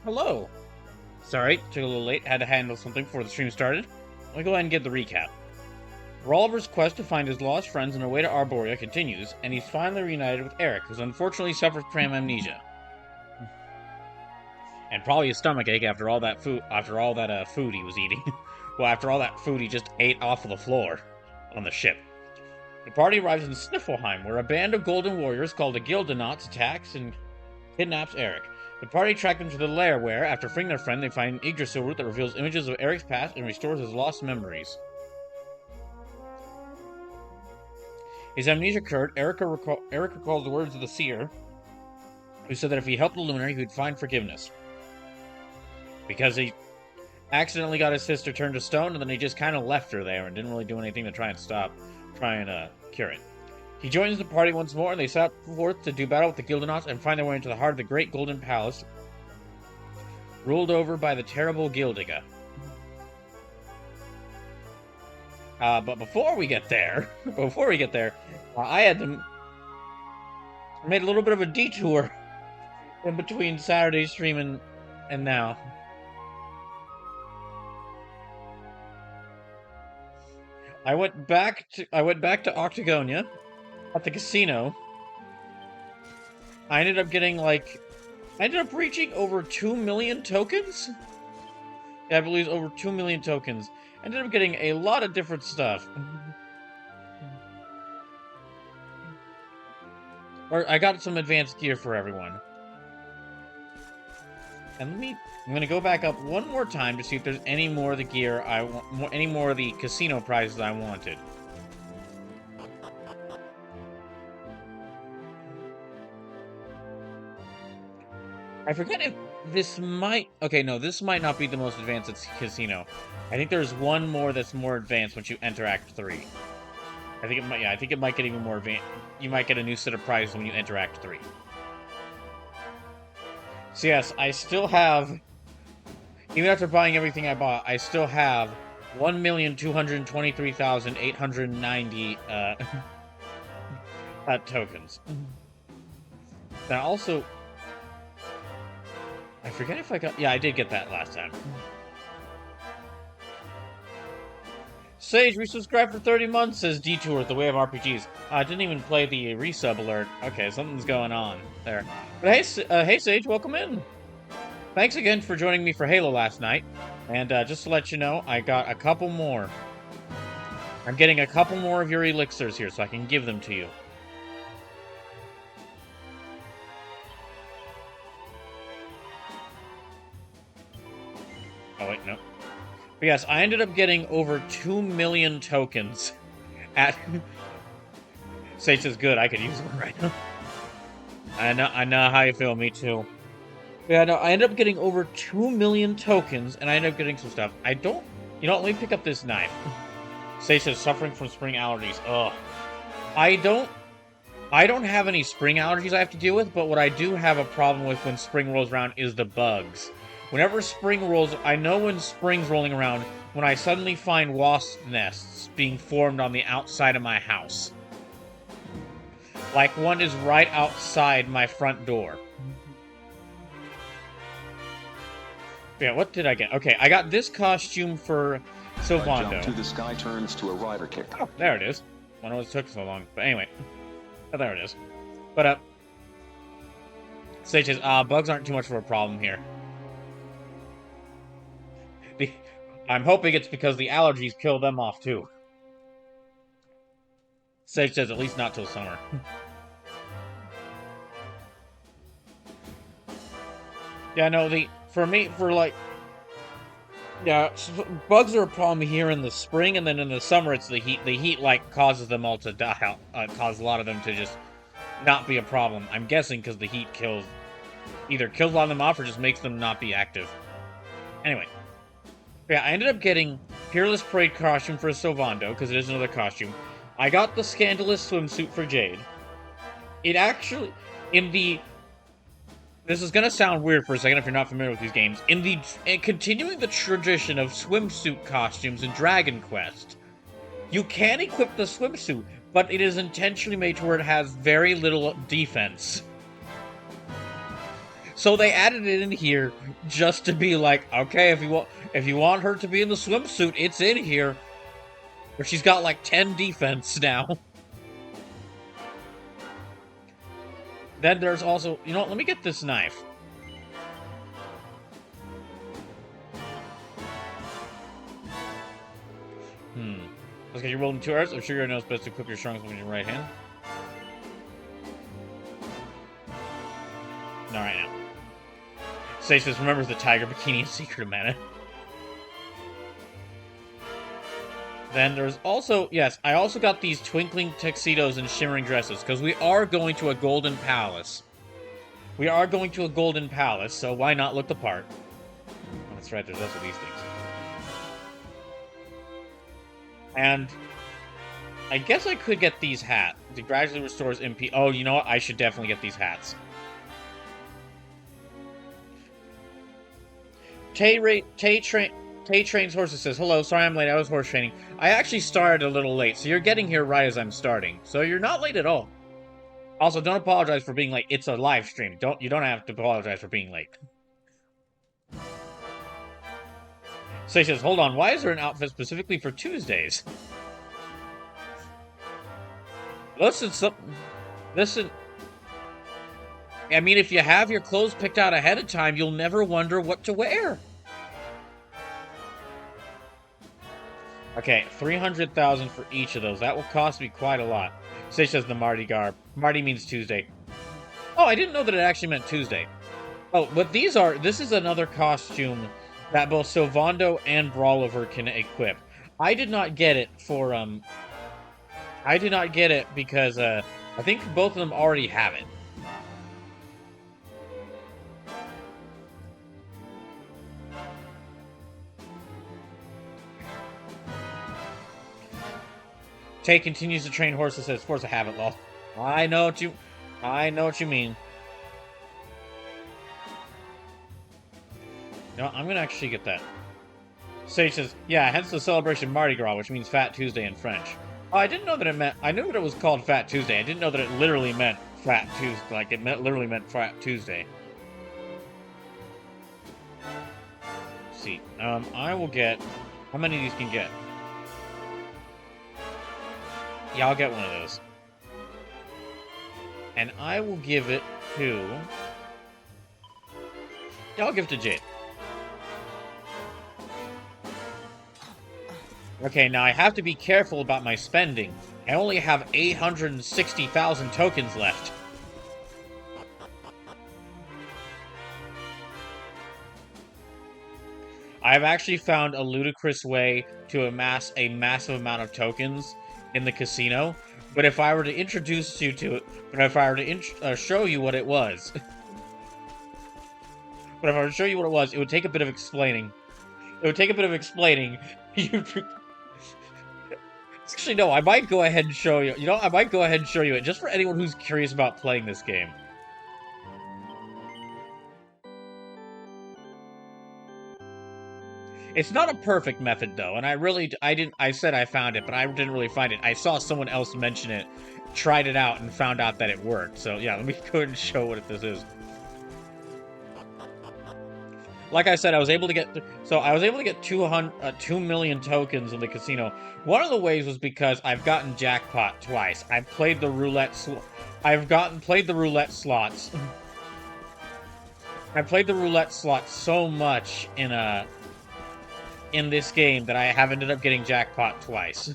Hello. Sorry, took a little late. Had to handle something before the stream started. Let me go ahead and give the recap. Rolliver's quest to find his lost friends on their way to Arborea continues, and he's finally reunited with Eric, who's unfortunately suffers from amnesia. And probably a stomachache after all that food food he was eating. Well, after all that food he just ate off of the floor on the ship. The party arrives in Sniffelheim, where a band of golden warriors called the Gildenauts attacks and kidnaps Eric. The party track them to the lair where, after freeing their friend, they find an Yggdrasil root that reveals images of Eric's past and restores his lost memories. His amnesia cured, Eric recalls the words of the seer, who said that if he helped the luminary, he would find forgiveness. Because he accidentally got his sister turned to stone, and then he just kind of left her there and didn't really do anything to try and cure it. He joins the party once more, and they set forth to do battle with the Gildenauts and find their way into the heart of the Great Golden Palace, ruled over by the terrible Gildiga. But before we get there, I had to made a little bit of a detour in between Saturday's stream and now. I went back to Octagonia at the casino. I ended up reaching over 2 million tokens? Yeah, I believe over 2 million tokens. I ended up getting a lot of different stuff. Or I got some advanced gear for everyone. And I'm gonna go back up one more time to see if there's any more of the gear I want, any more of the casino prizes I wanted. I forget if this might... Okay, no, this might not be the most advanced casino. I think there's one more that's more advanced once you enter Act 3. I think it might get even more advanced. You might get a new set of prizes when you enter Act 3. So yes, I still have... Even after buying everything I bought, I still have 1,223,890 tokens. Now also... I forget if I got... Yeah, I did get that last time. Sage, resubscribed for 30 months, says Detour, The Way of RPGs. I didn't even play the resub alert. Okay, something's going on there. But hey Sage, welcome in. Thanks again for joining me for Halo last night. And just to let you know, I got a couple more. I'm getting a couple more of your elixirs here, so I can give them to you. Oh, wait, no. But yes, I ended up getting over 2 million tokens at... Sage says, good, I could use one right now. I know how you feel, me too. Yeah, no, I ended up getting over 2 million tokens, and I ended up getting some stuff. I don't... You know what, let me pick up this knife. Sage says, suffering from spring allergies. Ugh. I don't have any spring allergies I have to deal with, but what I do have a problem with when spring rolls around is the bugs. Whenever spring rolls, I know when spring's rolling around when I suddenly find wasp nests being formed on the outside of my house. Like one is right outside my front door. Yeah, what did I get? Okay, I got this costume for Sylvando. Jump to the sky turns to a rider kick. Oh, there it is. I don't know it took so long, but anyway. Oh, there it is. But, Sage says, bugs aren't too much of a problem here. I'm hoping it's because the allergies kill them off, too. Sage says, at least not till summer. Yeah, no, bugs are a problem here in the spring, and then in the summer it's the heat. The heat, causes them all to die out, causes a lot of them to just not be a problem. I'm guessing because the heat either kills a lot of them off or just makes them not be active. Anyway. Yeah, I ended up getting Peerless Parade costume for Sylvando, because it is another costume. I got the Scandalous swimsuit for Jade. It actually, this is gonna sound weird for a second if you're not familiar with these games. Continuing the tradition of swimsuit costumes in Dragon Quest, you can equip the swimsuit, but it is intentionally made to where it has very little defense. So they added it in here just to be like, okay, if you want her to be in the swimsuit, it's in here. But she's got like 10 defense now. Then there's also, you know what, let me get this knife. Okay, you're rolling 2 hours. I'm sure you know it's best to equip your strongest with your right hand. Not right now. Stasis remembers the tiger bikini and secret of mana. Then there's also, yes, I also got these twinkling tuxedos and shimmering dresses, because we are going to a golden palace. We are going to a golden palace, so why not look the part? Oh, that's right, there's also these things. And I guess I could get these hats. It gradually restores MP. Oh, you know what? I should definitely get these hats. Tay Trains Horses says, hello, sorry I'm late, I was horse training. I actually started a little late, so you're getting here right as I'm starting. So you're not late at all. Also, don't apologize for being late. It's a live stream. You don't have to apologize for being late. Say says, hold on, why is there an outfit specifically for Tuesdays? Listen. I mean, if you have your clothes picked out ahead of time, you'll never wonder what to wear. Okay, 300,000 for each of those. That will cost me quite a lot. Say says the Marty garb. Marty means Tuesday. Oh, I didn't know that it actually meant Tuesday. Oh, but this is another costume that both Sylvando and Brawlover can equip. I did not get it for, I did not get it because, I think both of them already have it. Tay continues to train horses, says, force a habit, lol. I know what you mean. No, I'm gonna actually get that. Sage says, yeah, hence the celebration Mardi Gras, which means Fat Tuesday in French. Oh, I didn't know that it meant, I knew that it was called Fat Tuesday. I didn't know that it literally meant Fat Tuesday, like it literally meant Fat Tuesday. Let's see, I will get, how many of these can get? Yeah, I'll get one of those. And I will give it to, yeah, I'll give it to Jade. Okay, now I have to be careful about my spending. I only have 860,000 tokens left. I've actually found a ludicrous way to amass a massive amount of tokens in the casino, but if I were to introduce you to it, show you what it was, it would take a bit of explaining. Actually, no, I might go ahead and show you. You know, I might go ahead and show you it, just for anyone who's curious about playing this game. It's not a perfect method, though, and I said I found it, but I didn't really find it. I saw someone else mention it, tried it out, and found out that it worked. So, yeah, let me go ahead and show what this is. Like I said, I was able to get 2 million tokens in the casino. One of the ways was because I've gotten jackpot twice. I've played the roulette slots. I've played the roulette slots so much in this game that I have ended up getting jackpot twice.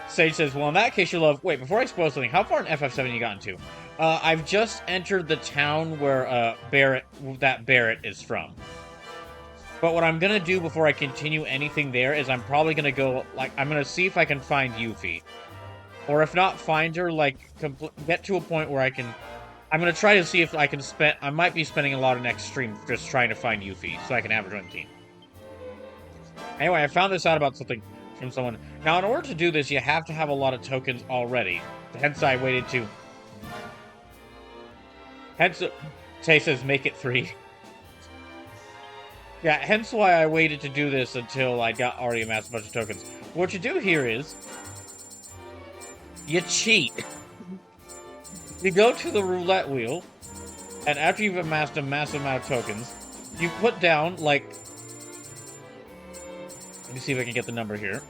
Sage says, well, in that case, you love... Wait, before I spoil something, how far in FF7 you gotten to? I've just entered the town where Barrett is from. But what I'm gonna do before I continue anything there is I'm probably gonna go, like, I'm gonna see if I can find Yuffie. Or if not find her, like, get to a point where I can... I'm gonna try to see if I can I might be spending a lot of next stream just trying to find Yuffie, so I can have her join the team. Anyway, I found this out about something from someone. Now, in order to do this, you have to have a lot of tokens already. Hence, I waited to... Hence, Tay says, make it 3. Yeah, hence why I waited to do this until I got already amassed a bunch of tokens. What you do here is... you cheat. You go to the roulette wheel, And after you've amassed a massive amount of tokens, you put down, like... Let me see if I can get the number here.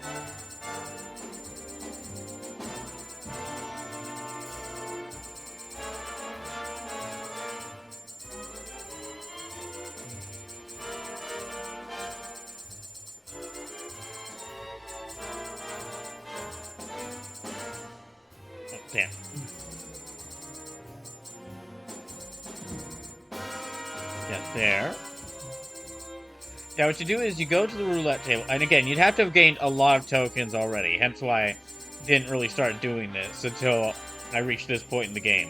Oh, damn. Yeah, there. Now what you do is you go to the roulette table, and again, you'd have to have gained a lot of tokens already, hence why I didn't really start doing this until I reached this point in the game.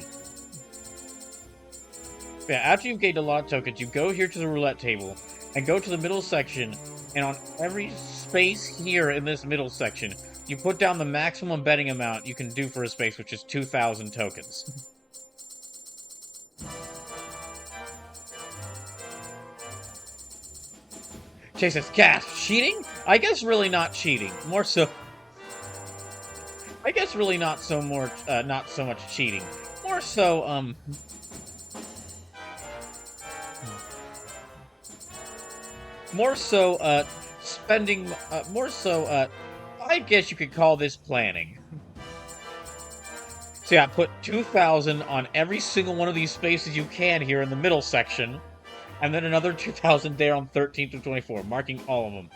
Yeah, after you've gained a lot of tokens, you go here to the roulette table, and go to the middle section, and on every space here in this middle section, you put down the maximum betting amount you can do for a space, which is 2,000 tokens. Chase says, gasp, cheating? I guess really not cheating. More so... I guess really not so much cheating. More so, More so, spending... more so, I guess you could call this planning. So yeah, put 2,000 on every single one of these spaces you can here in the middle section. And then another 2,000 there on 13 through 24, marking all of them.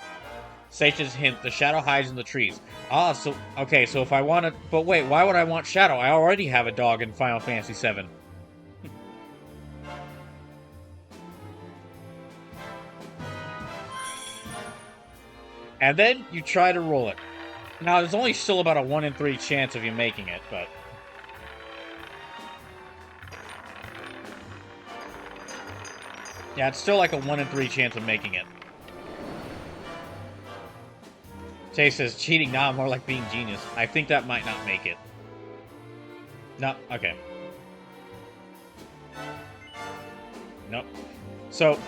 Sage's hint, the shadow hides in the trees. Ah, so, okay, so if I want to... But wait, why would I want shadow? I already have a dog in Final Fantasy VII. And then you try to roll it. Now, there's only still about a 1 in 3 chance of you making it, but... Yeah, it's still like a 1 in 3 chance of making it. Tay says, cheating now, more like being genius. I think that might not make it. No, okay. Nope. So,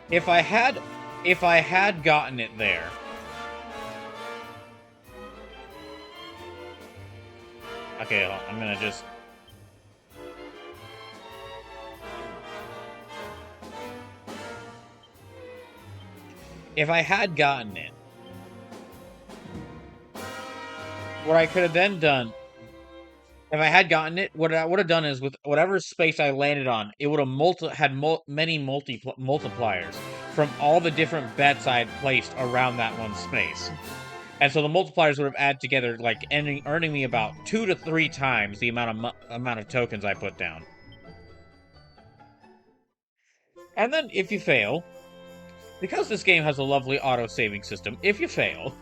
if I had gotten it there... Okay, I'm gonna just... If I had gotten it, what I could have then done, if I had gotten it, what I would have done is with whatever space I landed on, it would have had many multipliers from all the different bets I had placed around that one space. And so the multipliers would have added together, like earning me about 2 to 3 times the amount of tokens I put down. And then if you fail, because this game has a lovely auto-saving system, if you fail,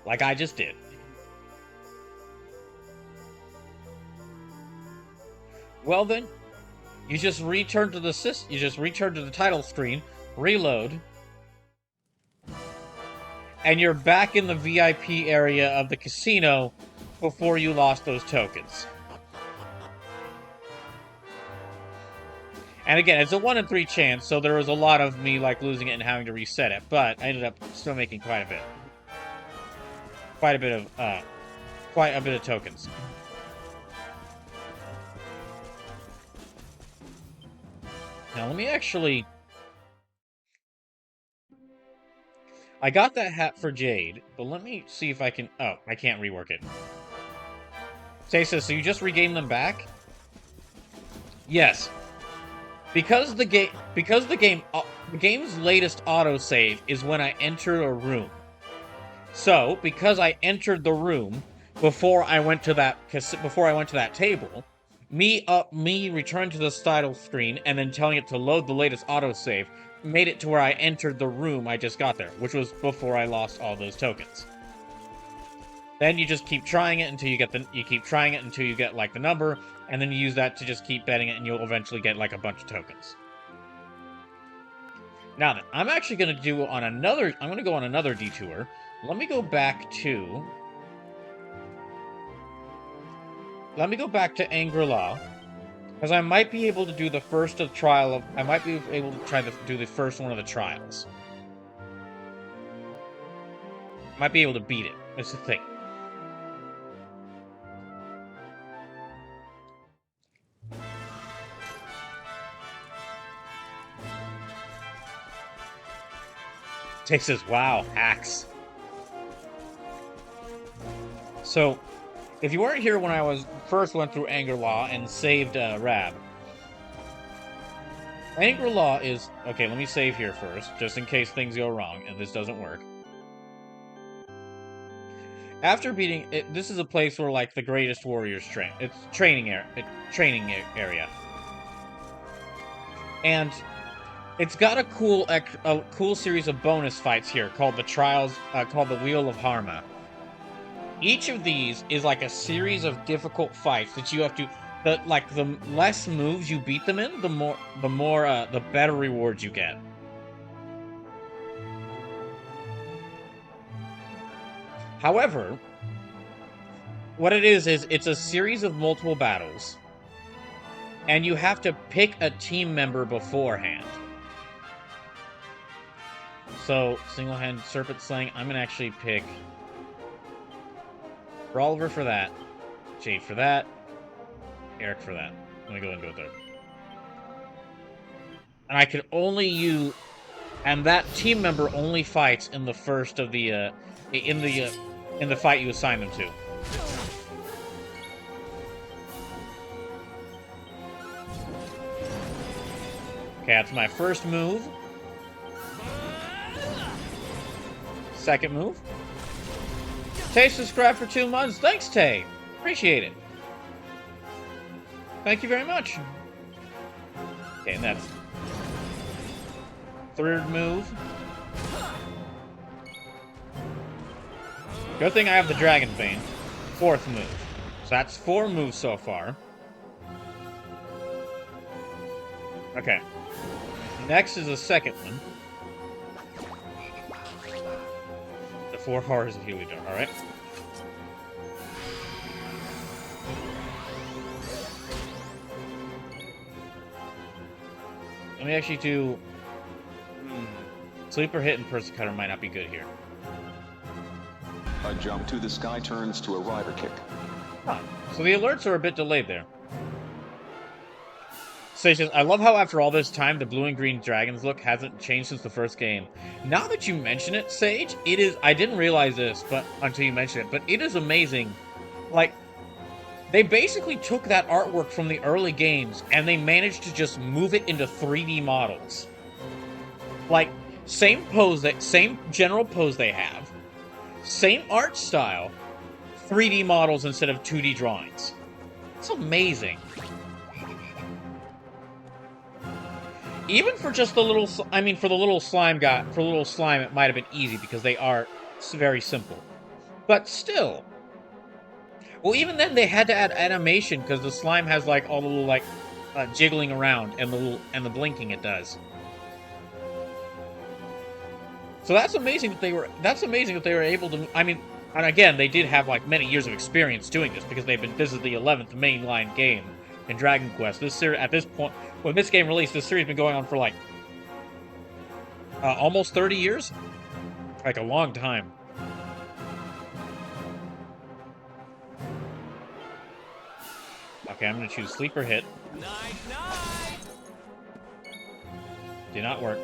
like I just did, well then, you just return to the title screen, reload, and you're back in the VIP area of the casino before you lost those tokens. And again, it's a 1 in 3 chance, so there was a lot of me like losing it and having to reset it, but I ended up still making quite a bit. Quite a bit of tokens. Now let me actually... I got that hat for Jade, but let me see if I can... Oh, I can't rework it. Say so you just regain them back? Yes. Because the game's latest autosave is when I enter a room. So, because I entered the room before I went to that table, me returning to the title screen and then telling it to load the latest autosave made it to where I entered the room I just got there, which was before I lost all those tokens. Then you just keep trying it until you get like the number, and then you use that to just keep betting it, and you'll eventually get like a bunch of tokens. Now then, I'm actually going to go on another detour. Let me go back to Angri-La, because I might be able to do the first of trial of... I might be able to try to do the first one of the trials. Might be able to beat it. That's the thing. Tay says, wow, hacks. So, if you weren't here when I first went through Anger Law and saved Rab. Anger Law is... Okay, let me save here first, just in case things go wrong and this doesn't work. After beating it, this is a place where like the greatest warriors train. It's training area, and it's got a cool series of bonus fights here called the called the Wheel of Harma. Each of these is like a series of difficult fights that you have to. The less moves you beat them in, the better rewards you get. However, what it is it's a series of multiple battles, and you have to pick a team member beforehand. So, single-hand serpent slaying, I'm gonna actually pick Oliver for that, Jade for that, Eric for that. Let me go and do it there. And I can only use, and that team member only fights in the first of the in the fight you assign them to. Okay, that's my first move. Second move. Tay subscribed for 2 months. Thanks, Tay. Appreciate it. Thank you very much. Okay, and that's third move. Good thing I have the Dragon Vein. Fourth move. So that's 4 moves so far. Okay. Next is the second one. The 4 horrors of Heliodor, alright? Let me actually do... Sleeper Hit and Persecutor might not be good here. A jump to the sky turns to a rider kick. Huh. So the alerts are a bit delayed there. Sage says, I love how after all this time, the blue and green dragons look hasn't changed since the first game. Now that you mention it, Sage, it is... I didn't realize this but until you mentioned it, but it is amazing. Like, they basically took that artwork from the early games and they managed to just move it into 3D models. Like, same pose, same general pose they have, same art style, 3D models instead of 2D drawings. It's amazing. Even for just the little, I mean, for the little slime guy, for little slime, it might have been easy because they are very simple. But still. Well, even then they had to add animation because the slime has like all the little like jiggling around and the blinking it does. So that's amazing that they were. That's amazing that they were able to. I mean, and again, they did have like many years of experience doing this because they've been. This is the 11th mainline game in Dragon Quest. This series, at this point, when this game released, this series has been going on for like almost 30 years, like a long time. Okay, I'm gonna choose Sleeper Hit. Night, night. Did not work.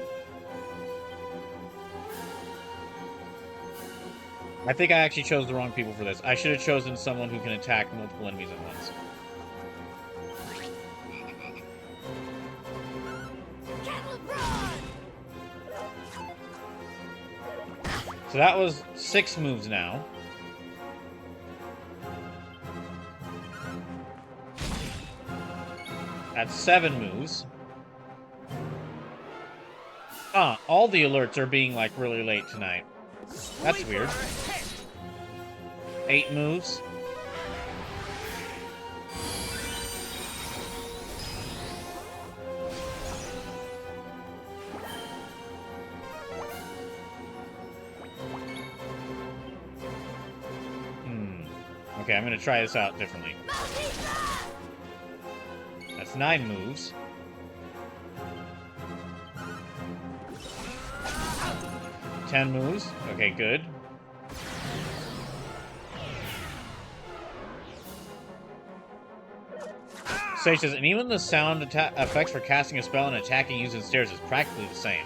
I think I actually chose the wrong people for this. I should have chosen someone who can attack multiple enemies at once. So that was 6 moves now. That's 7 moves. All the alerts are being, like, really late tonight. That's weird. 8 moves. Okay, I'm gonna try this out differently. That's 9 moves. Ten moves. Okay, good. Sage says, and even the sound effects for casting a spell and attacking using stairs is practically the same.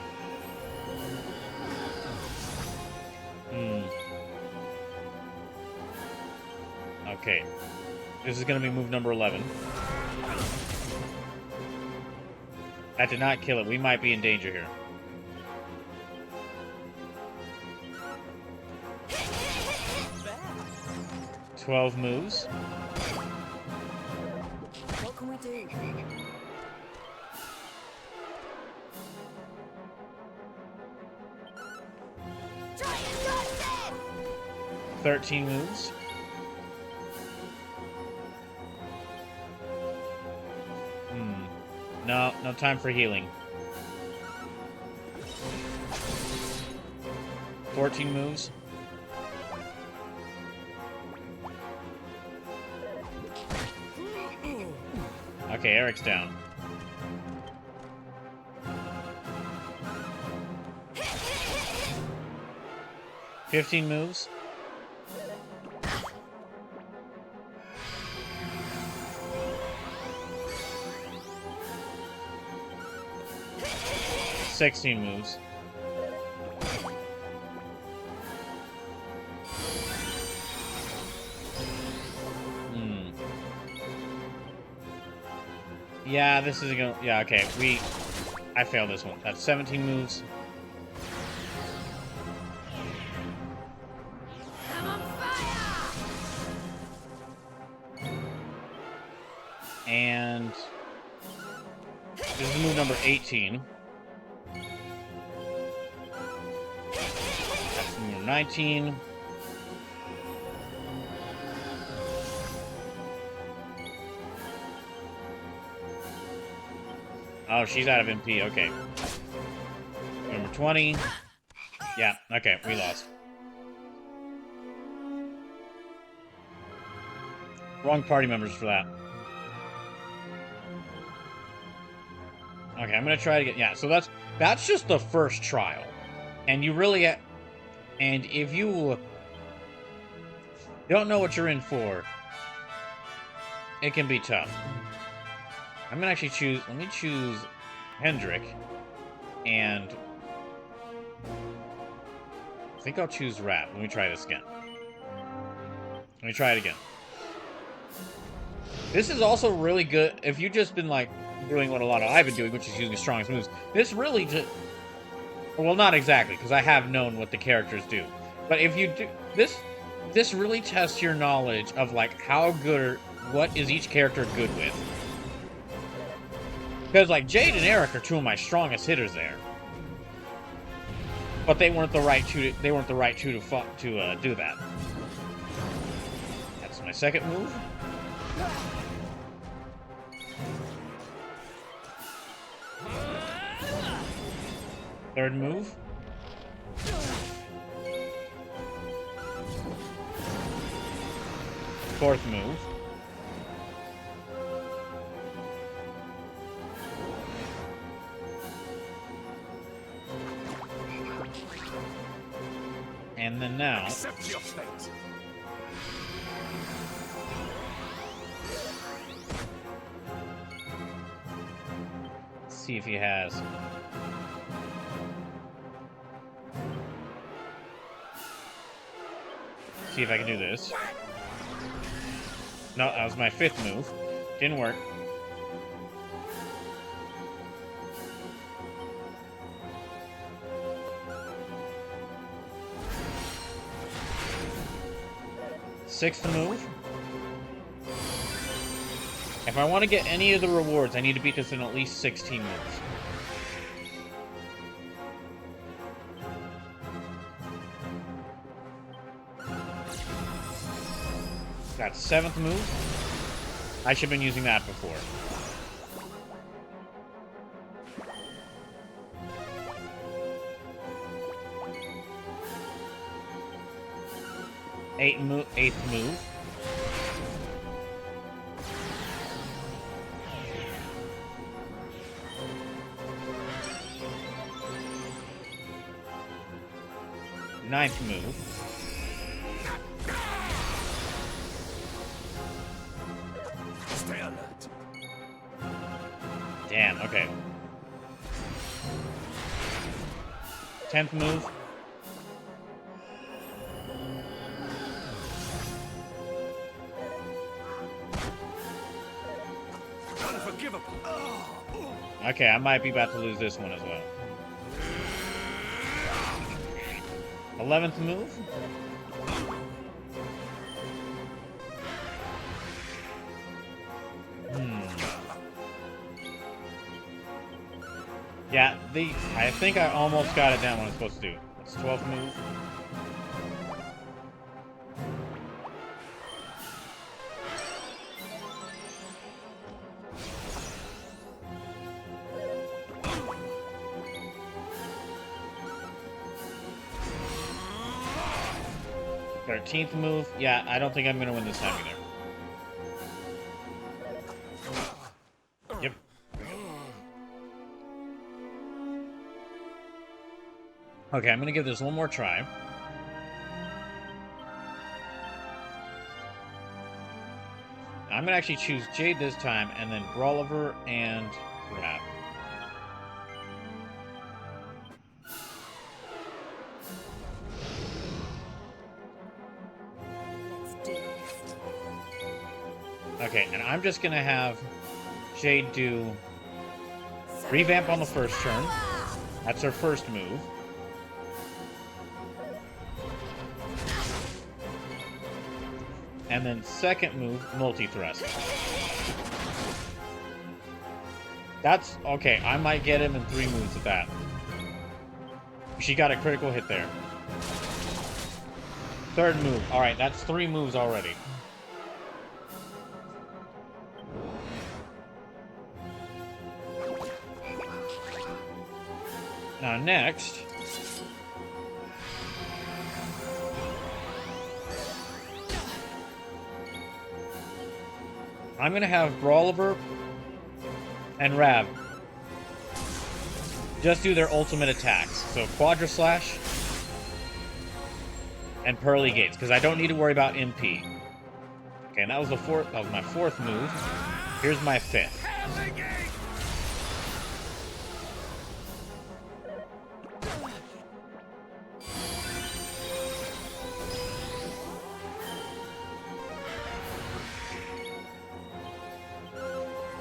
This is going to be move number 11. That did not kill it. We might be in danger here. Bad. 12 moves. What can we do? 13 moves. No, no time for healing. 14 moves. Okay, Eric's down. $15 moves. $16 moves. Yeah, this is gonna. Yeah, okay. I failed this one. That's 17 moves. I'm on fire! And this is move number 18. That's move 19. Oh, she's out of MP. Okay. Number 20. Yeah, okay, we lost. Wrong party members for that. Okay, I'm gonna try to get... Yeah, so that's just the first trial. And you really... And if you don't know what you're in for, it can be tough. I'm gonna actually choose... Let me choose Hendrik. And... I think I'll choose Rap. Let me try this again. Let me try it again. This is also really good if you've just been, like, doing what a lot of I've been doing, which is using strongest moves. This really just... Well, not exactly, because I have known what the characters do. But if you do... This really tests your knowledge of, like, how good or... What is each character good with. Because, like, Jade and Eric are two of my strongest hitters there. But they weren't the right two to... They weren't the right two to do that. That's my second move. Third move. Fourth move. And then now... Accept your fate. Let's see if he has... See if I can do this. No, that was my fifth move. Didn't work. Sixth move. If I want to get any of the rewards, I need to beat this in at least 16 moves. Got seventh move. I should have been using that before. Eighth move. Ninth move. Stay alert. Damn, okay. 10th move. Unforgivable. Okay, I might be about to lose this one as well. 11th move. Yeah, I think I almost got it down what I'm supposed to do. It's 12th move. Thirteenth move. Yeah, I don't think I'm gonna win this time either. Yep. Okay, I'm gonna give this one more try. I'm gonna actually choose Jade this time, and then Brawliver and Rap. Let's do this. Okay, and I'm just gonna have Jade do Revamp on the first turn. That's her first move. And then second move, multi-thrust. That's okay. I might get him in 3 moves with that. She got a critical hit there. Third move. Alright, that's 3 moves already. Now next... I'm gonna have Brawliver and Rab just do their ultimate attacks. So Quadra Slash and Pearly Gates, because I don't need to worry about MP. Okay, and that was the fourth. That was my 4th move. Here's my 5th.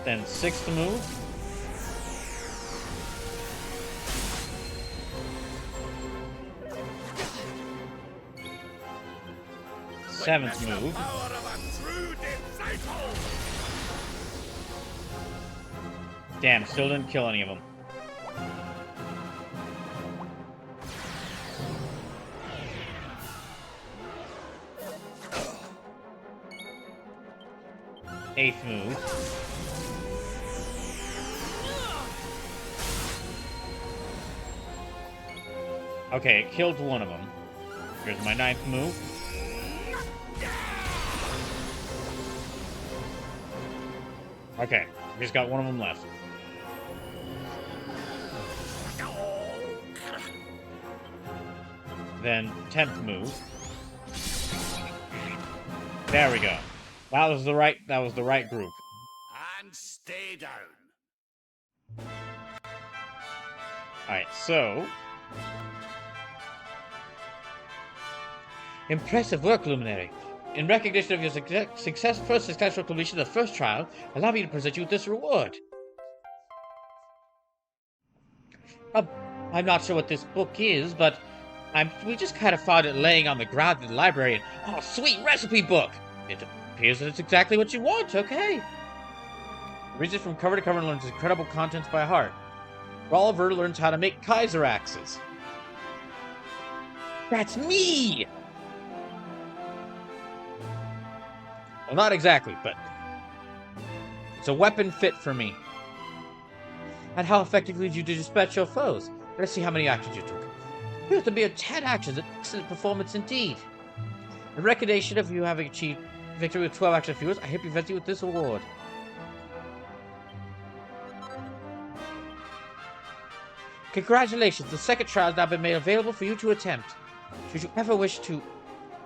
Then 6th move. Seventh move. Damn, still didn't kill any of them. Eighth move. Okay, it killed one of them. Here's my 9th move. Okay, just got one of them left. Then 10th move. There we go. That was the right group. And stay down. Alright, so impressive work, Luminary. In recognition of your first successful completion of the first trial, allow me to present you with this reward. I'm not sure what this book is, but we just kind of found it laying on the ground in the library, and oh, sweet recipe book! It appears that it's exactly what you want, okay? Reads it from cover to cover and learns incredible contents by heart. Rolliver learns how to make Kaiser axes. That's me! Well, not exactly, but it's a weapon fit for me. And how effectively did you dispatch your foes? Let's see how many actions you took. You have to be 10 actions, an excellent performance indeed. In recognition of you having achieved victory with 12 action viewers, I hope you present you with this award. Congratulations, the second trial has now been made available for you to attempt. Should you ever wish to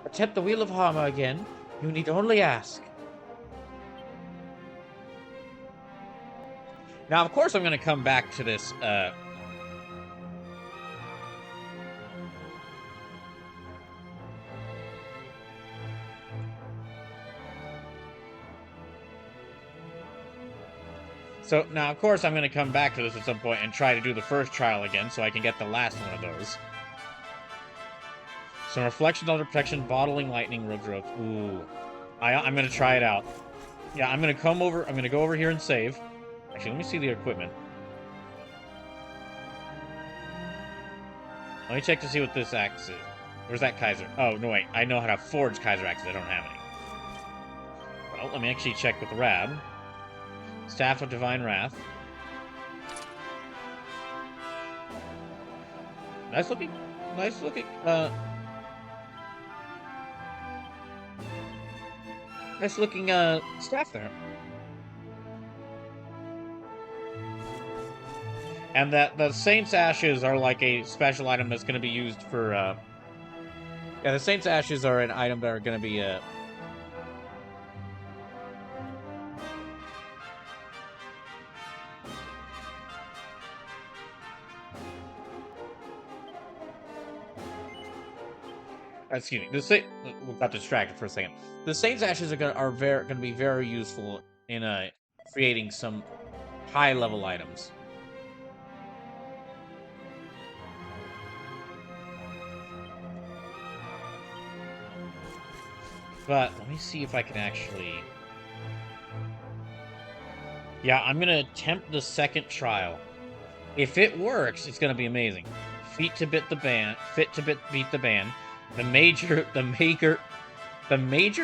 attempt the Wheel of Harmor again, you need only ask. Now, of course, I'm going to come back to this, So, now, of course, I'm going to come back to this at some point and try to do the first trial again so I can get the last one of those. Some reflections, under protection, bottling, lightning, road growth. Ooh. I'm going to try it out. Yeah, I'm going to come over. I'm going to go over here and save. Actually, let me see the equipment. Let me check to see what this axe is. Where's that Kaiser? Oh, no, wait. I know how to forge Kaiser axes. I don't have any. Well, let me actually check with the Rab. Staff of Divine Wrath. Nice looking, staff there. And that the Saint's Ashes are like a special item that's going to be used for, yeah, the Saint's Ashes are an item that are going to be, excuse me. We got distracted for a second. The Saint's Ashes are going to be very useful in creating some high-level items. But let me see if I can actually. Yeah, I'm gonna attempt the second trial. If it works, it's gonna be amazing. Fit to beat the band. The major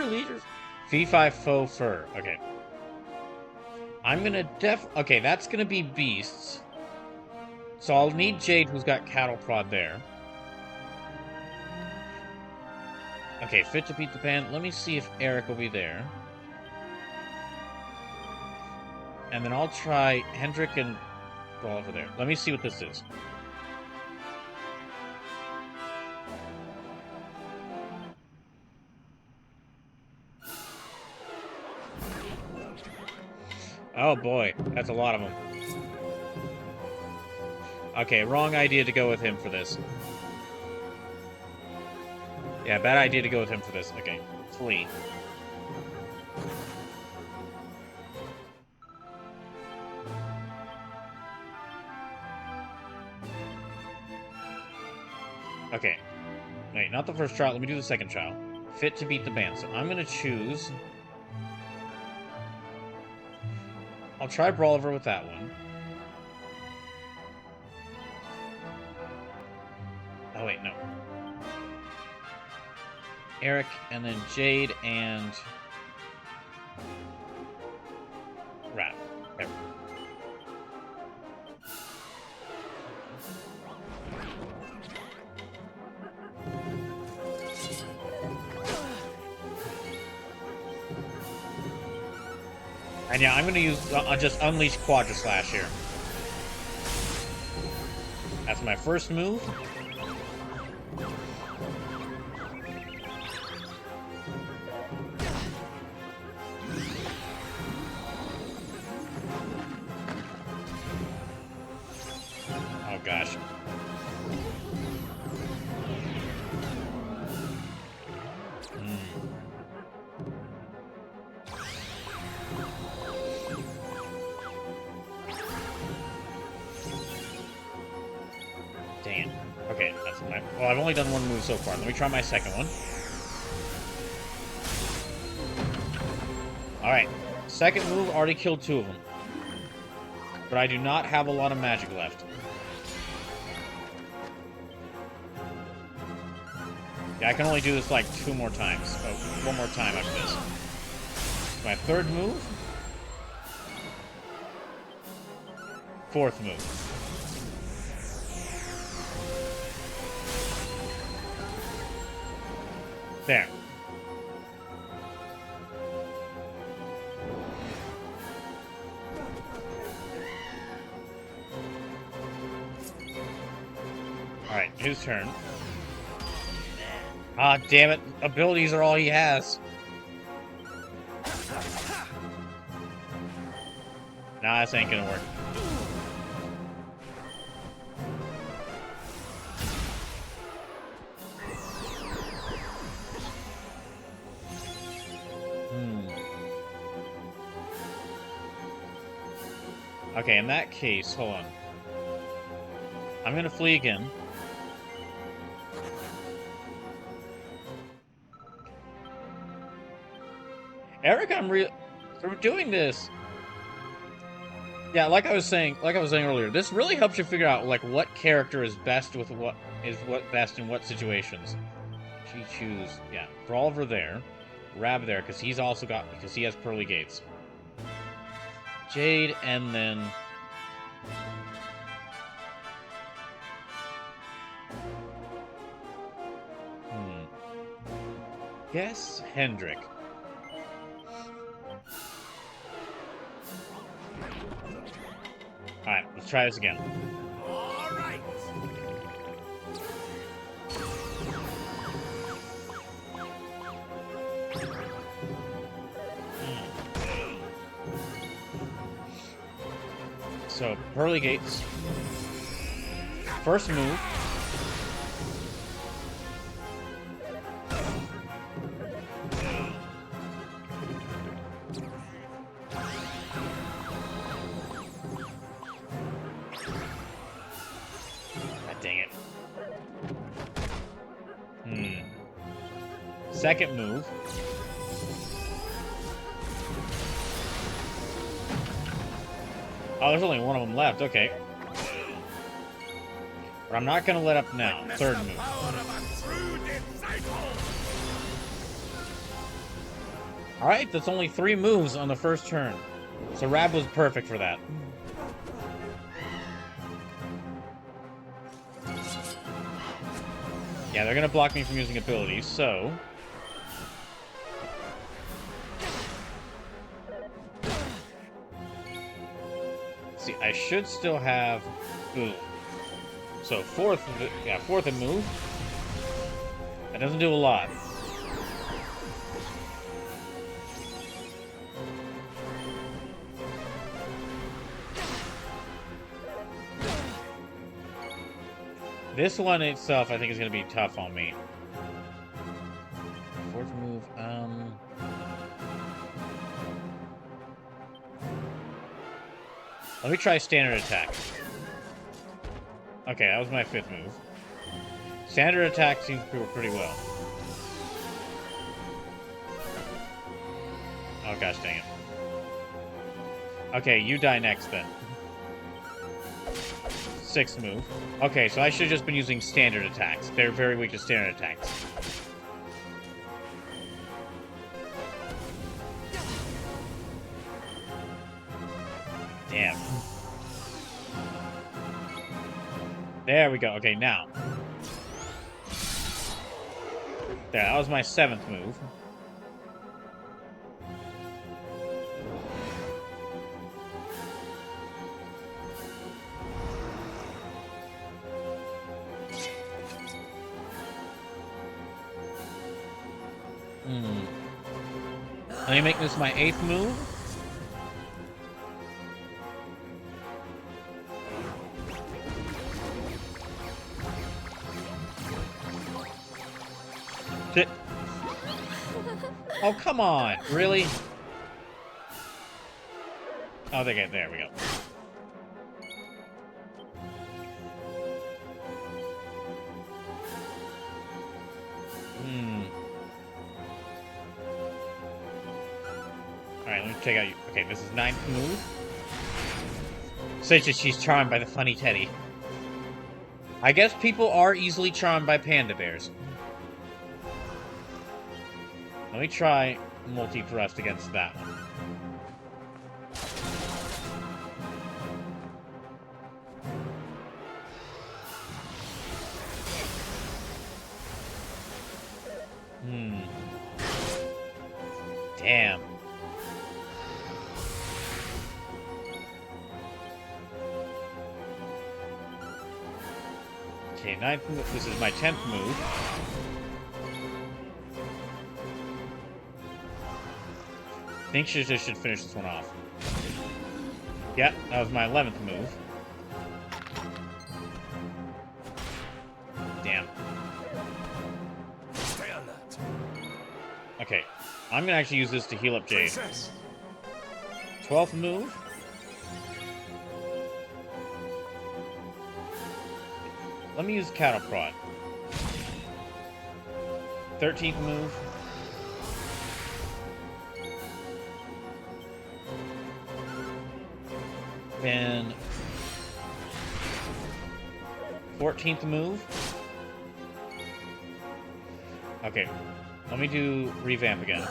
leaders. Fee Fi Fo Fur. Okay. I'm gonna okay, that's gonna be beasts. So I'll need Jade, who's got cattle prod there. Okay, fit to beat the band. Let me see if Eric will be there. And then I'll try Hendrik and Brawl over there. Let me see what this is. Oh boy, that's a lot of them. Okay, wrong idea to go with him for this. Yeah, bad idea to go with him for this. Okay, flee. Okay. Wait, not the first trial. Let me do the second trial. Fit to beat the band. So I'm going to choose... I'll try Brawliver with that one. Oh, wait, no. Eric, and then Jade, and... Rat. Okay. And yeah, I'm going to use just Unleash Quadra Slash here. That's my first move. Oh gosh. Damn. Okay, that's my... Well, I've only done one move so far. Let me try my second one. Alright. Second move, already killed 2 of them. But I do not have a lot of magic left. Yeah, I can only do this like 2 more times. Oh, 1 more time after this. My third move. 4th move. There. Alright, his turn. Ah, damn it. Abilities are all he has. Nah, this ain't gonna work. Okay, in that case, hold on. I'm gonna flee again. Eric, through doing this. Yeah, like I was saying earlier, this really helps you figure out like what character is best with what best in what situations. She choose, yeah, Brawler there, Rab there, because he has pearly gates. Jade, and then guess Hendrik. Alright, let's try this again. All right. So, pearly gates. First move. God dang it. Second move. Oh, there's only one of them left. Okay. But I'm not going to let up now. Third move. Alright, that's only 3 moves on the first turn. So Rab was perfect for that. Yeah, they're going to block me from using abilities, so... See, I should still have boom. So fourth and move. That doesn't do a lot. This one itself, I think, is going to be tough on me. Fourth move, let me try standard attack. Okay, that was my 5th move. Standard attack seems to work pretty well. Oh gosh dang it. Okay, you die next then. 6th move. Okay, so I should have just been using standard attacks. They're very weak to standard attacks. Damn. There we go. Okay, now. There, that was my 7th move. Let me make this my 8th move. Shit. Oh, come on. Really? Oh, okay, there we go. Alright, let me check out you. Okay, this is 9th move. Says that she's charmed by the funny teddy. I guess people are easily charmed by panda bears. Let me try multi-thrust against that one. Damn. Okay, 9th move. This is my 10th move. I think she just should finish this one off. Yep, that was my 11th move. Damn. Stay alert. Okay, I'm gonna actually use this to heal up Jade. 12th move. let me use Cattle Prod. 13th move. Then 14th move. Okay, let me do revamp again.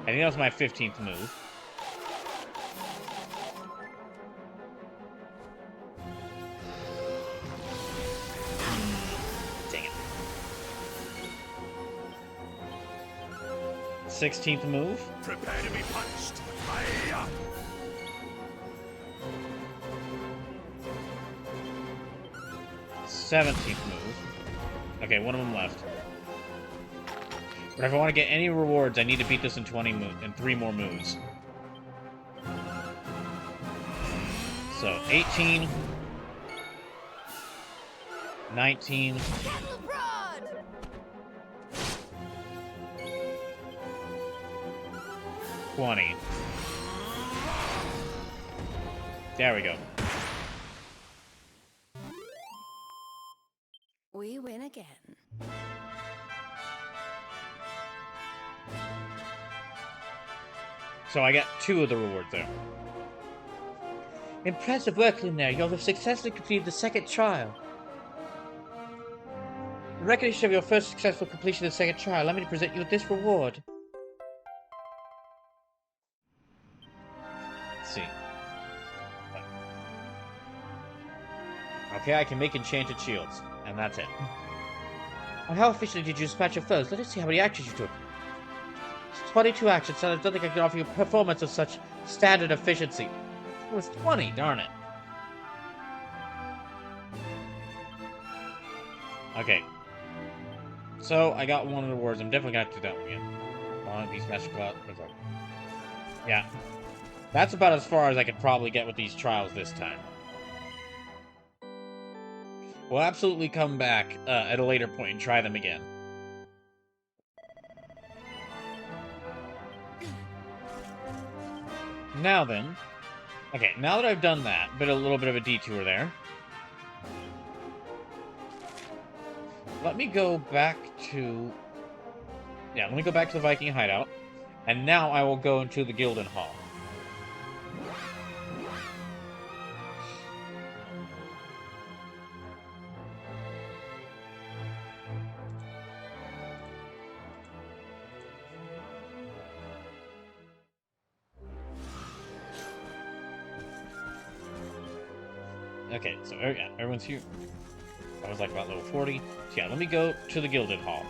I think that was my 15th move. Dang it. 16th move. Prepare to be punched. Hi-ya! 17th move. Okay, one of them left. But if I want to get any rewards, I need to beat this in 3 more moves. So 18, 19, 20. There we go. We win again. So I got 2 of the rewards there. Impressive work, Luminaire. You have successfully completed the 2nd trial. In recognition of your first successful completion of the 2nd trial, allow me to present you with this reward. Let's see. Okay, I can make enchanted shields, and that's it. And how efficiently did you dispatch your foes? Let us see how many actions you took. 22 actions, so I don't think I can offer you a performance of such standard efficiency. It was 20, darn it. Okay. So, I got one of the rewards. I'm definitely gonna have to do that one again. One piece master class. Yeah. That's about as far as I could probably get with these trials this time. We'll absolutely come back at a later point and try them again. Now then. Okay, now that I've done that, a little bit of a detour there. Let me go back to... Yeah, let me go back to the Viking hideout. And now I will go into the Gildan Hall. Okay, so yeah, everyone's here. I was like about level 40. So yeah, let me go to the Gilded Hall.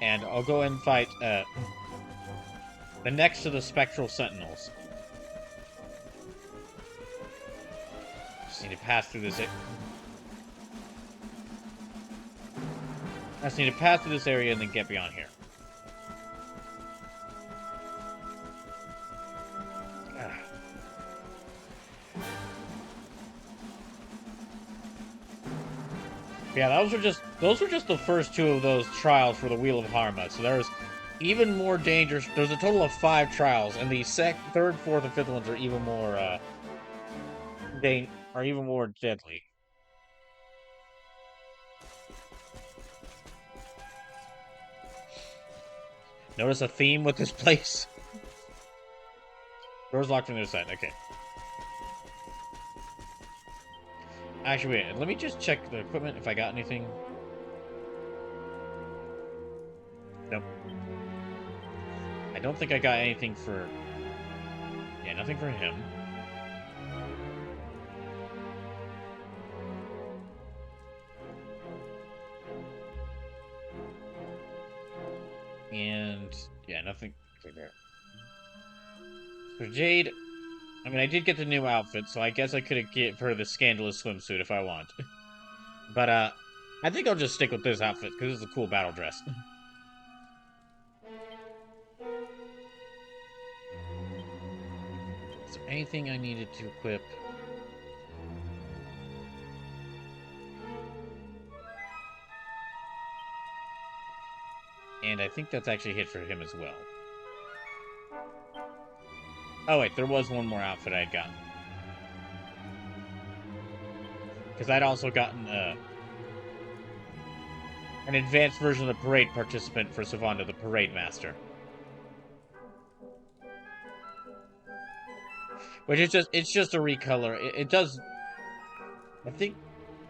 And I'll go and fight the next of the Spectral Sentinels. Just need to pass through this. I just need to pass through this area and then get beyond here. Yeah, those were just the first 2 of those trials for the Wheel of Harma. So there's even more dangerous. There's a total of 5 trials, and the 3rd, 4th, and 5th ones are even more even more deadly. Notice a theme with this place. Doors locked from the other side. Okay. Actually, wait. Let me just check the equipment if I got anything. Nope. I don't think I got anything for... Yeah, nothing for him. And... Yeah, nothing there. For Jade... I mean, I did get the new outfit, so I guess I could give her the scandalous swimsuit if I want. But, I think I'll just stick with this outfit, because it's a cool battle dress. Is there anything I needed to equip? And I think that's actually a hit for him as well. Oh wait, there was one more outfit I had gotten. Because I'd also gotten an advanced version of the parade participant for Savanda, the parade master. Which is just a recolor. It does, I think,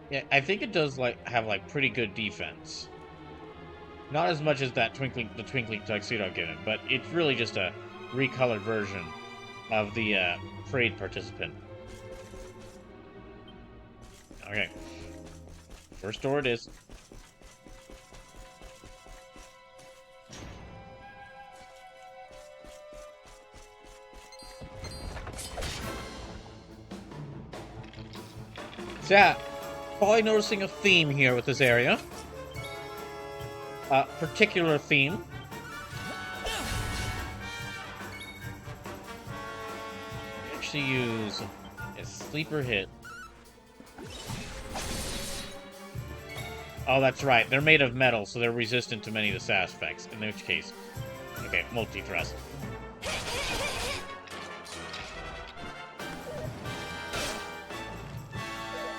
yeah, I think it does like have like pretty good defense. Not as much as that the twinkling tuxedo given, but it's really just a recolored version of the parade participant. Okay, first door it is. So yeah, probably noticing a theme here with this area. A particular theme. Actually use a sleeper hit. Oh, that's right. They're made of metal, so they're resistant to many of the SAS effects. In which case, okay, multi-thrust.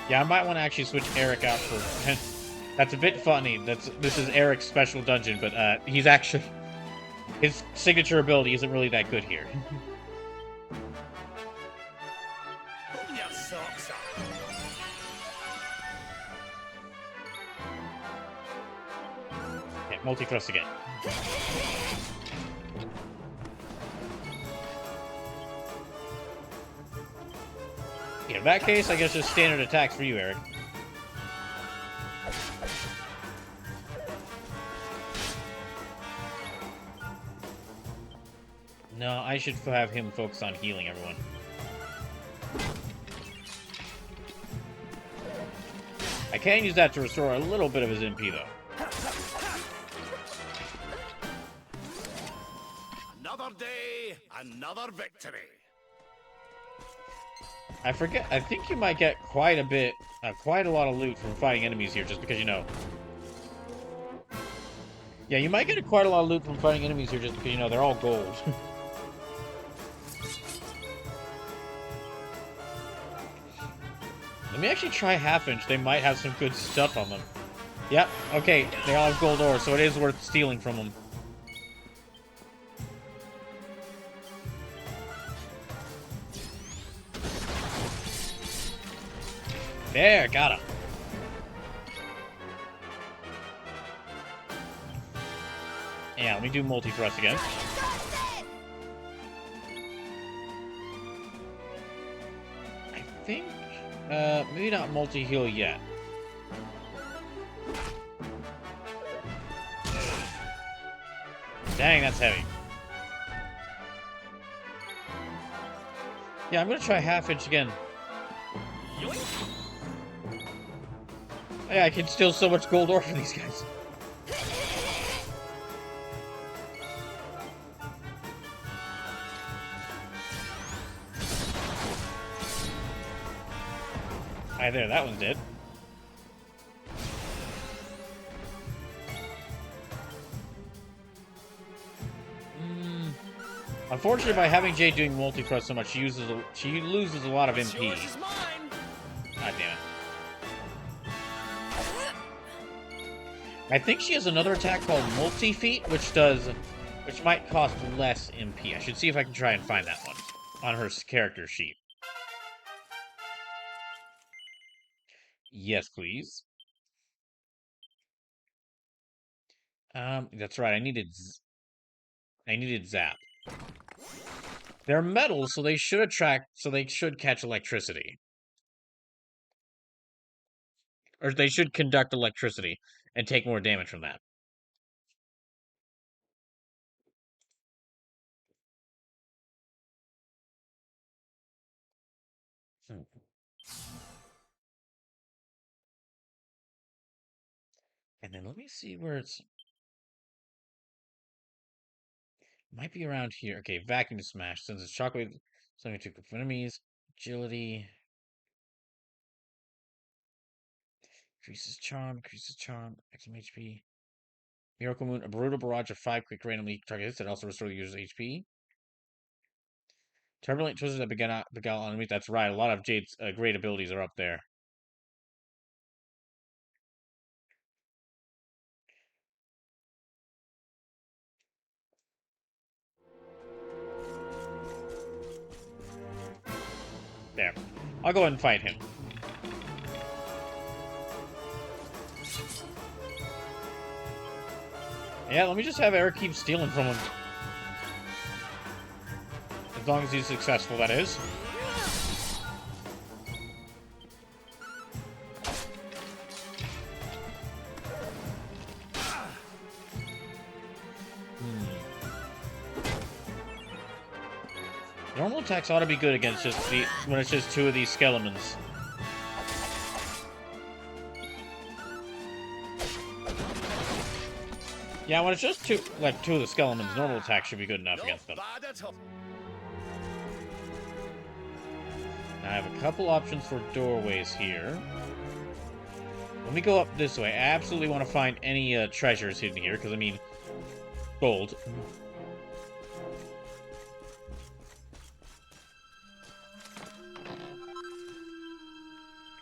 Yeah, I might want to actually switch Eric out for... That's a bit funny. This is Eric's special dungeon, but he's actually... His signature ability isn't really that good here. Pull your socks up. Okay, multi-thrust again. Yeah, in that case, I guess just standard attacks for you, Eric. No, I should have him focus on healing everyone. I can use that to restore a little bit of his MP, though. Another day, another victory. I forget. I think you might get quite a lot of loot from fighting enemies here, just because you know. Yeah, you might get quite a lot of loot from fighting enemies here, just because you know they're all gold. Let me actually try half-inch. They might have some good stuff on them. Yep. Okay, they all have gold ore, so it is worth stealing from them. There, got him. Yeah, let me do multi-thrust again. I think, maybe not multi-heal yet. Dang, that's heavy. Yeah, I'm gonna try half-inch again. Yeah, I can steal so much gold ore from these guys. Alright, there, that one's dead. Unfortunately, by having Jade doing multi-thrust so much, she loses a lot of MP. God damn it. I think she has another attack called Multi-Feet, which might cost less MP. I should see if I can try and find that one on her character sheet. Yes, please. That's right. I needed Zap. They're metal, so they should catch electricity. Or they should conduct electricity and take more damage from that. And then let me see where it's... Might be around here. Okay, Vacuum Smash. Sends a shockwave, something to enemies. Agility. Increases charm, XM HP. Miracle Moon, a brutal barrage of 5 quick randomly target hits that also restore the user's HP. Turbulent twists that beguile enemies. That's right. A lot of Jade's great abilities are up there. There. I'll go ahead and fight him. Yeah, let me just have Eric keep stealing from him. As long as he's successful, that is. Normal attacks ought to be good against when it's just 2 of these skeletons. Yeah, when it's just 2 of the skeletons, normal attacks should be good enough against them. Now I have a couple options for doorways here. Let me go up this way. I absolutely want to find any treasures hidden here, because, I mean, gold.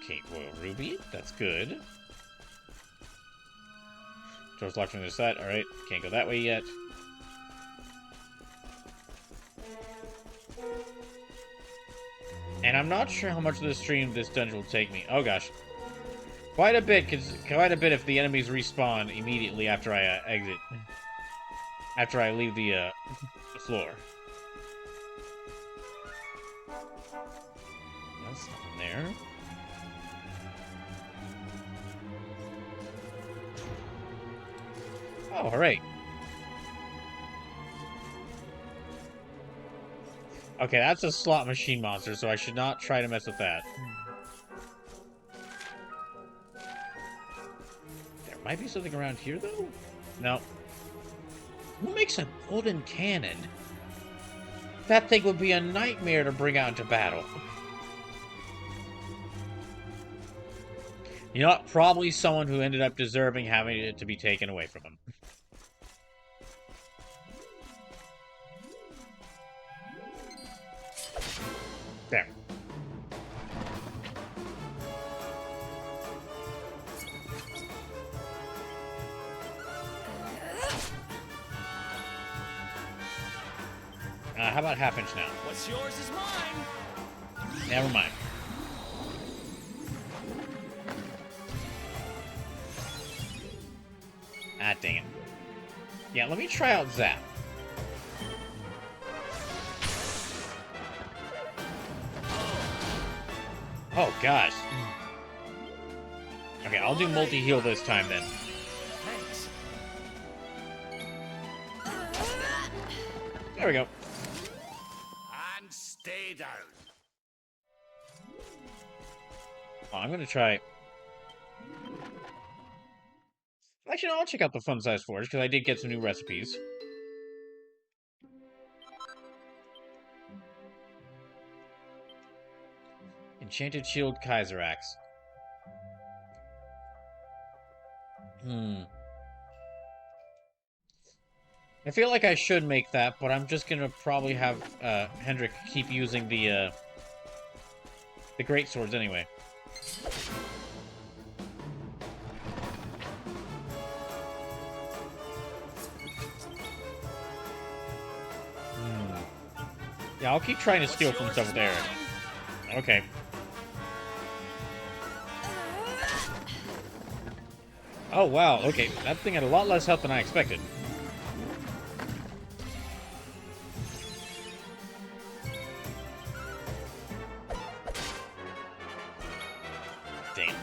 Okay, Royal Ruby. That's good. Door's locked from the other side. Alright, can't go that way yet. And I'm not sure how much of the stream this dungeon will take me. Oh gosh. Quite a bit if the enemies respawn immediately after I exit. After I leave the floor. That's nothing there. Oh, alright. Okay, that's a slot machine monster, so I should not try to mess with that. There might be something around here, though? No. Who makes a golden cannon? That thing would be a nightmare to bring out into battle. You know what? Probably someone who ended up deserving having it to be taken away from him. There. How about half inch now? What's yours is mine. Never mind. Ah, dang it. Yeah, let me try out Zap. Oh, gosh. Okay, I'll do multi-heal this time, then. Thanks. There we go. And stay down. Oh, I'm gonna try... Actually, no, I'll check out the Fun Size Forge, because I did get some new recipes. Enchanted Shield Kaiser Axe. I feel like I should make that, but I'm just gonna probably have Hendrik keep using the great swords anyway. Yeah, I'll keep trying to steal from stuff with Eric. Okay. Oh, wow. Okay, that thing had a lot less health than I expected. Damn.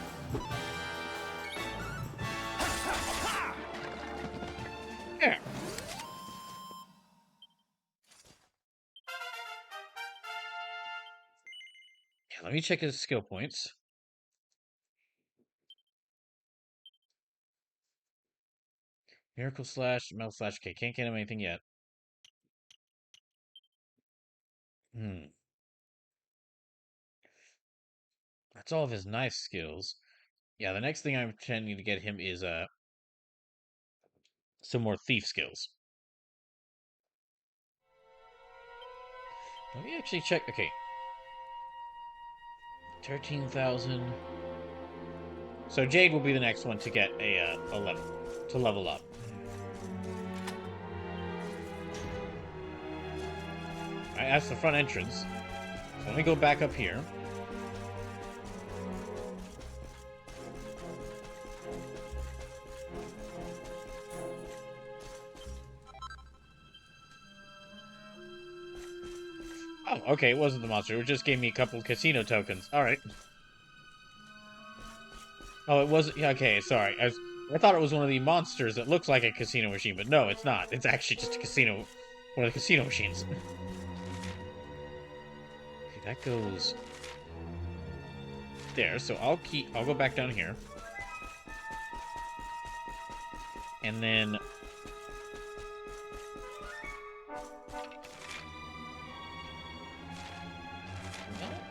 There. Yeah, let me check his skill points. Miracle Slash, Melt Slash. Okay, can't get him anything yet. That's all of his knife skills. Yeah, the next thing I'm intending to get him is some more thief skills. Let me actually check. Okay. 13,000. So Jade will be the next one to get a level up. Alright, that's the front entrance. So let me go back up here. Oh, okay, it wasn't the monster. It just gave me a couple casino tokens. Alright. Oh, it wasn't... Okay, sorry. I thought it was one of the monsters that looks like a casino machine, but no, it's not. It's actually just a casino... One of the casino machines. Okay, that goes... there, so I'll go back down here. And then...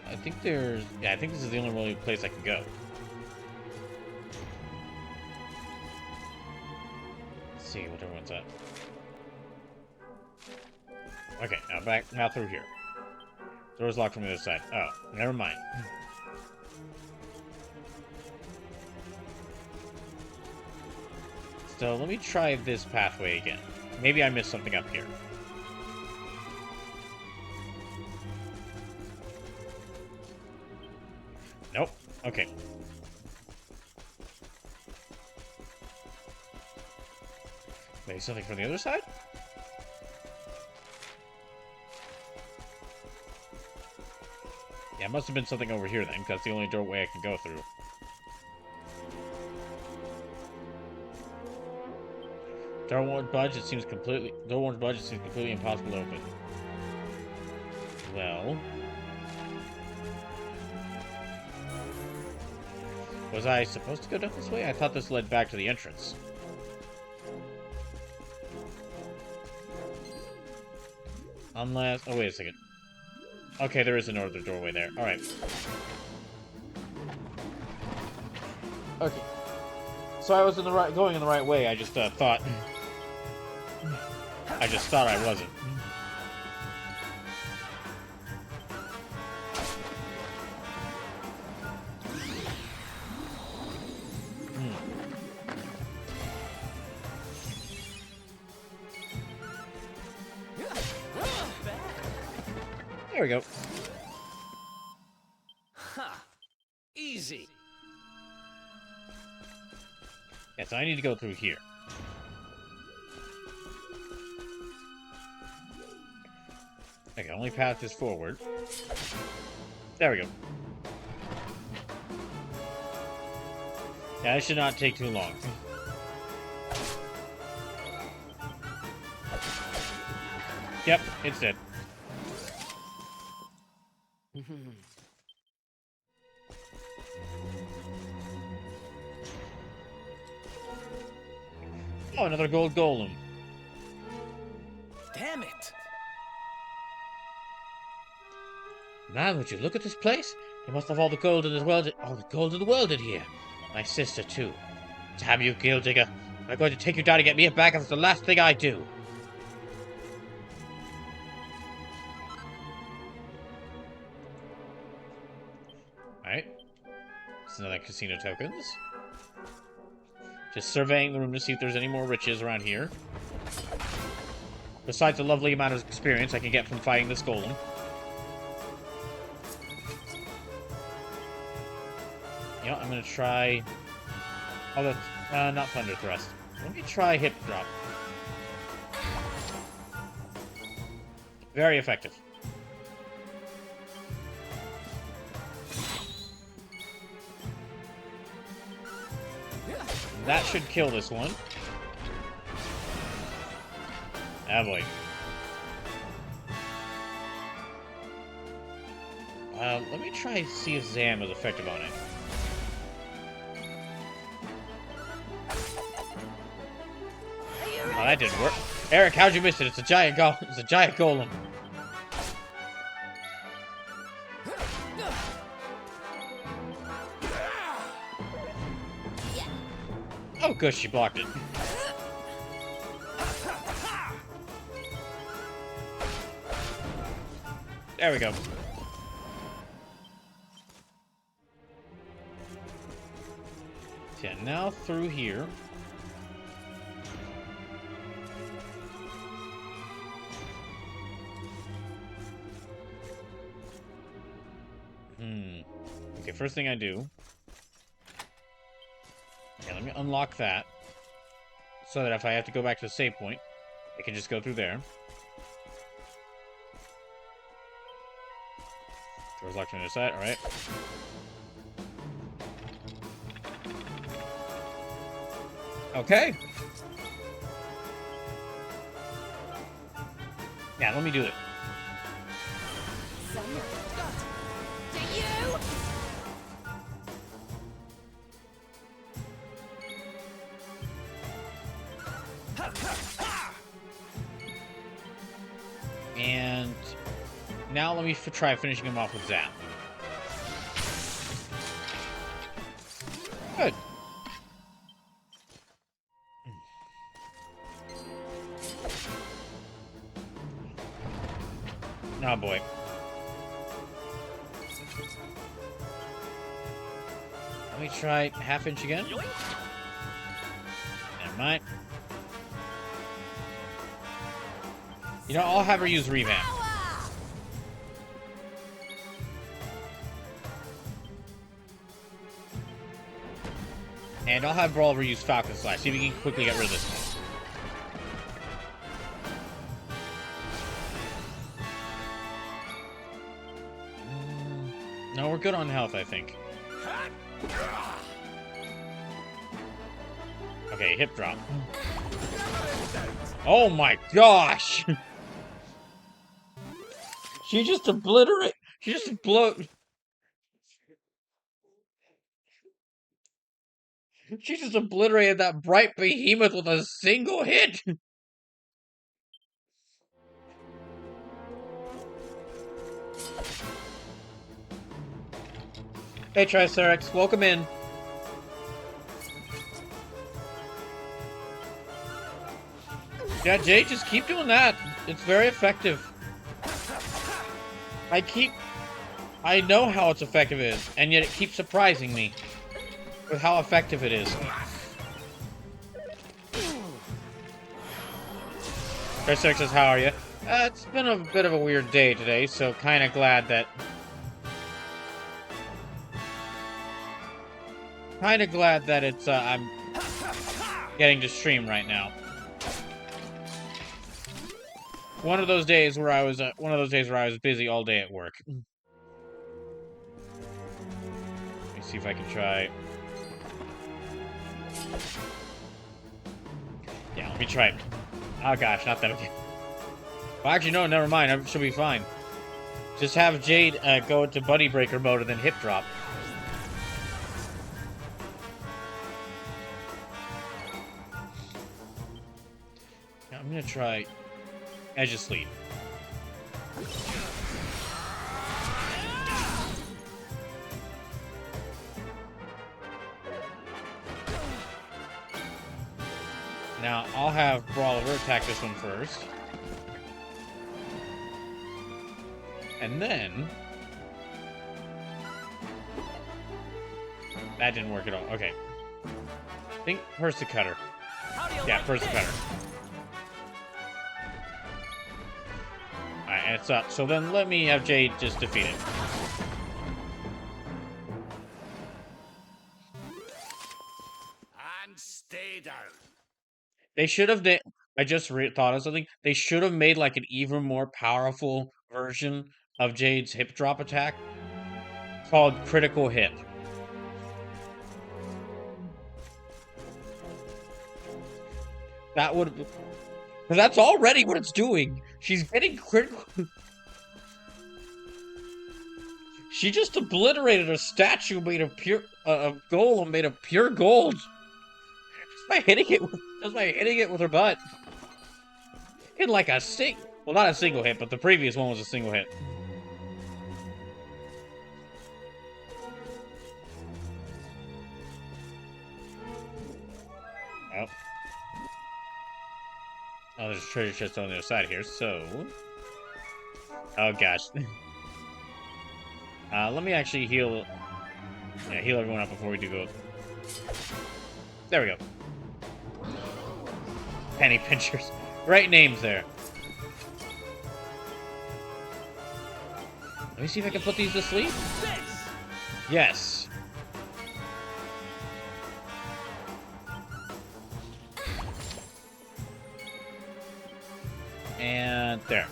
I think there's... Yeah, I think this is the only really place I can go. Let's see what everyone's at. Okay, now through here. Door's locked from the other side. Oh, never mind. So let me try this pathway again. Maybe I missed something up here. Nope. Okay. Maybe something from the other side? Yeah, it must have been something over here then, because that's the only doorway I can go through. Door won't budge, it seems completely impossible to open. Well... was I supposed to go down this way? I thought this led back to the entrance. Unless... oh, wait a second. Okay, there is another doorway there. Alright. Okay. So I was going in the right way, I just thought... I just thought I wasn't. There we go. Ha! Easy. Yeah, so I need to go through here. Okay, only path is forward. There we go. Yeah, that should not take too long. Yep, it's dead. Oh, another gold golem. Damn it! Man, would you look at this place? They must have all the gold in the world, all the gold in the world in here. My sister too. Damn you, Gill Digger! I'm going to take you down to get me back, and it's the last thing I do. Alright. It's another casino tokens. Just surveying the room to see if there's any more riches around here. Besides the lovely amount of experience I can get from fighting this golem. You know, I'm gonna try... oh, that's... not Thunder Thrust. Let me try Hip Drop. Very effective. That should kill this one. Ah, boy. Let me try to see if Zam is effective on it. Oh, that didn't work. Eric, how'd you miss it? It's a giant golem. Oh, good, she blocked it. There we go. Okay, now through here. Okay, first thing I do. Yeah, let me unlock that. So that if I have to go back to the save point, I can just go through there. Door's locked on the other side, alright. Okay. Yeah, let me do it. To you! And now let me try finishing him off with Zap. Good. Oh boy. Let me try half inch again. Never mind. You know, I'll have her use revamp. And I'll have Brawler use Falcon Slash. See if we can quickly get rid of this one. No, we're good on health, I think. Okay, hip drop. Oh my gosh! She just obliterated. She just She just obliterated that bright behemoth with a single hit. Hey, Triceratops, welcome in. Yeah, Jay, just keep doing that. It's very effective. I know how it's effective it is, and yet it keeps surprising me with how effective it is. Triceratops says, how are you? It's been a bit of a weird day today, so kind of glad that... it's, I'm getting to stream right now. One of those days where I was busy all day at work. Let me see if I can try. Yeah, let me try it. Oh gosh, not that okay. Well, actually, no, never mind. I should be fine. Just have Jade go into Buddy Breaker mode and then hip drop. Now, I'm gonna try Edge of Sleep. Now, I'll have Brawler attack this one first. And then... that didn't work at all. Okay. I think Persicutter. Yeah, Persicutter. Alright, and it's up. So then let me have Jade just defeat it. And stay down. They should have... I just thought of something. They should have made like an even more powerful version of Jade's hip drop attack called Critical Hip. That would... because that's already what it's doing. She's getting critical... She just obliterated a statue made of pure... a golem made of pure gold. Just by hitting it with her butt. In like a well, not a single hit, but the previous one was a single hit. Oh. Oh, there's a treasure chest on the other side here, so... oh, gosh. Let me actually heal... Yeah, heal everyone up before we do go. There we go. Penny pinchers. Great names there. Let me see if I can put these to sleep. Yes. And there.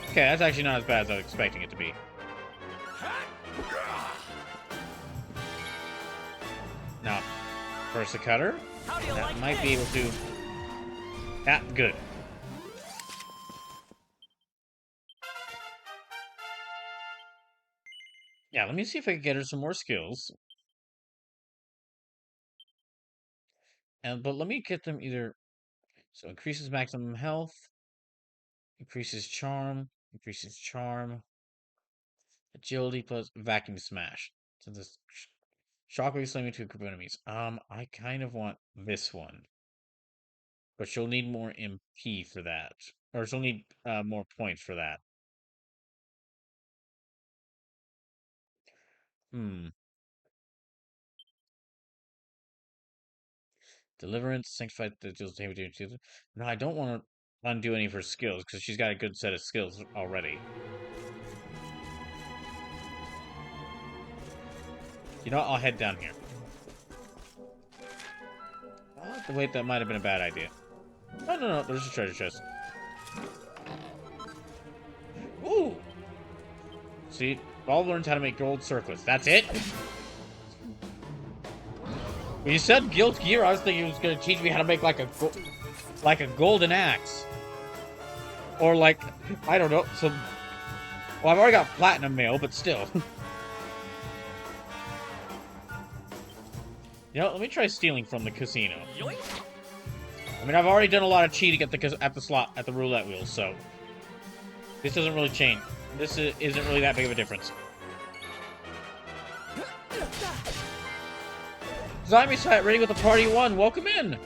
Okay, that's actually not as bad as I was expecting it to be. Now, first the cutter. That might be able to... That, good. Yeah, let me see if I can get her some more skills. But let me get them either... So, increases maximum health. Increases charm. Increases charm. Agility plus vacuum smash. So this... Shockwave slamming to a group of enemies. I kind of want this one. But she'll need more MP for that. Or she'll need more points for that. Deliverance, sanctified the deals damage. No, I don't want to undo any of her skills because she's got a good set of skills already. You know what? I'll head down here. Wait, that might have been a bad idea. No, no, no. There's a treasure chest. Ooh! See, all learns how to make gold circlets. That's it? When you said Guild Gear, I was thinking it was going to teach me how to make like a golden axe. Or like, I don't know, some... Well, I've already got platinum mail, but still. You know, let me try stealing from the casino. I mean, I've already done a lot of cheating at the roulette wheel, so this doesn't really change. This isn't really that big of a difference. Zombie site ready with the party one. Welcome in.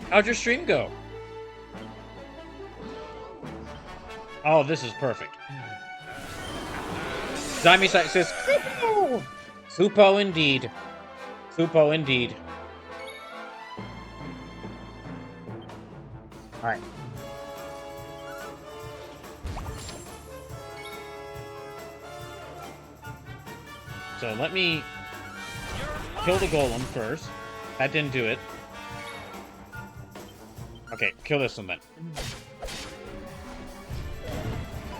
How'd your stream go? Oh, this is perfect. Zombie site says, Supo! Supo indeed. Supo indeed. Alright. So let me kill the golem first. That didn't do it. Okay, kill this one then.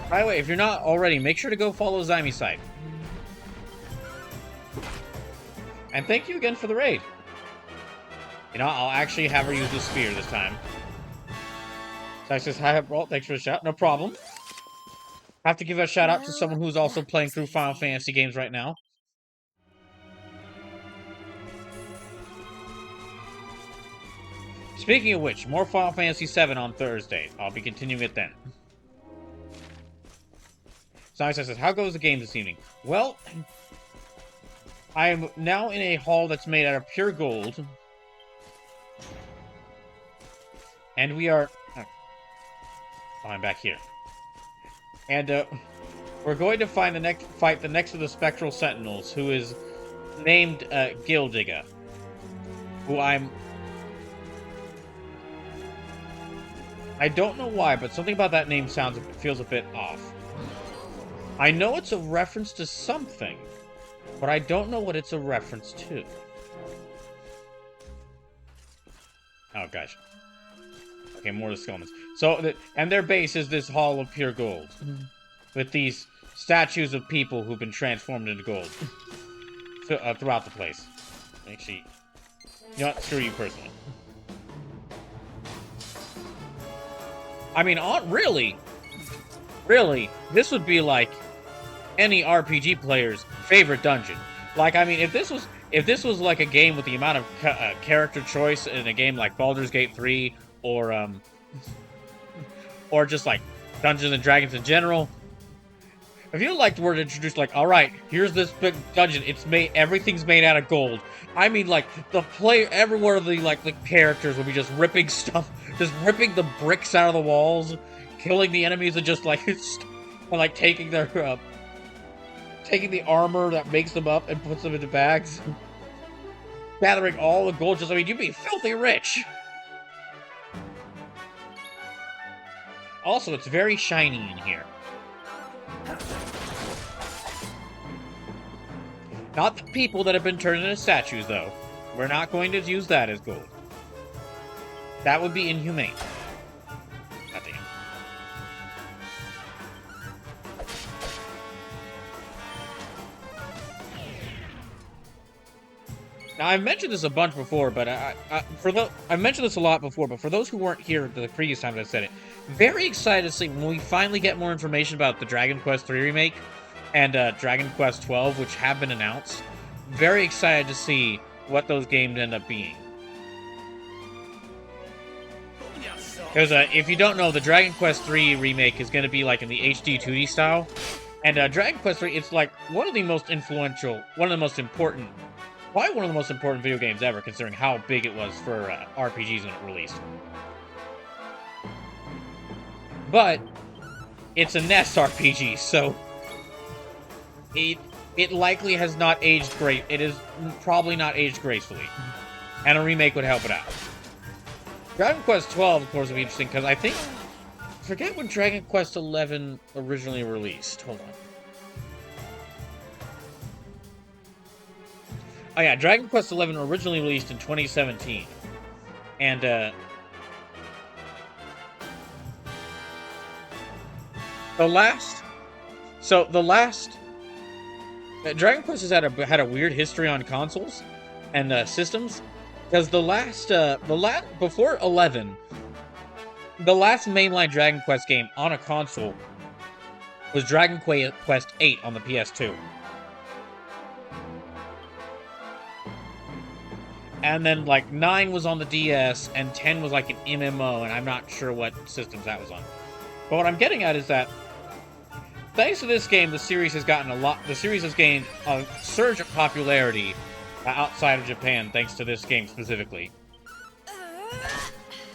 By the way, if you're not already, make sure to go follow Zyme's site. And thank you again for the raid. You know, I'll actually have her use the spear this time. Zach says, hi, bro. Thanks for the shout. No problem. I have to give a shout out to someone who's also playing through Final Fantasy games right now. Speaking of which, more Final Fantasy VII on Thursday. I'll be continuing it then. Zach says, how goes the game this evening? Well, I am now in a hall that's made out of pure gold. And we are... Oh, I'm back here. And we're going to fight the next of the Spectral Sentinels, who is named Gildiga. Who I don't know why, but something about that name feels a bit off. I know it's a reference to something, but I don't know what it's a reference to. Oh, gosh. Okay, more of the skeletons. So, and their base is this hall of pure gold. With these statues of people who've been transformed into gold. Throughout the place. Actually, you know what? Screw you personally. I mean, really? Really? This would be like any RPG player's favorite dungeon. Like, I mean, if this was like a game with the amount of character choice in a game like Baldur's Gate 3 or just like Dungeons and Dragons in general, I feel like the word introduced, like, all right, here's this big dungeon. Everything's made out of gold. I mean, like, every one of the characters will be just ripping stuff, just ripping the bricks out of the walls, killing the enemies, and just taking their taking the armor that makes them up and puts them into bags, gathering all the gold. I mean, you'd be filthy rich. Also, it's very shiny in here. Not the people that have been turned into statues, though. We're not going to use that as gold. That would be inhumane. God damn. Now, I've mentioned this a bunch before, but I've mentioned this a lot before, but for those who weren't here the previous time that I said it, very excited to see when we finally get more information about the Dragon Quest III remake and Dragon Quest XII, which have been announced. Very excited to see what those games end up being. Because if you don't know, the Dragon Quest III remake is going to be like in the HD 2D style, and Dragon Quest III, it's like one of the most influential, one of the most important, probably one of the most important video games ever, considering how big it was for RPGs when it released. But it's a NES RPG, so it likely has not aged great. It is probably not aged gracefully, and a remake would help it out. Dragon Quest XII, of course, would be interesting because I forget when Dragon Quest XI originally released. Hold on. Oh yeah, Dragon Quest XI originally released in 2017, and Dragon Quest has had a weird history on consoles and systems, because before 11, the last mainline Dragon Quest game on a console was Dragon Quest VIII on the PS2. And then, 9 was on the DS, and 10 was like an MMO, and I'm not sure what systems that was on. But what I'm getting at is that, thanks to this game, the series has gained a surge of popularity outside of Japan, thanks to this game specifically.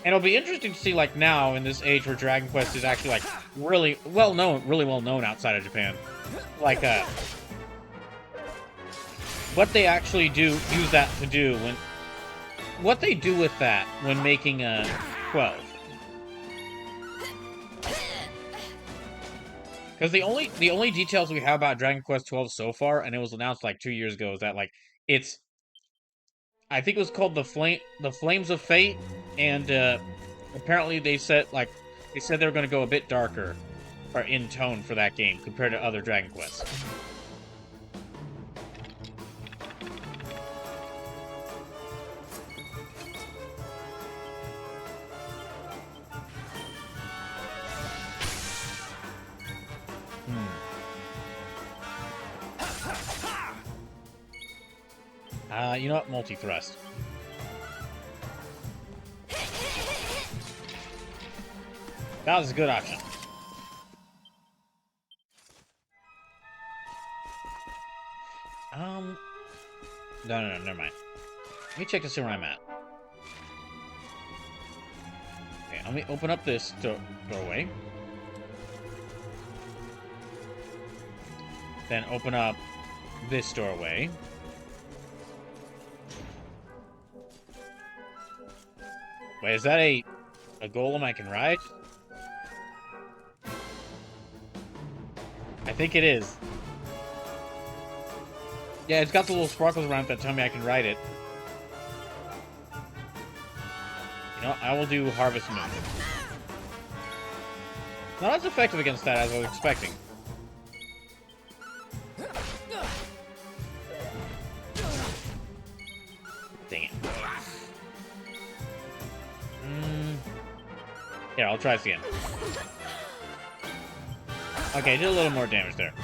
And it'll be interesting to see, now, in this age where Dragon Quest is actually, really well known outside of Japan. What they actually use that to do what they do with that when making 12. Because the only details we have about Dragon Quest XII so far, and it was announced 2 years ago, is that I think it was called the Flames of Fate, and apparently they said they were going to go a bit darker or in tone for that game compared to other Dragon Quests. You know what? Multi-thrust. That was a good option. No, never mind. Let me check to see where I'm at. Okay, let me open up this doorway. Then open up this doorway. Wait, is that a golem I can ride? I think it is. Yeah, it's got the little sparkles around it that tell me I can ride it. You know, I will do Harvest Moon. Not as effective against that as I was expecting. Dang it. Yeah, I'll try this again. Okay, did a little more damage there.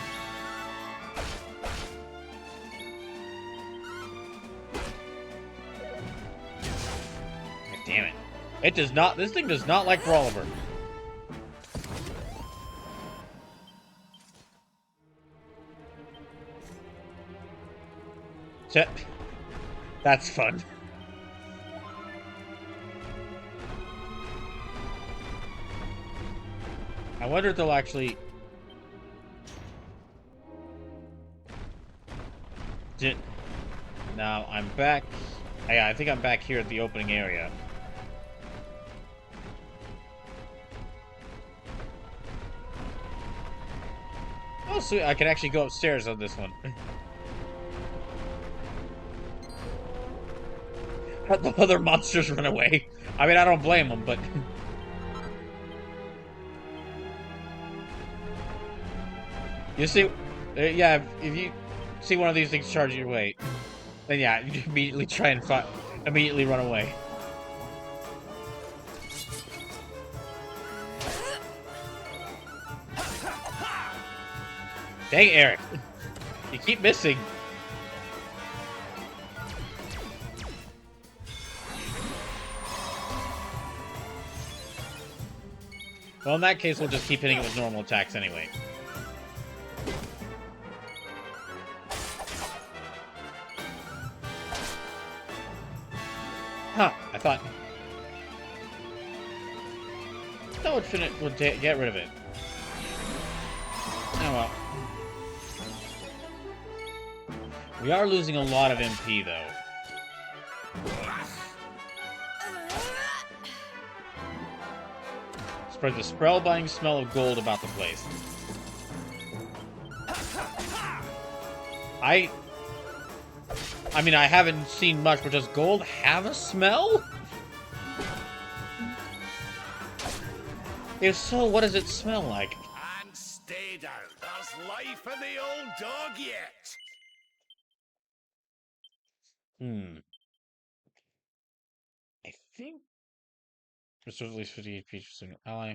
God damn it. It does not, this thing does not like Rolliver. That's fun. I wonder if they'll actually... Now, I'm back... Yeah, I think I'm back here at the opening area. Oh, sweet. I can actually go upstairs on this one. The other monsters run away. I mean, I don't blame them, but... You see... yeah, if you see one of these things charge your way, then yeah, you immediately try and immediately run away. Dang, Eric. You keep missing. Well, in that case, we'll just keep hitting it with normal attacks anyway. Huh, I thought... That would get rid of it. Oh well. We are losing a lot of MP, though. Spread the spellbinding smell of gold about the place. I mean, I haven't seen much, but does gold have a smell? If so, what does it smell like? And stay down. There's life in the old dog yet. I think... Restores at least 50 HP to single ally.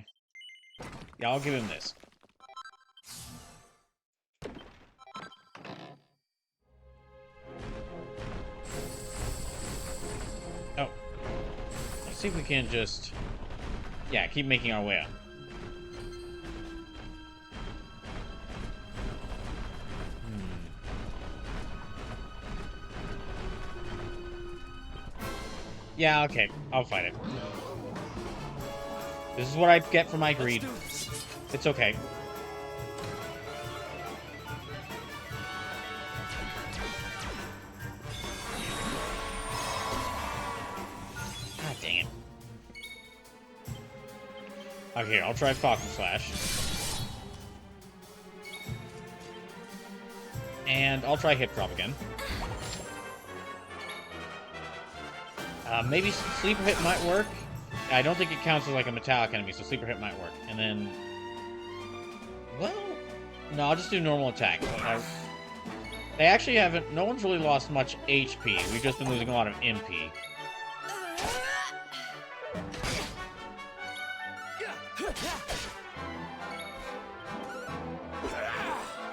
Yeah, I'll give him this. Oh. Let's see if we can just... Yeah, keep making our way up. Yeah, okay. I'll fight it. This is what I get for my greed. It's okay. God dang it. Okay, here, I'll try Falcon Slash. And I'll try Hip Drop again. Maybe Sleeper Hit might work. I don't think it counts as like a metallic enemy, so Sleeper Hit might work. And then... Well... No, I'll just do normal attack. They actually haven't... No one's really lost much HP. We've just been losing a lot of MP.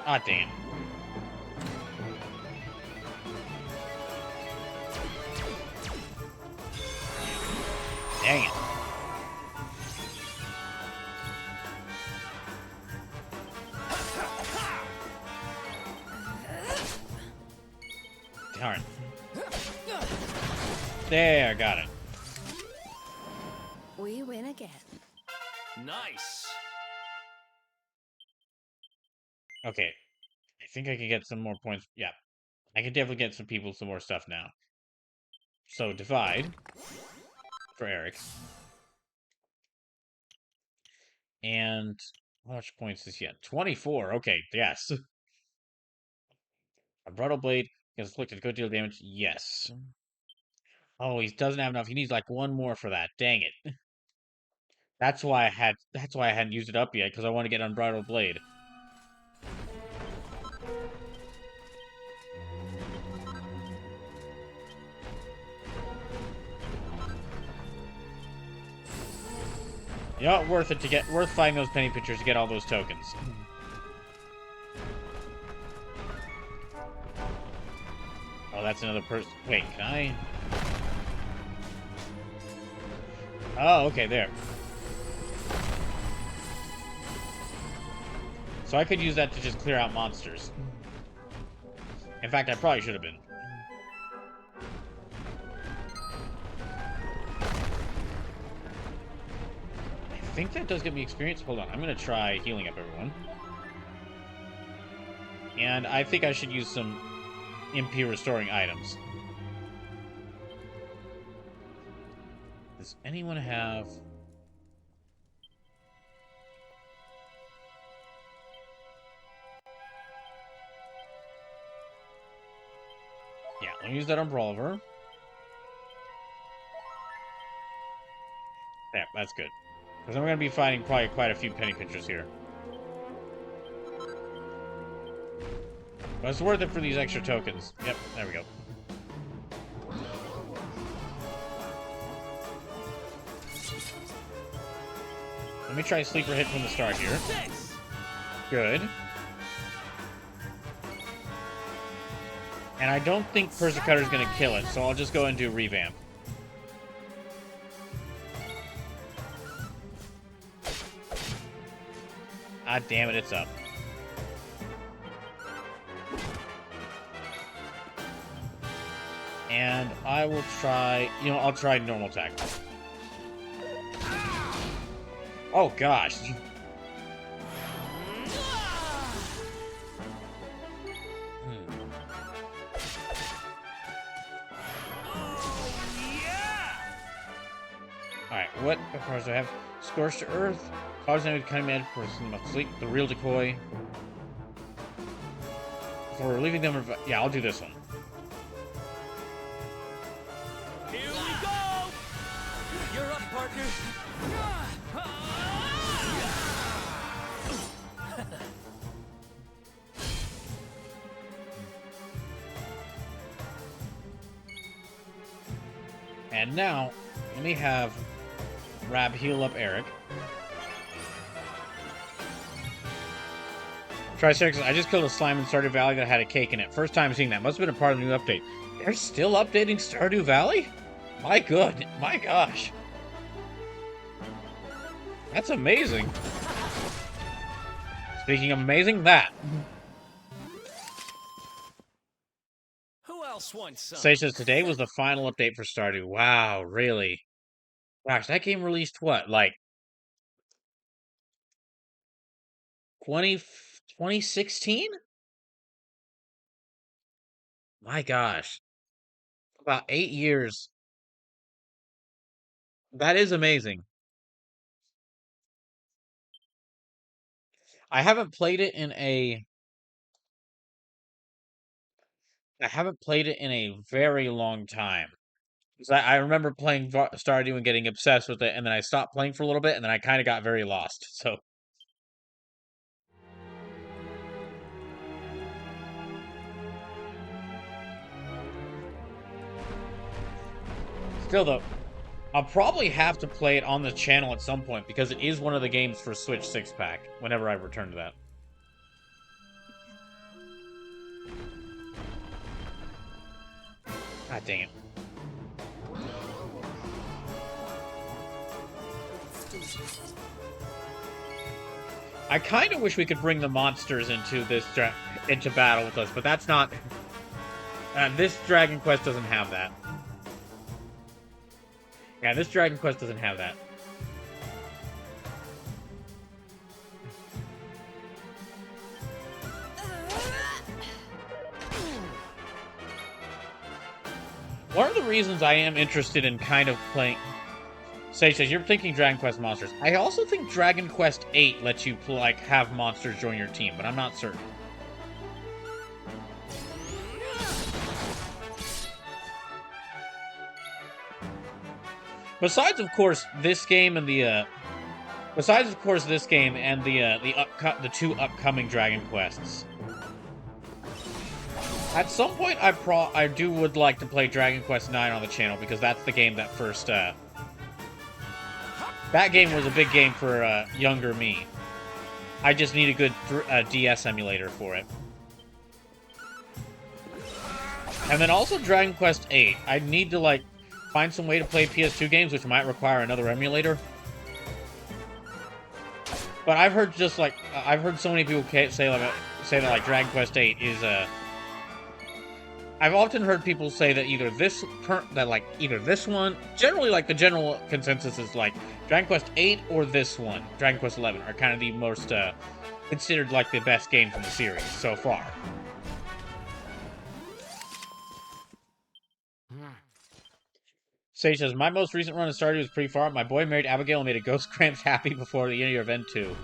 Ah, damn. Dang it. Darn. There, got it. We win again. Nice. Okay. I think I can get some more points. Yeah. I can definitely get some people some more stuff now. So, divide. For Eric. And how much points is he at? 24. Okay, yes. A Bridal Blade has inflicted a good deal of damage. Yes. Oh, he doesn't have enough. He needs like one more for that. Dang it. That's why I hadn't used it up yet, because I want to get Unbridled Blade. You know, worth finding those penny pictures to get all those tokens. Oh, that's another person. Wait, can I? Oh, okay, there. So I could use that to just clear out monsters. In fact, I probably should have been. think that does get me experience. Hold on, I'm gonna try healing up everyone. And I think I should use some MP restoring items. Does anyone have... Yeah, let me use that on Brawler. Yeah, that's good. Because I'm going to be fighting probably quite a few penny pinchers here. But it's worth it for these extra tokens. Yep, there we go. Let me try Sleeper Hit from the start here. Good. And I don't think Persecutor is going to kill it, so I'll just go and do Revamp. Ah, damn it, it's up. And I will try... You know, I'll try normal attack. Oh, gosh. Alright, what powers do I have? Scorched Earth. Cause enemy becoming mad for sleep. The real decoy. For relieving them. Yeah, I'll do this one. Here we go! You're up, partner. And now, let me have Rab heal up Eric. Triceratops, I just killed a slime in Stardew Valley that had a cake in it. First time seeing that. Must have been a part of the new update. They're still updating Stardew Valley? My gosh. That's amazing. Speaking of amazing, that. Who else wants some? Sage says today was the final update for Stardew. Wow, really? Gosh, that game released what? Like 2016? My gosh. About 8 years. That is amazing. I haven't played it in a very long time. 'Cause I remember playing Stardew and getting obsessed with it, and then I stopped playing for a little bit, and then I kind of got very lost. So still though, I'll probably have to play it on the channel at some point because it is one of the games for Switch 6-pack whenever I return to that. God dang it. I kind of wish we could bring the monsters into this into battle with us, but that's not... this Dragon Quest doesn't have that. Yeah, this Dragon Quest doesn't have that. One of the reasons I am interested in kind of playing... Sage says, you're thinking Dragon Quest monsters. I also think Dragon Quest 8 lets you, like, have monsters join your team, but I'm not certain. Besides, of course, this game and the, the two upcoming Dragon Quests. At some point, I would like to play Dragon Quest 9 on the channel, because that's the game that first, that game was a big game for, younger me. I just need a good DS emulator for it. And then also Dragon Quest 8. I need to, like, find some way to play PS2 games, which might require another emulator. But I've heard just, like, I've heard so many people say that, like, Dragon Quest 8 is, I've often heard people say that either this one, generally, like, the general consensus is, like, Dragon Quest 8 or this one, Dragon Quest 11, are kind of the most considered like the best games in the series so far. Sage says, my most recent run of Stardew was pretty far. My boy married Abigail and made a Ghost Cramps happy before the end of your event too.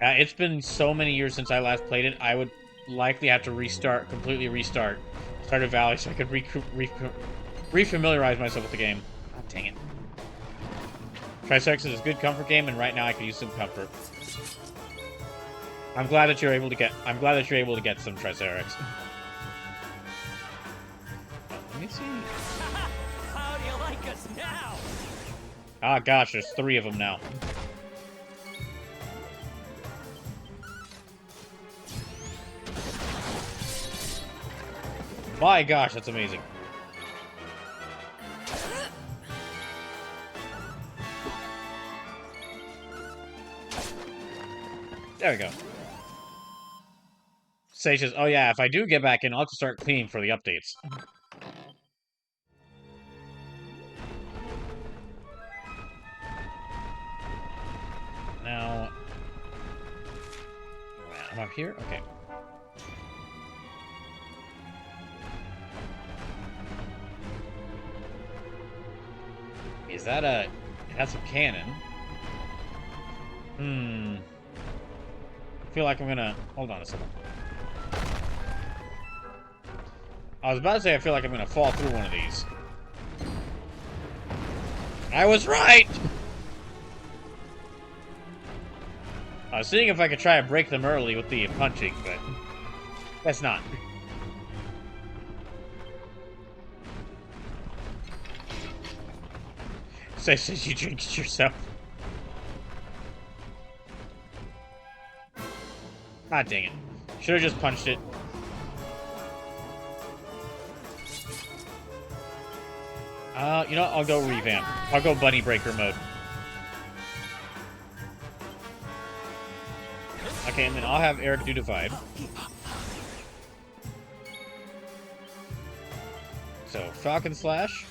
It's been so many years since I last played it. I would likely have to completely restart Stardew Valley so I could refamiliarize myself with the game. God dang it. Triceratops is a good comfort game, and right now I could use some comfort. I'm glad that you're able to get some Triceratops. Let me see. How do you like us now? Ah, gosh, there's 3 of them now. My gosh, that's amazing. There we go. Sage says, oh yeah, if I do get back in, I'll have to start cleaning for the updates. Now... I'm up here? Okay. Is that a... That's a cannon. I feel like I'm gonna... Hold on a second. I was about to say I feel like I'm gonna fall through one of these. I was right! I was seeing if I could try to break them early with the punching, but... That's not. Says you drink it yourself. God dang it. Should've just punched it. You know what? I'll go revamp. I'll go bunny breaker mode. Okay, and then I'll have Eric do divide. So, Falcon Slash.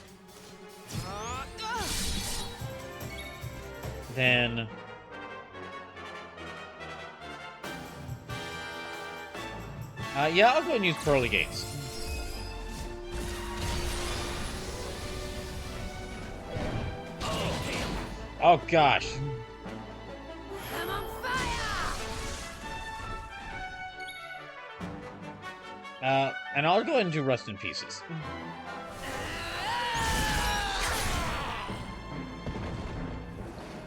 Then... yeah, I'll go and use Pearly Gates. Oh, gosh. I'm on fire! And I'll go ahead and do Rust in Pieces.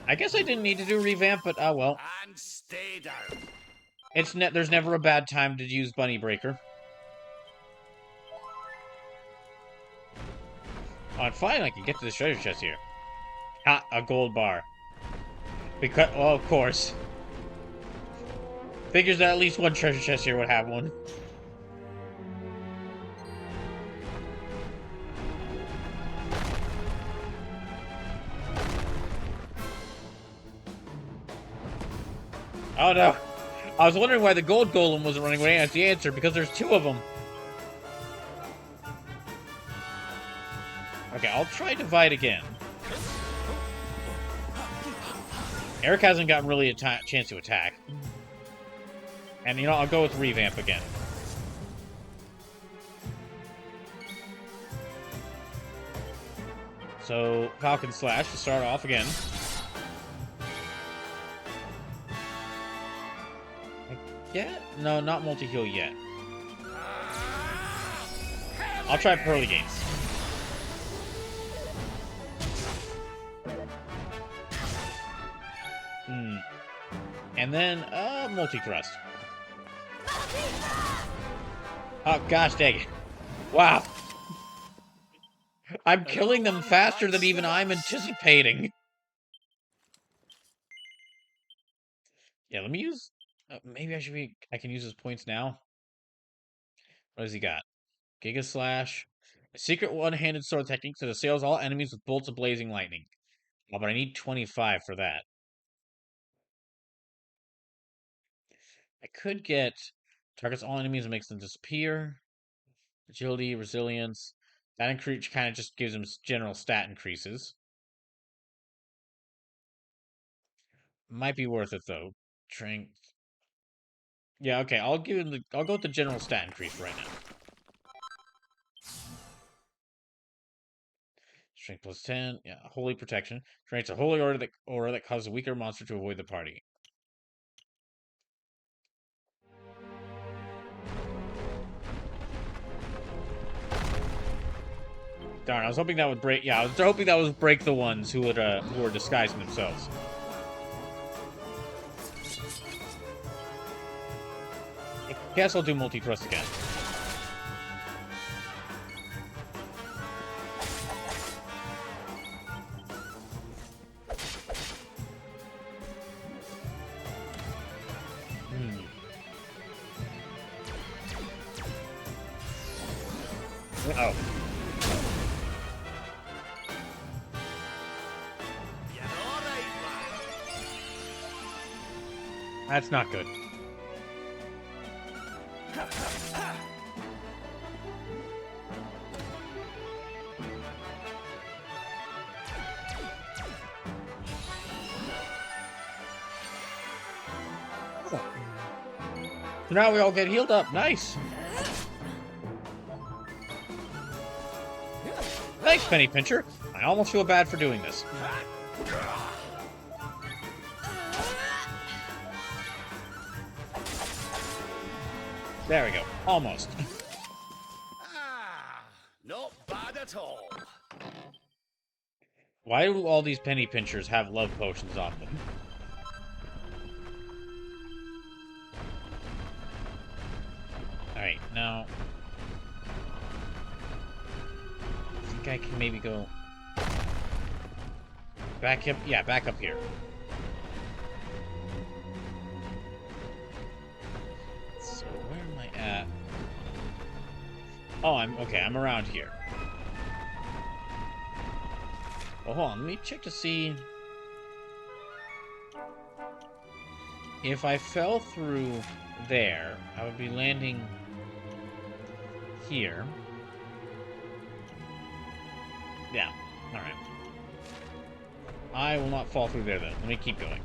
I guess I didn't need to do revamp, but oh well. And stay down. There's never a bad time to use Bunny Breaker. Oh, and finally I can get to the treasure chest here. Ah, a gold bar. Because, well, of course. Figures that at least one treasure chest here would have one. Oh no. I was wondering why the gold golem wasn't running away. That's the answer, because there's 2 of them. Okay, I'll try divide again. Eric hasn't gotten really a chance to attack. And, you know, I'll go with revamp again. So, Falcon Slash to start off again. Yeah? No, not multi-heal yet. I'll try Pearly Gates. And then, multi-thrust. Oh, gosh dang it. Wow. I'm killing them faster than even I'm anticipating. Yeah, let me use... maybe I can use his points now. What has he got? Giga Slash. A secret one-handed sword technique that assails all enemies with bolts of blazing lightning. Oh, but I need 25 for that. I could get... Targets all enemies and makes them disappear. Agility, resilience. That increase kind of just gives him general stat increases. Might be worth it though. Strength. Yeah, okay. I'll go with the general stat increase right now. Strength plus 10. Yeah, holy protection. Creates a holy aura that causes a weaker monster to avoid the party. Darn, I was hoping that would break. Yeah, I was hoping that would break the ones who were disguising themselves. I guess I'll do multi-thrust again. Oh. That's not good. So now we all get healed up. Nice. Thanks, Penny Pincher. I almost feel bad for doing this. There we go. Almost. Not bad at all. Why do all these Penny Pinchers have love potions on them? Alright, now... I think I can maybe go... back up... Yeah, back up here. So, where am I at? Oh, I'm around here. Well, hold on, let me check to see... If I fell through there, I would be landing... here. Yeah, alright. I will not fall through there then. Let me keep going.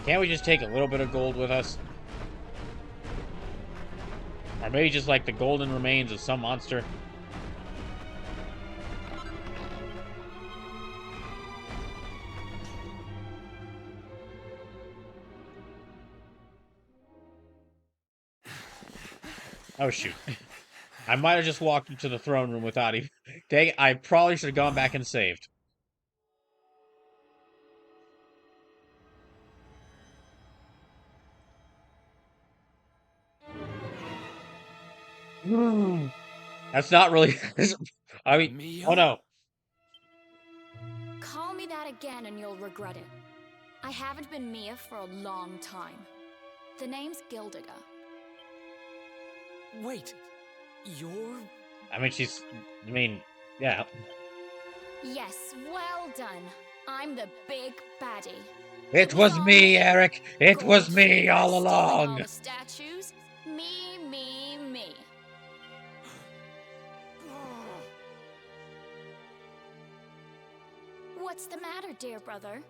Can't we just take a little bit of gold with us? Or maybe just like the golden remains of some monster? Oh shoot. I might have just walked into the throne room without even... Dang, I probably should have gone back and saved. That's not really... I mean... Mia? Oh no. Call me that again and you'll regret it. I haven't been Mia for a long time. The name's Gildiga. Wait, you're... I mean, she's... I mean, yeah. Yes, well done. I'm the big baddie. It was me, Eric. It was me all Stealing along. all the statues. Me, me, me. What's the matter, dear brother?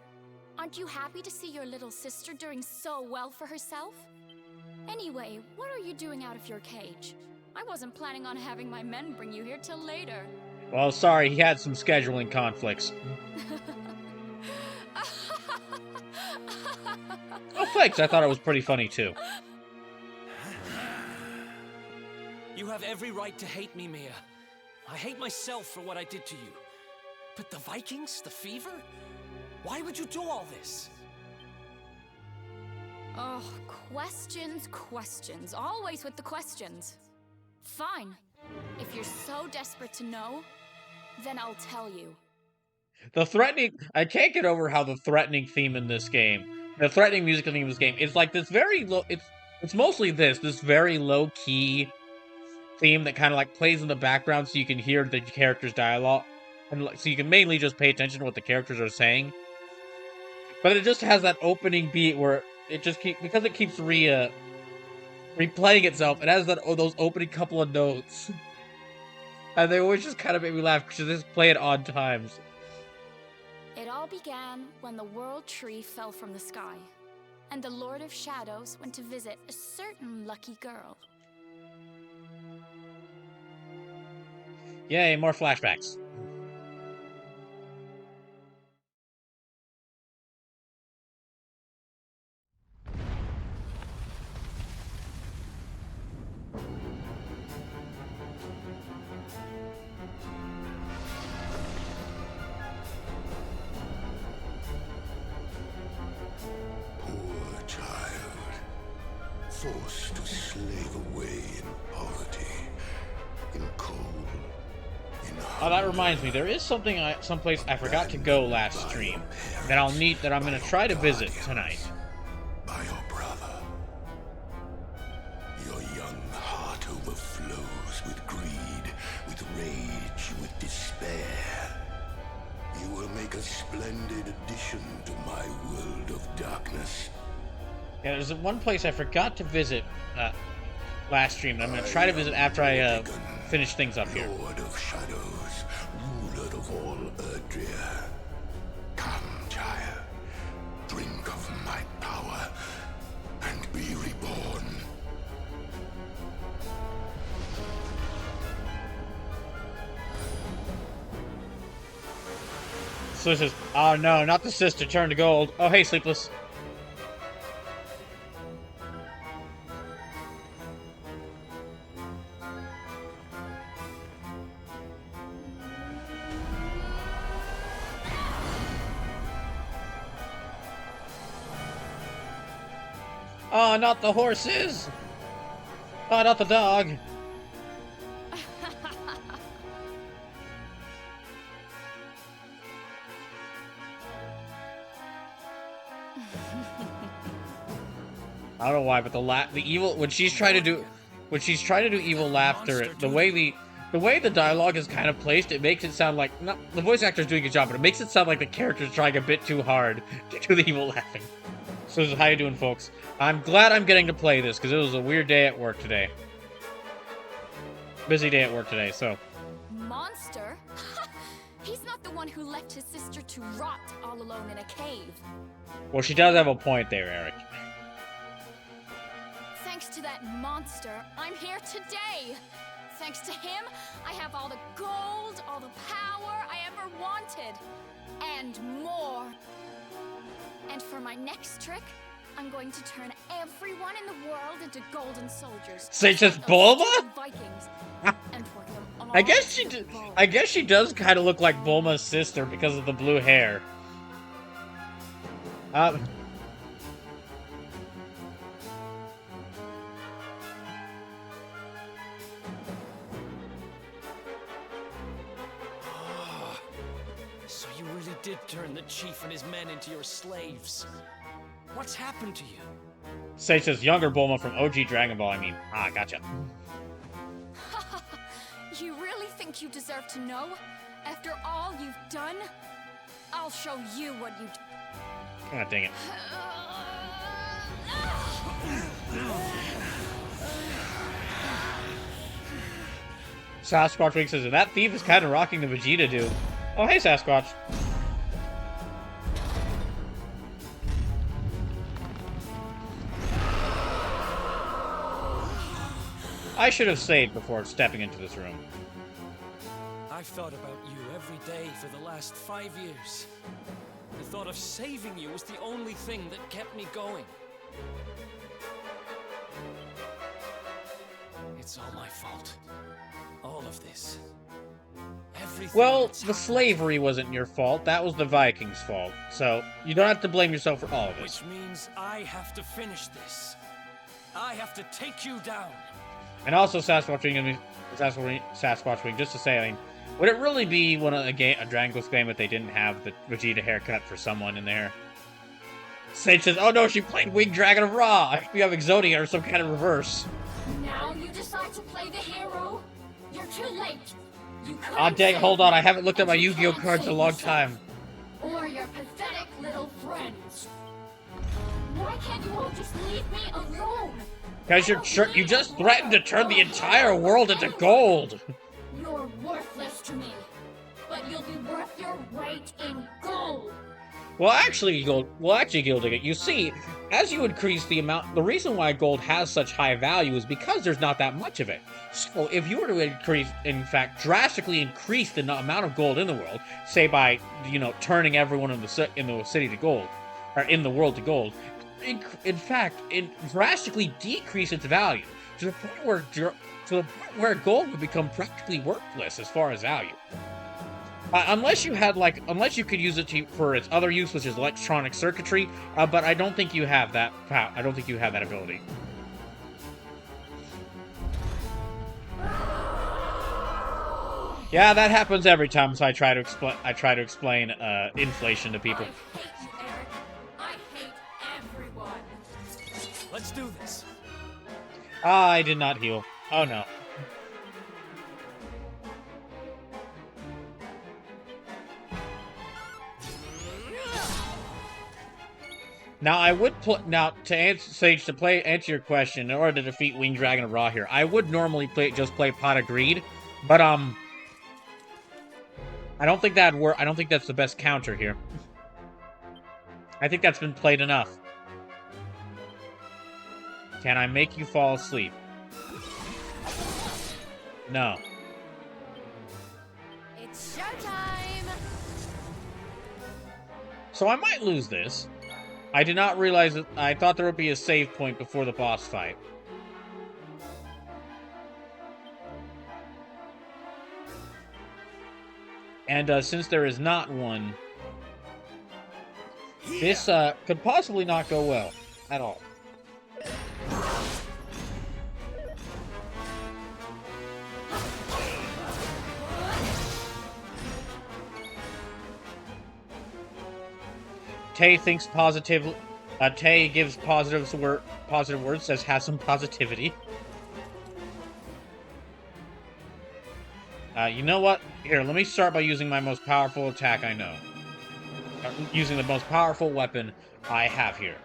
Aren't you happy to see your little sister doing so well for herself? Anyway, what are you doing out of your cage? I wasn't planning on having my men bring you here till later. Well, sorry, he had some scheduling conflicts. Oh, thanks. I thought it was pretty funny, too. You have every right to hate me, Mia. I hate myself for what I did to you. But the Vikings, the fever? Why would you do all this? Oh, questions. Always with the questions. Fine. If you're so desperate to know, then I'll tell you. The threatening... I can't get over how the threatening theme in this game, the threatening musical theme in this game, is like this very low... It's mostly this very low-key theme that kind of like plays in the background so you can hear the characters' dialogue. And so you can mainly just pay attention to what the characters are saying. But it just has that opening beat where it just keeps... Because it keeps replaying itself, it has those opening couple of notes. And they always just kind of make me laugh because they just play at odd times. all began when the World Tree fell from the sky, and the Lord of Shadows went to visit a certain lucky girl. Yay, more flashbacks. Poor child, forced to slave away in poverty, in cold, in Oh, that reminds me, there is something someplace I forgot to go last stream that I'm gonna try to visit tonight. by your brother. Your young heart overflows with greed, with rage, with despair. You will make a splendid addition to my world of darkness. Yeah, there's one place I forgot to visit last stream that I'm gonna try to visit after I finish things up here. Lord of Shadows, ruler of all Erdrea. Come, child, drink of my power and be reborn. So it says, oh no, not the sister turned to gold. Oh hey, Sleepless. Oh, not the horses! Oh, not the dog! I don't know why, but the evil when she's trying to do evil laughter, the way the dialogue is kind of placed, it makes it sound like the voice actor's doing a job, but it makes it sound like the character's trying a bit too hard to do the evil laughing. So how you doing, folks? I'm glad I'm getting to play this because it was a weird day at work today. Busy day at work today, so. Monster? He's not the one who left his sister to rot all alone in a cave. Well, she does have a point there, Eric. Thanks to that monster, I'm here today. Thanks to him, I have all the gold, all the power I ever wanted. And more. And for my next trick, I'm going to turn everyone in the world into golden soldiers. Such as Bulma? Vikings, and work them all I guess she does kind of look like Bulma's sister because of the blue hair. So you really did turn the chief and his men into your slaves. What's happened to you? Say says younger Bulma from OG Dragon Ball. I mean, gotcha. You really think you deserve to know? After all you've done? I'll show you what you do. God dang it. Sasquatch Wing says, that thief is kind of rocking the Vegeta dude. Oh, hey, Sasquatch. I should have saved before stepping into this room. I've thought about you every day for the last 5 years. The thought of saving you was the only thing that kept me going. It's all my fault. All of this. Everything. Well, that's the happened, slavery wasn't your fault. That was the Vikings' fault. So, you don't have to blame yourself for all of this. which means I have to finish this. I have to take you down. And also, Sasquatch Wing, just to say, I mean, would it really be a Dragon Quest game if they didn't have the Vegeta haircut for someone in there? Sage says, oh no, she played Winged Dragon of Ra! I hope you have Exodia or some kind of reverse. Now you decide to play the hero? You're too late. You Ah, dang, hold on, I haven't looked at my Yu-Gi-Oh cards in a long time. Or your pathetic little friends. Why can't you all just leave me alone? Because you just threatened to turn the entire world into gold! You're worthless to me. But you'll be worth your weight in gold. Well, actually, Gildigit, you see, as you increase the amount, the reason why gold has such high value is because there's not that much of it. So, if you were to drastically increase the amount of gold in the world, say by, turning everyone in the city to gold, or in the world to gold, it drastically decrease its value to the point where gold would become practically worthless as far as value. Unless you could use it for its other use, which is electronic circuitry, but I don't think you have that. I don't think you have that ability. Yeah, that happens every time. So I try to explain inflation to people. I hate you, Eric. I hate everyone. Let's do this. I did not heal. Oh no. Now I would to answer your question, in order to defeat Winged Dragon of Ra here, I would normally play Pot of Greed, but I don't think that'd work. I don't think that's the best counter here. I think that's been played enough. Can I make you fall asleep? No. It's showtime. So I might lose this. I did not realize that. I thought there would be a save point before the boss fight. And since there is not one, this could possibly not go well at all. Tay thinks positively. Tay gives positive words, says has some positivity. You know what? Here, let me start by using my most powerful attack I know. Using the most powerful weapon I have here.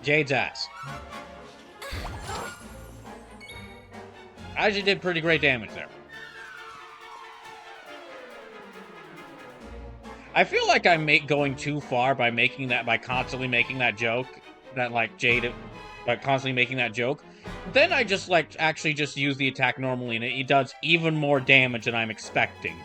Jade's ass. I actually did pretty great damage there. I feel like I'm going too far by constantly making that joke, constantly making that joke. Then I just actually just use the attack normally, and it does even more damage than I'm expecting.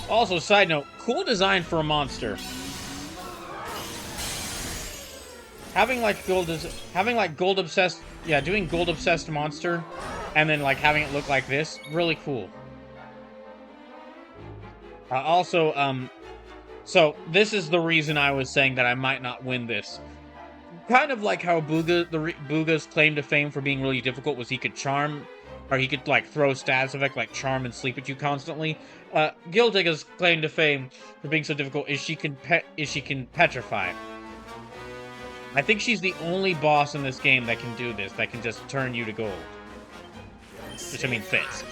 Also, side note, cool design for a monster. Having gold obsessed, yeah, doing gold obsessed monster, and then having it look like this, really cool. So this is the reason I was saying that I might not win this. Kind of like how Booga's claim to fame for being really difficult was he could charm, or he could throw status effect like charm and sleep at you constantly. Gildigga's claim to fame for being so difficult is she can petrify. I think she's the only boss in this game that can do this, that can just turn you to gold. Which, I mean, fits.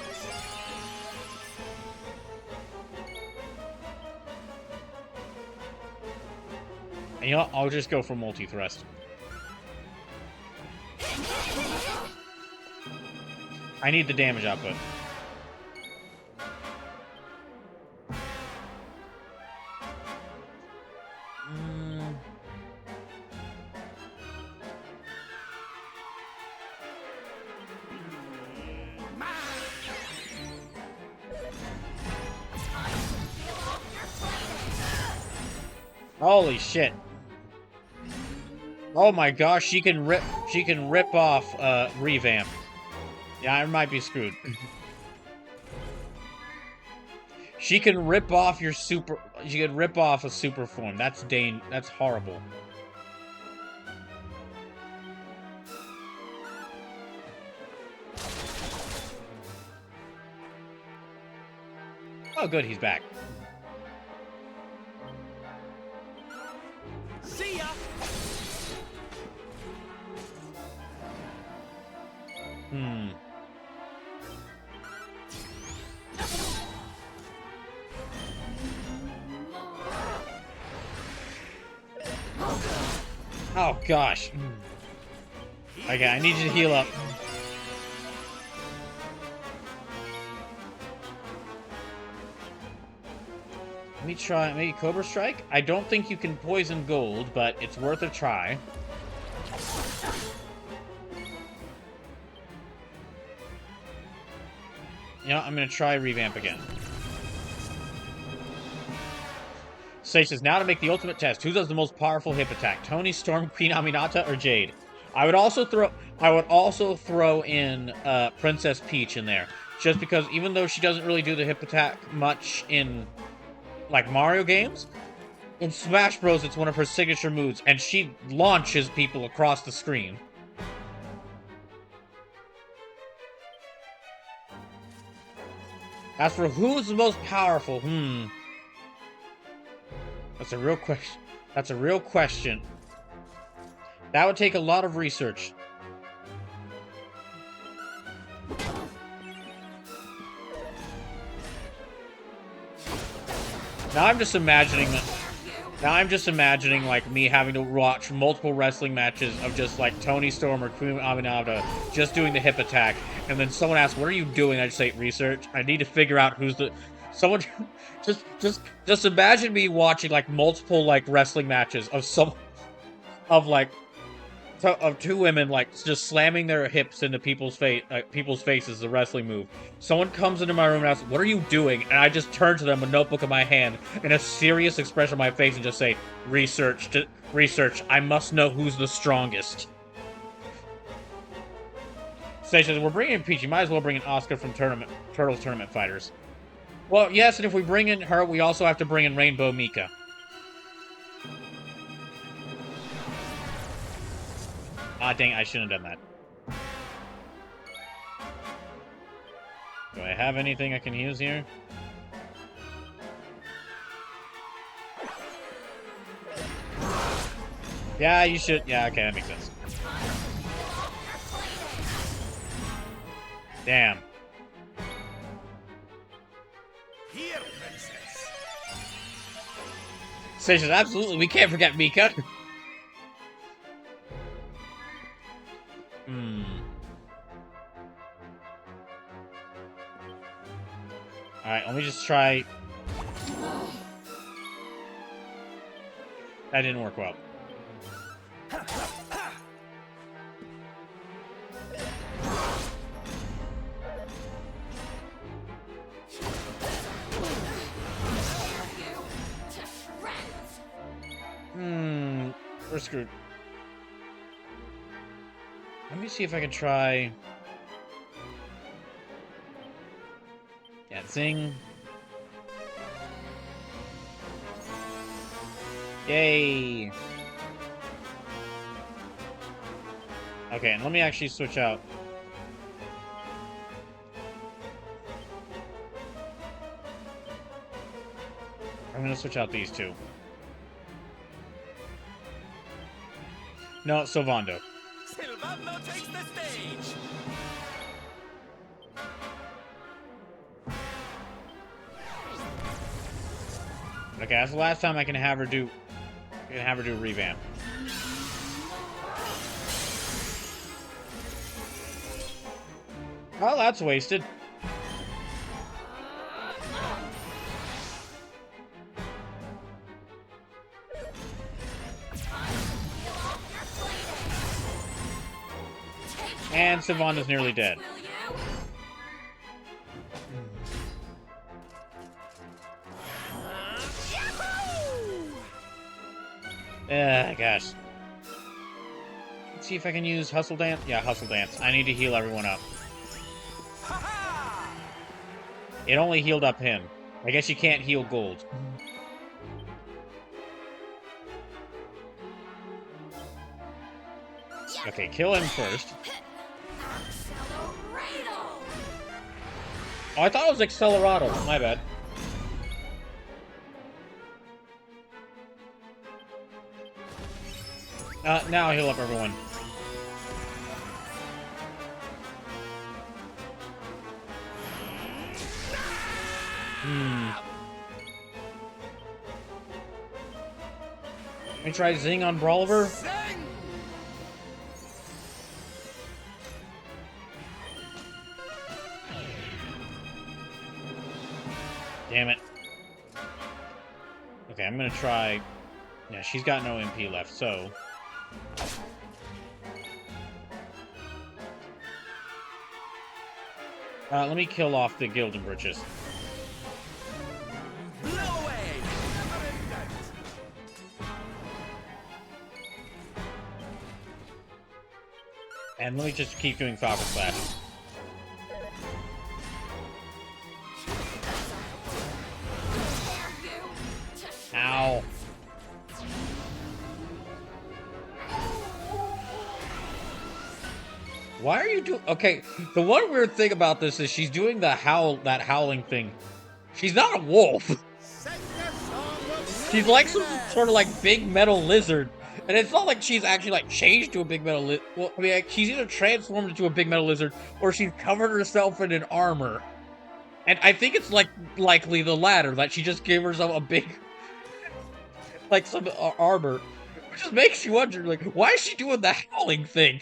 And you know what? I'll just go for multi-thrust. I need the damage output. Holy shit. Oh my gosh, she can rip off Revamp. Yeah, I might be screwed. She can rip off a super form. That's horrible. Oh good, he's back. See ya. Oh, gosh. Okay, I need you to heal up. Let me try, maybe Cobra Strike? I don't think you can poison gold, but it's worth a try. You know, I'm gonna try Revamp again. Sage says, now to make the ultimate test. Who does the most powerful hip attack? Tony, Storm, Queen Aminata, or Jade? I would also throw in Princess Peach in there. Just because even though she doesn't really do the hip attack much in like Mario games, in Smash Bros it's one of her signature moves, and she launches people across the screen. As for who's the most powerful, that's a real question. That's a real question. That would take a lot of research. Now I'm just imagining like me having to watch multiple wrestling matches of just like Tony Storm or Queen Aminata just doing the hip attack, and then someone asks, "What are you doing?" I just say, "Research." I need to figure out who's the someone. just imagine me watching like multiple like wrestling matches of of two women like just slamming their hips into people's faces, the wrestling move. Someone comes into my room and asks, "What are you doing?" And I just turn to them, a notebook in my hand, and a serious expression on my face, and just say, "Research. I must know who's the strongest." Station, we're bringing in Peach. You might as well bring in Oscar from Turtles Tournament Fighters. Well, yes, and if we bring in her, we also have to bring in Rainbow Mika. Ah, dang, I shouldn't have done that. Do I have anything I can use here? Yeah, you should. Yeah, okay, that makes sense. Damn. Here, princess. Stations, absolutely, we can't forget Mika. Alright, let me just try. That didn't work well. We're screwed. Let me see if I can try. Yeah, zing. Yay! Okay, and let me actually switch out. I'm gonna switch out these two. No, Sylvando. Sylvando takes the stage! Okay, that's the last time I can have her do revamp. Oh, that's wasted. And Sylvando's nearly dead. Gosh. Let's see if I can use Hustle Dance. Yeah, Hustle Dance. I need to heal everyone up. It only healed up him. I guess you can't heal gold. Okay, kill him first. Oh, I thought it was Accelerado. My bad. Now I'll heal up everyone. Let me try Zing on Brawliver. Damn it. Okay, I'm gonna try... Yeah, she's got no MP left, so... let me kill off the Gildan Britches. Blow away! And let me just keep doing Falcon Slash. Ow. Why are you doing... Okay, the one weird thing about this is she's doing the that howling thing. She's not a wolf. She's like some sort of like big metal lizard. And it's not like she's actually like changed to a big metal lizard. Well, I mean, like, she's either transformed into a big metal lizard or she's covered herself in an armor. And I think it's like likely the latter, that she just gave herself a big... like some armor. Which just makes you wonder, like, why is she doing the howling thing?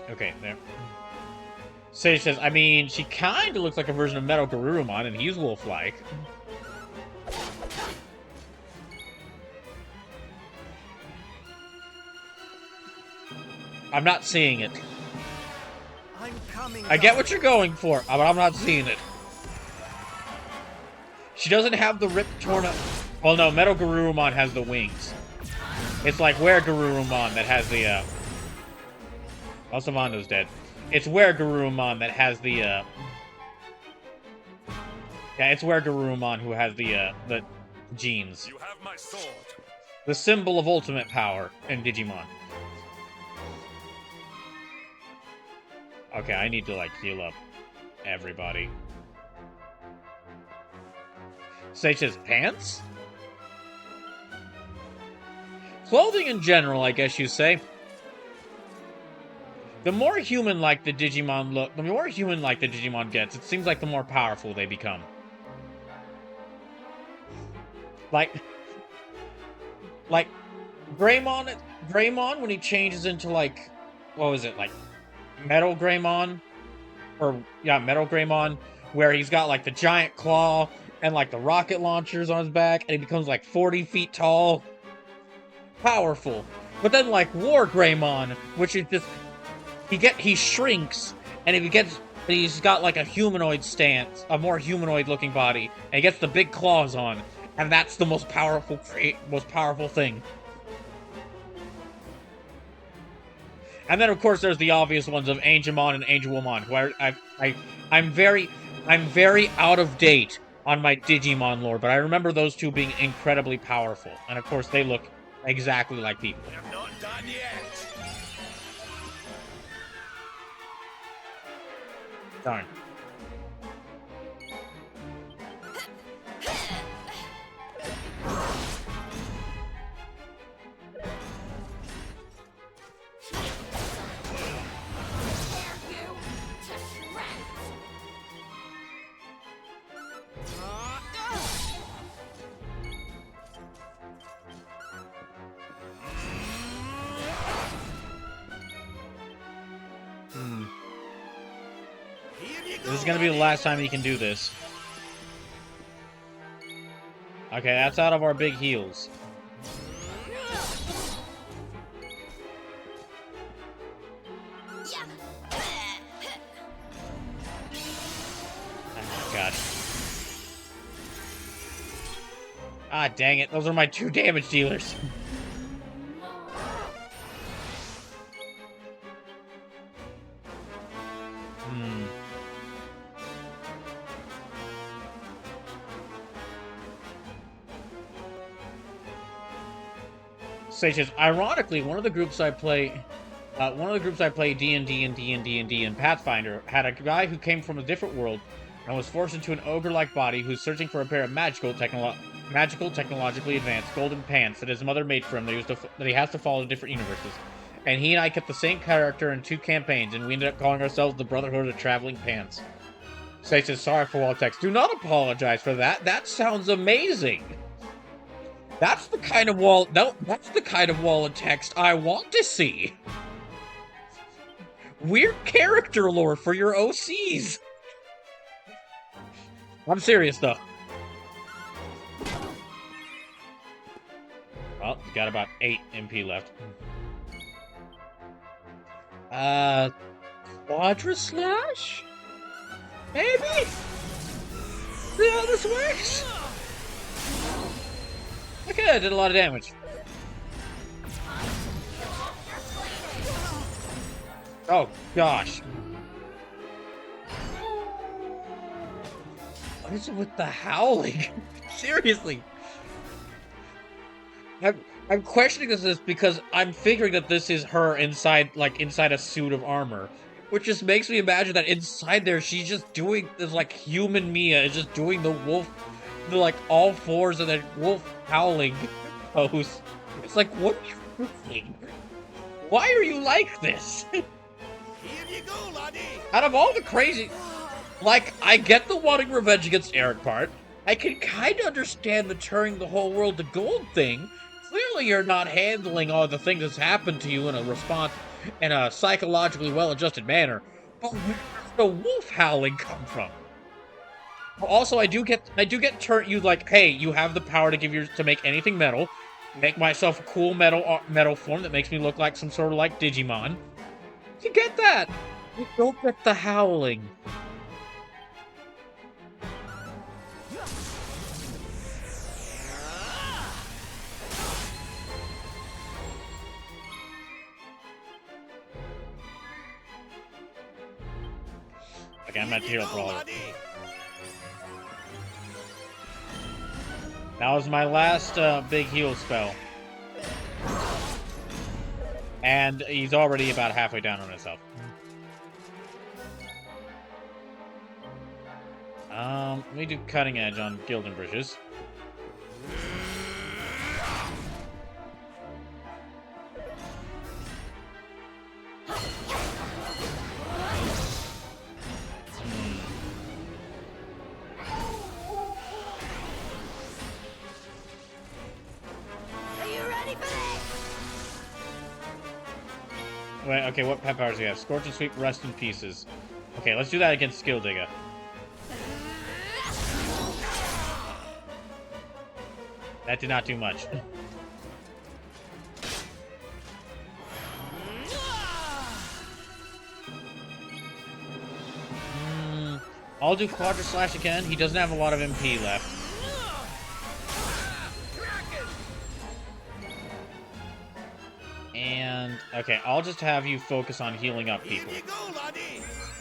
Okay, there. Sage says, I mean, she kind of looks like a version of Metal Garurumon, and he's wolf-like. I'm not seeing it. I get what you're going for, but I'm not seeing it. She doesn't have the ripped torn up... Well, no, Metal Garurumon has the wings. It's like Were Garurumon that has the, Also, Mondo's dead. It's Were Garurumon that has the, Yeah, it's Were Garurumon who has the genes. You have my sword. The symbol of ultimate power in Digimon. Okay, I need to, like, heal up everybody. Sage says, pants? Clothing in general, I guess you say. The more human-like the Digimon look, the more human-like the Digimon gets, it seems like the more powerful they become. Like Greymon, when he changes into, like, what was it, like, Metal Greymon? Or, yeah, Metal Greymon, where he's got, like, the giant claw and, like, the rocket launchers on his back, and he becomes, like, 40 feet tall. Powerful. But then, like, War Greymon, which is just... He shrinks, and he's got, like, a humanoid stance, a more humanoid-looking body, and he gets the big claws on, and that's the most powerful thing. And then, of course, there's the obvious ones of Angemon and Angelwomon, who I'm very out of date on my Digimon lore, but I remember those two being incredibly powerful. And, of course, they look exactly like people. I'm not done yet. Darn. This is gonna be the last time he can do this. Okay, that's out of our big heals. Oh, God. Ah, dang it. Those are my 2 damage dealers. Sages. Ironically, one of the groups I play D&D and Pathfinder had a guy who came from a different world and was forced into an ogre-like body who's searching for a pair of magical, technologically advanced golden pants that his mother made for him that he has to follow in different universes. And he and I kept the same character in 2 campaigns, and we ended up calling ourselves the Brotherhood of Traveling Pants. Sages, sorry for all text. Do not apologize for that. That sounds amazing. That's the kind of wall. No, that's the kind of wall of text I want to see. Weird character lore for your OCs. I'm serious though. Well, you got about 8 MP left. Quadra Slash? Maybe? See how this works? Okay, I did a lot of damage. Oh, gosh. What is it with the howling? Seriously. I'm questioning this because I'm figuring that this is her inside a suit of armor. Which just makes me imagine that inside there she's just doing this, like, human Mia is just doing the wolf, all fours and then wolf howling pose. It's like, what are you doing? Why are you like this? Here you go, laddie. Out of all the crazy... Like, I get the wanting revenge against Eric part. I can kind of understand the turning the whole world to gold thing. Clearly you're not handling all the things that's happened to you in a psychologically well-adjusted manner. But where does the wolf howling come from? Also, I do get you like, hey, you have the power to make anything metal. Make myself a cool metal form that makes me look like some sort of like Digimon. You get that. You don't get the howling. Okay, I'm at Hero Brawler. That was my last big heal spell. And he's already about halfway down on himself. Let me do Cutting Edge on Gildan Bridges. Wait, okay, what pet powers do we have? Scorch and Sweep, Rest in Pieces. Okay, let's do that against Skill Digger. That did not do much. I'll do Quadra Slash again. He doesn't have a lot of MP left. And, okay, I'll just have you focus on healing up people.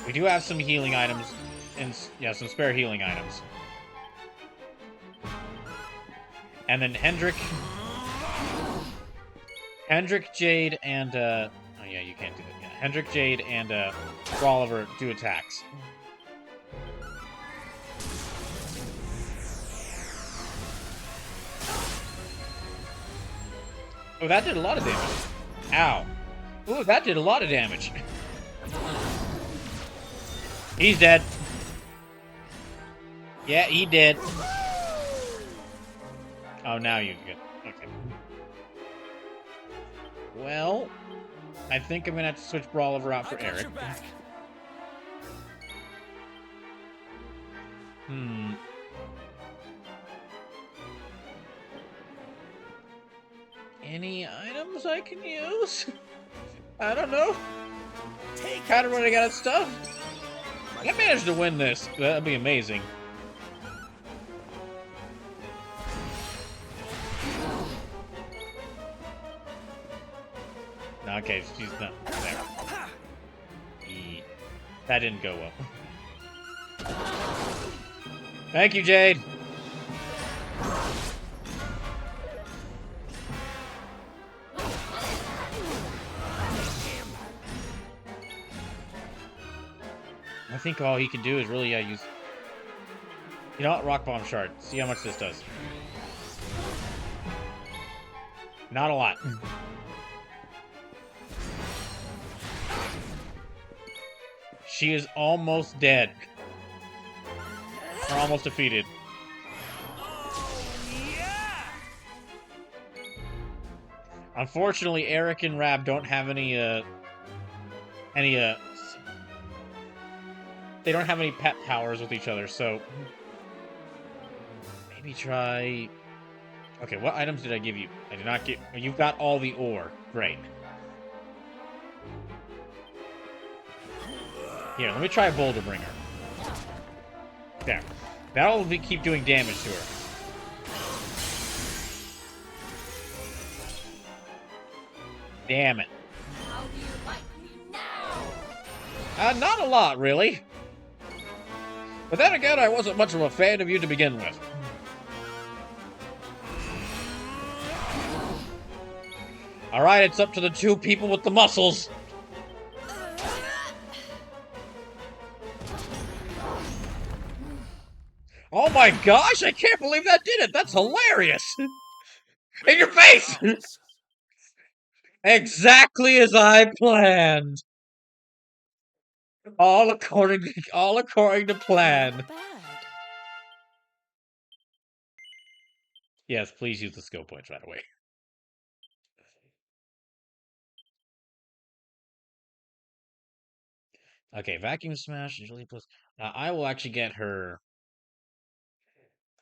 We do have some healing items, and yeah, some spare healing items. And then Hendrik, Jade, and, oh yeah, you can't do that. Yeah. Hendrik, Jade, and, Oliver do attacks. Oh, that did a lot of damage. Ow. Ooh, that did a lot of damage. He's dead. Yeah, he did. Oh, now you get... Okay. Well, I think I'm gonna have to switch Brawler out for Eric. Any items I can use? I don't know. Kind of running out of stuff. I managed to win this. That'd be amazing. Okay, she's not there. That didn't go well. Thank you, Jade. I think all he can do is really use... You know what? Rock Bomb Shard. See how much this does. Not a lot. She is almost dead. Or almost defeated. Unfortunately, Eric and Rab don't have any they don't have any pet powers with each other, so maybe try. Okay, what items did I give you? I did not get. You've got all the ore. Great. Here, let me try a Boulder Bringer. There. That'll keep doing damage to her. Damn it. How do you like me now? Not a lot, really. But then again, I wasn't much of a fan of you to begin with. Alright, it's up to the two people with the muscles. Oh my gosh, I can't believe that did it! That's hilarious! In your face! Exactly as I planned! All according to plan. Bad. Yes, please use the skill points right away. Okay, vacuum smash usually plus. I will actually get her.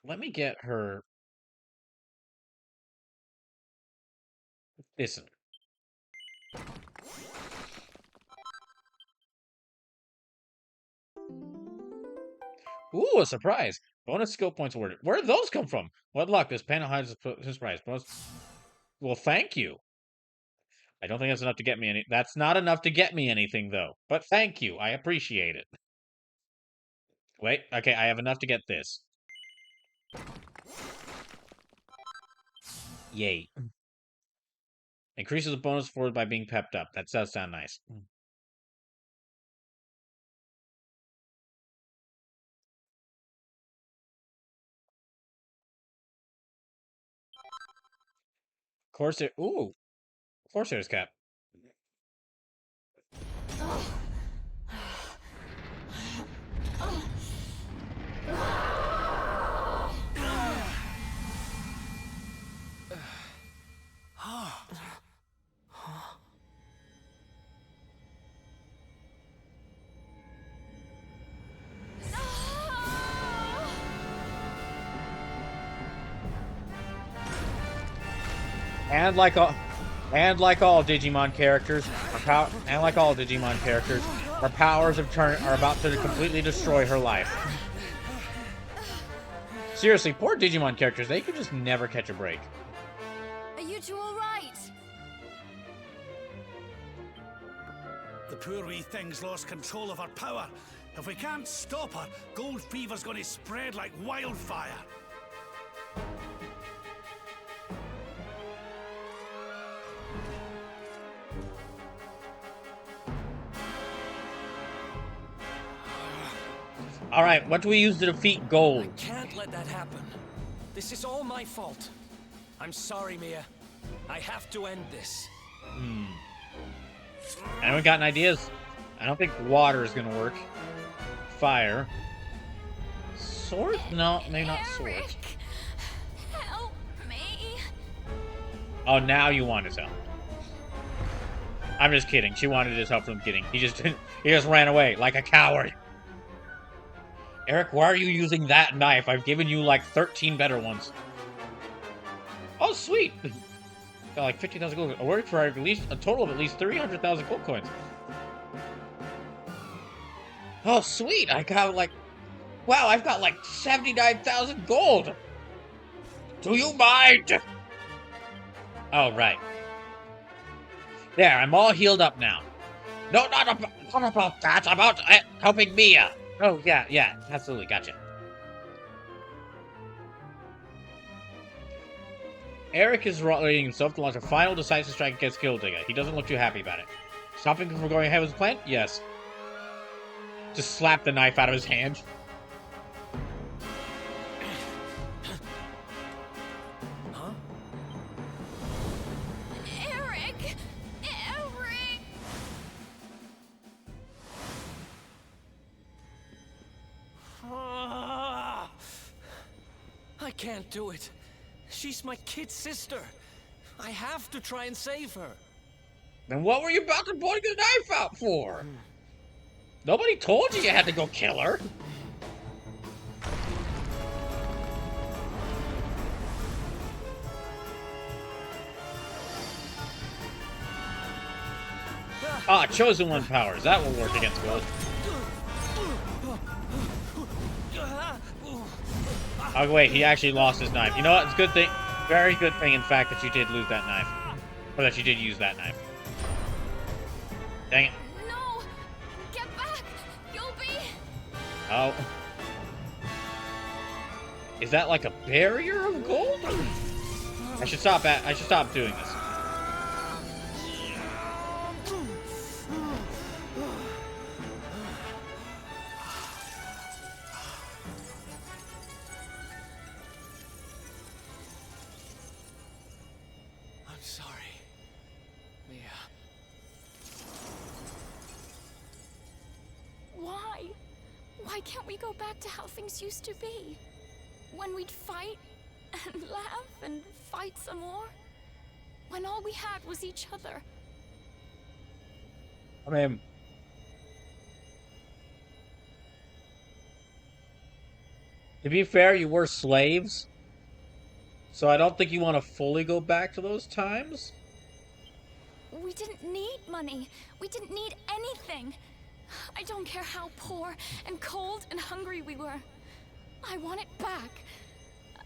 Let me get her. Listen. Ooh, a surprise! Bonus skill points awarded. Where did those come from? What luck! This panel hides a surprise. Bonus. Well, thank you. I don't think that's enough to get me any. That's not enough to get me anything, though. But thank you. I appreciate it. Wait. Okay, I have enough to get this. Yay. Increases the bonus forward by being pepped up. That does sound nice. Corsair. Ooh. Corsair's cap. And like all Digimon characters, our powers are about to completely destroy her life. Seriously, poor Digimon characters, they could just never catch a break. Are you two all right? The poor wee thing's lost control of her power. If we can't stop her, gold fever's gonna spread like wildfire. Alright, what do we use to defeat Gold? I can't let that happen. This is all my fault. I'm sorry, Mia. I have to end this. Anyone got any ideas? I don't think water is gonna work. Fire. Sword? No, maybe not sword. Eric, help me. Oh, now you want his help. I'm just kidding. She wanted his help from the beginning. He just ran away like a coward. Eric, why are you using that knife? I've given you like 13 better ones. Oh, sweet. Got like 50,000 gold. Awarded for at least a total of at least 300,000 gold coins. Oh, sweet. I got like... Wow, I've got like 79,000 gold. Do you mind? Oh, right. There, I'm all healed up now. No, not about that. About helping Mia. Oh, yeah, absolutely, gotcha. Eric is readying himself to launch a final decisive strike against Killdigga. He doesn't look too happy about it. Stopping him from going ahead with his plan? Yes. Just slap the knife out of his hand. Huh? Eric! Eric! I can't do it. She's my kid sister. I have to try and save her. Then what were you about to point the knife out for? Nobody told you had to go kill her. Ah, Chosen One powers. That will work against gold. Oh, wait, he actually lost his knife. You know what? It's a good thing. Very good thing, in fact, that you did lose that knife. Or that you did use that knife. Dang it. No! Get back! You'll be... Oh. Is that like a barrier of gold? I should stop doing this. I'm sorry, Mia. Why? Why can't we go back to how things used to be? When we'd fight and laugh and fight some more? When all we had was each other. I mean, to be fair, you were slaves. So I don't think you want to fully go back to those times. We didn't need money. We didn't need anything. I don't care how poor and cold and hungry we were. I want it back.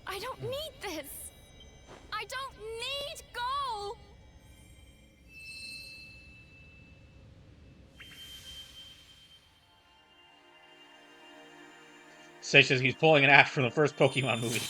I don't need this. I don't need gold. Sage says he's pulling an act from the first Pokemon movie.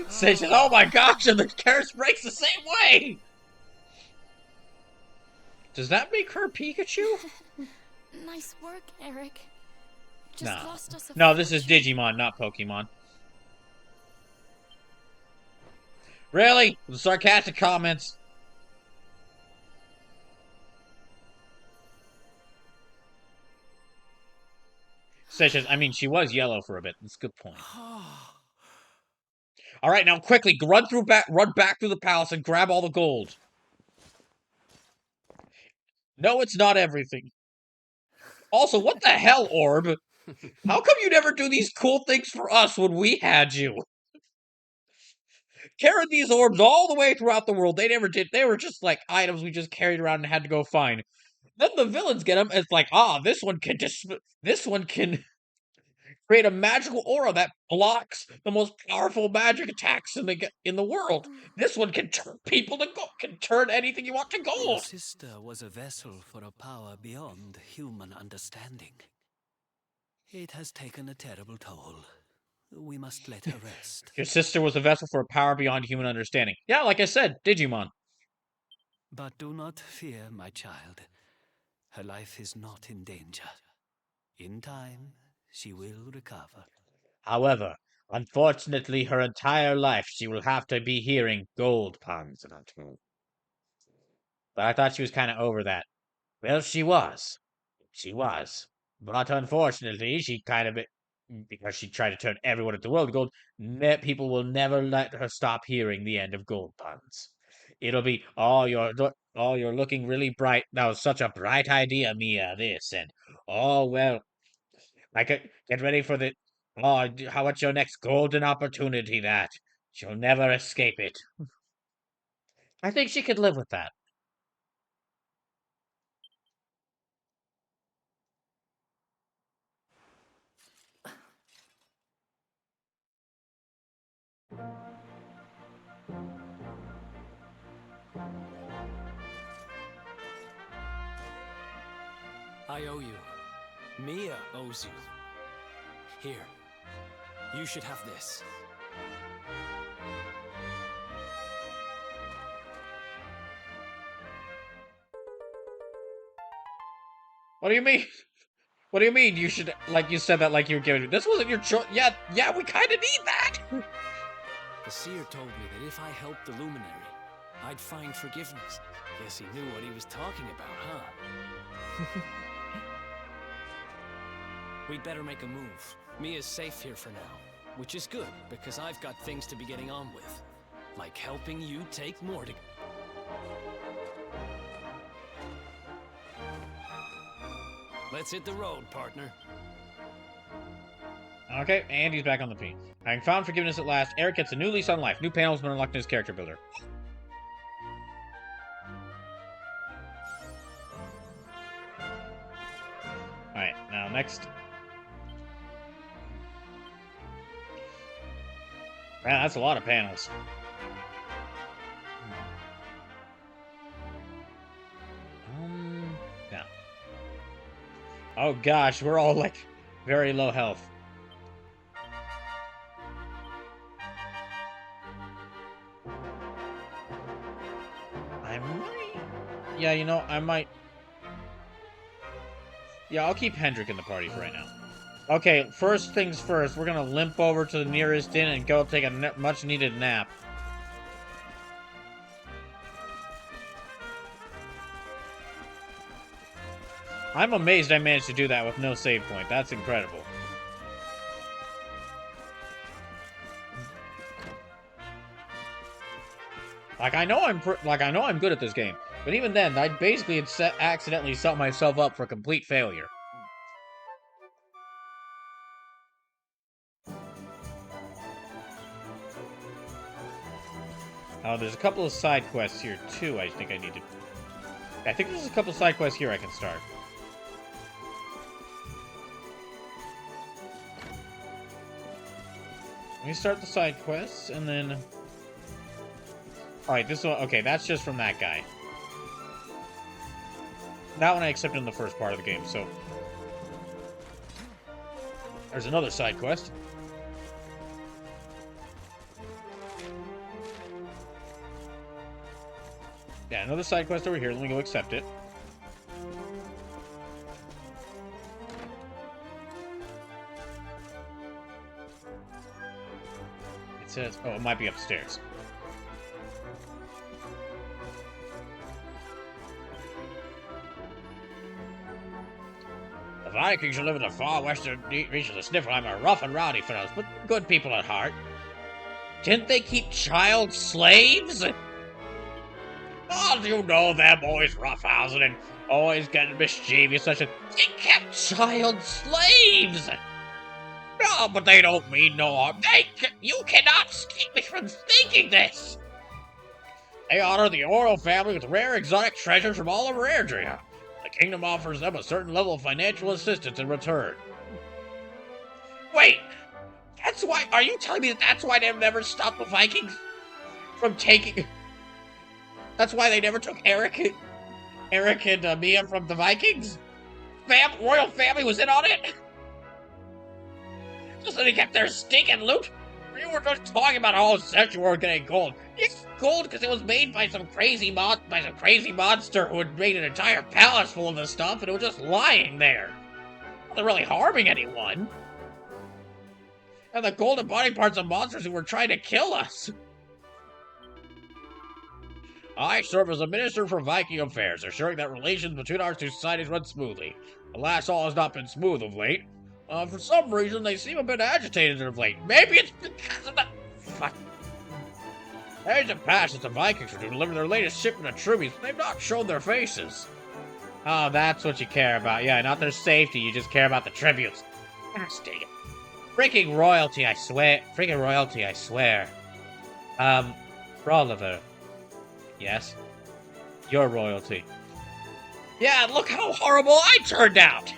Sage says, oh my gosh, and the carrot breaks the same way! Does that make her Pikachu? Nice work, Eric. Just No. lost us a No, this is fortune. Digimon, not Pokemon. Really? The sarcastic comments. Sage says, I mean, she was yellow for a bit. That's a good point. All right, now quickly, run back through the palace and grab all the gold. No, it's not everything. Also, what the hell, Orb? How come you never do these cool things for us when we had you? Carried these orbs all the way throughout the world. They never did. They were just like items we just carried around and had to go find. Then the villains get them. And it's like, this one can create a magical aura that blocks the most powerful magic attacks in the world. This one can turn people to gold. Can turn anything you want to Your gold. sister was a vessel for a power beyond human understanding. It has taken a terrible toll. We must let her rest. Your sister was a vessel for a power beyond human understanding. Yeah, like I said, Digimon. But do not fear, my child. Her life is not in danger. In time, she will recover. However, unfortunately, her entire life she will have to be hearing gold puns. But I thought she was kind of over that. Well, she was. She was. But unfortunately, she kind of, because she tried to turn everyone into world gold, people will never let her stop hearing the end of gold puns. It'll be, you're looking really bright. That was such a bright idea, Mia, this, and, well, I could get ready for the, how about your next golden opportunity that? She'll never escape it. I think she could live with that. I owe you. Mia owes you. Here. You should have this. What do you mean? What do you mean you should, like you said that like you were giving me? This wasn't your choice. Yeah, we kind of need that. The seer told me that if I helped the Luminary, I'd find forgiveness. Guess he knew what he was talking about, huh? We'd better make a move. Mia's safe here for now, which is good, because I've got things to be getting on with. Like helping you take Mortig. Let's hit the road, partner. Okay, and he's back on the page. Having found forgiveness at last, Eric gets a new lease on life. New panels been unlocked in his character builder. Alright, now next. Man, that's a lot of panels. Yeah. Oh gosh, we're all like very low health. I might... Yeah, you know, I might... Yeah, I'll keep Hendrik in the party for right now. Okay, first things first, we're gonna limp over to the nearest inn and go take a much-needed nap. I'm amazed I managed to do that with no save point. That's incredible. Like I know I'm good at this game, but even then, I basically had accidentally set myself up for complete failure. Oh, there's a couple of side quests here too. I think there's a couple of side quests here I can start. Let me start the side quests, and then... Alright, this one... Okay, that's just from that guy. That one I accepted in the first part of the game, so... There's another side quest. Yeah, another side quest over here. Let me go accept it. It says... Oh, it might be upstairs. The Vikings who live in the far western reaches of Sniffelheim are rough and rowdy fellows, but good people at heart. Didn't they keep child slaves? Oh, you know them, always roughhousing and always getting mischievous, such as they kept child slaves! No, but they don't mean no harm. You cannot keep me from thinking this! They honor the Oro family with rare exotic treasures from all over Airdria. The kingdom offers them a certain level of financial assistance in return. Wait! That's why... Are you telling me that's why they've never stopped the Vikings from taking... That's why they never took Eric and Mia from the Vikings? Royal family was in on it? Just so they kept their stinking loot? You were just talking about how essential we were getting gold. It's gold because it was made by some crazy monster who had made an entire palace full of this stuff, and it was just lying there. Not really harming anyone. And the golden body parts of monsters who were trying to kill us. I serve as a minister for Viking affairs, assuring that relations between our two societies run smoothly. Alas, all has not been smooth of late. For some reason, they seem a bit agitated of late. Maybe it's because of the... Fuck. Days have passed since the Vikings were to deliver their latest shipment of tributes, but they've not shown their faces. Oh, that's what you care about. Yeah, not their safety, you just care about the tributes. Gosh dang it. Freaking royalty, I swear. Freaking royalty, I swear. Oliver. Yes? Your royalty. Yeah, look how horrible I turned out!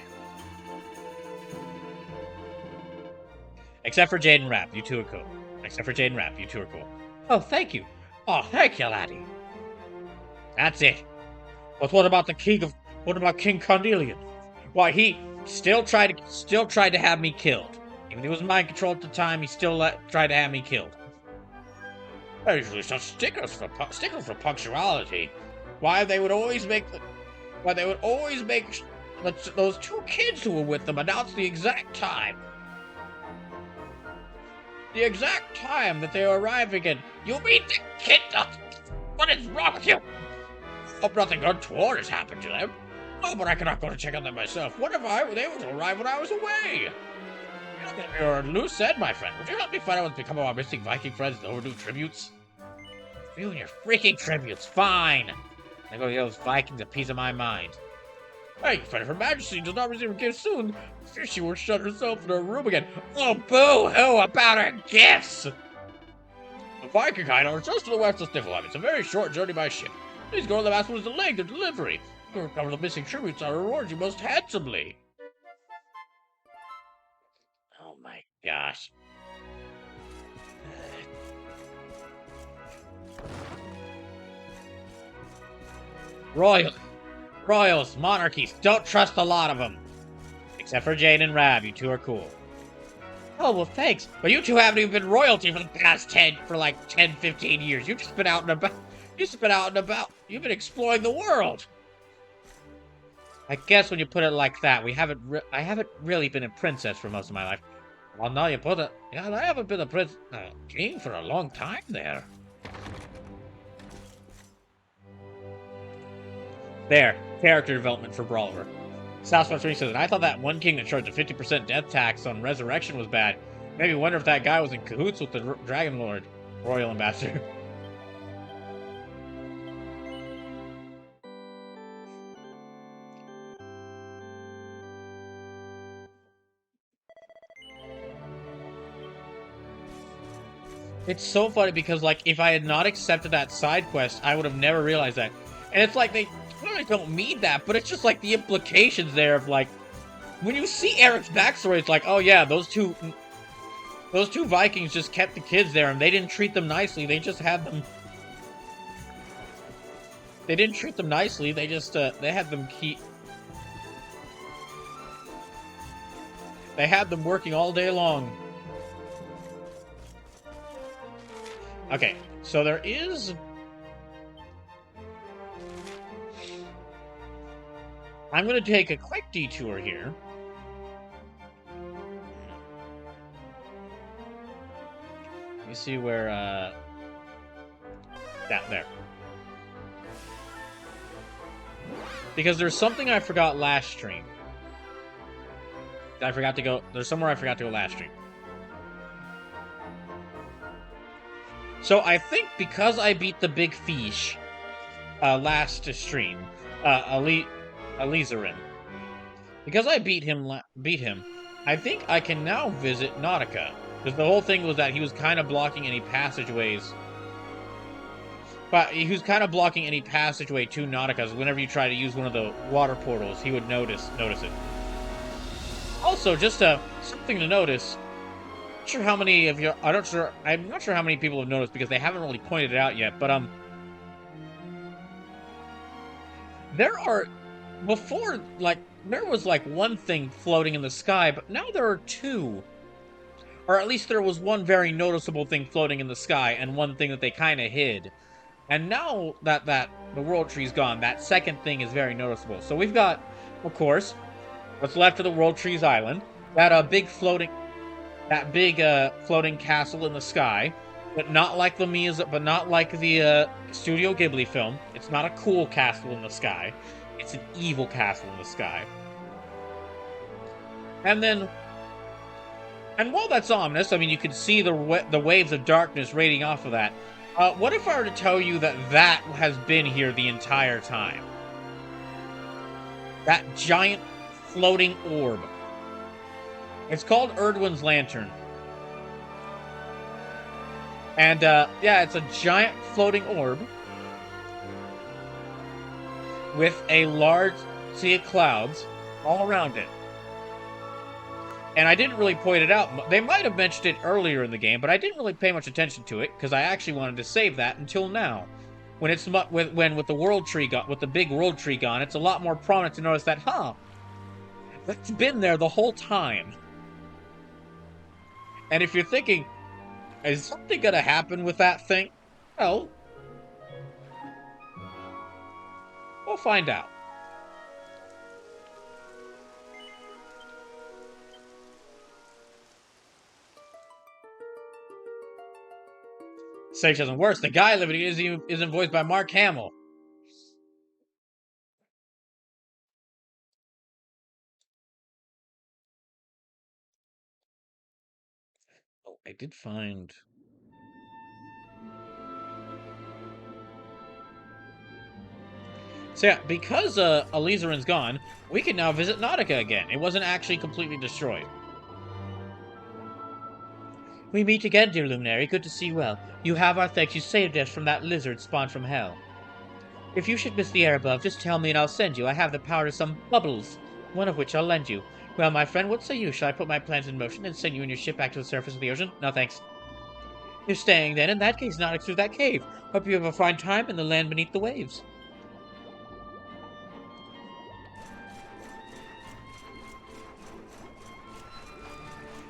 Except for Jaden Rapp, you two are cool. Except for Jaden Rapp, you two are cool. Oh, thank you. Oh, thank you, laddie. That's it. But what about what about King Cornelian? Why, he still tried to have me killed. Even though he was mind controlled at the time, he still tried to have me killed. They're usually such stickers for punctuality. Why they would always make those two kids who were with them announce the exact time. The exact time that they were arriving in. You mean the kid? What is wrong with you? Hope nothing untoward has happened to them. Oh, but I cannot go to check on them myself. What if I were able to arrive when I was away? You're a loose end, my friend. Would you help me find out what's become of our missing Viking friends and overdue tributes? You and your freaking tributes. Fine. I go give those Vikings a piece of my mind. Hey, friend, Her Majesty does not receive her gifts soon. Fear she will shut herself in her room again. Oh, boo-hoo about her gifts! The Viking hideout is just to the west of Sniffleheim. It's a very short journey by ship. Please go to the master was delaying their delivery. If you recover the missing tributes, I'll reward you most handsomely. Oh my gosh. Royals, monarchies, don't trust a lot of them. Except for Jane and Rab, you two are cool. Oh, well, thanks. But you two haven't even been royalty for the past 10, 15 years. You've just been out and about. You've been exploring the world. I guess when you put it like that, I haven't really been a princess for most of my life. Well, now you put it, yeah, I haven't been a king for a long time there. There, character development for Brawler. Southwest 3 says, I thought that one king that charged a 50% death tax on resurrection was bad. Maybe wonder if that guy was in cahoots with the Dragon Lord, Royal Ambassador. It's so funny because, like, if I had not accepted that side quest, I would have never realized that. And it's like, they clearly don't mean that, but it's just like the implications there of, like, when you see Eric's backstory, it's like, oh yeah, those two Vikings just kept the kids there, and they didn't treat them nicely. They just had them. They didn't treat them nicely. They just they had them keep. They had them working all day long. Okay, so there is. I'm gonna take a quick detour here. Let me see where, there. Because there's something I forgot last stream. There's somewhere I forgot to go last stream. So I think because I beat the big fish, last stream, Alizarin. Because I beat him, I think I can now visit Nautica. Because the whole thing was that he was kind of blocking any passageways. But he was kind of blocking any passageway to Nautica, so whenever you try to use one of the water portals, he would notice it. Also, just something to notice. I'm not sure how many of you. I'm not sure how many people have noticed because they haven't really pointed it out yet. But there are before there was one thing floating in the sky, but now there are two. Or at least there was one very noticeable thing floating in the sky, and one thing that they kind of hid. And now that the World Tree's gone, that second thing is very noticeable. So we've got, of course, what's left of the World Tree's island. That big floating castle in the sky, but not like the Studio Ghibli film. It's not a cool castle in the sky. It's an evil castle in the sky. And while that's ominous, I mean, you can see the waves of darkness radiating off of that. What if I were to tell you that has been here the entire time? That giant floating orb. It's called Erdwin's Lantern. And, yeah, it's a giant floating orb with a large sea of clouds all around it. And I didn't really point it out. They might have mentioned it earlier in the game, but I didn't really pay much attention to it because I actually wanted to save that until now. When it's with the World Tree with the big World Tree gone, it's a lot more prominent to notice that, that's been there the whole time. And if you're thinking, is something gonna happen with that thing? Well, we'll find out. Sage doesn't worse. The guy living isn't voiced by Mark Hamill. Oh, I did find... So yeah, because Alizarin's gone, we can now visit Nautica again. It wasn't actually completely destroyed. We meet again, dear Luminary. Good to see you well. You have our thanks. You saved us from that lizard spawned from hell. If you should miss the air above, just tell me and I'll send you. I have the power to some bubbles, one of which I'll lend you. Well, my friend, what say you? Shall I put my plans in motion and send you and your ship back to the surface of the ocean? No, thanks. You're staying then. In that case, not through that cave. Hope you have a fine time in the land beneath the waves.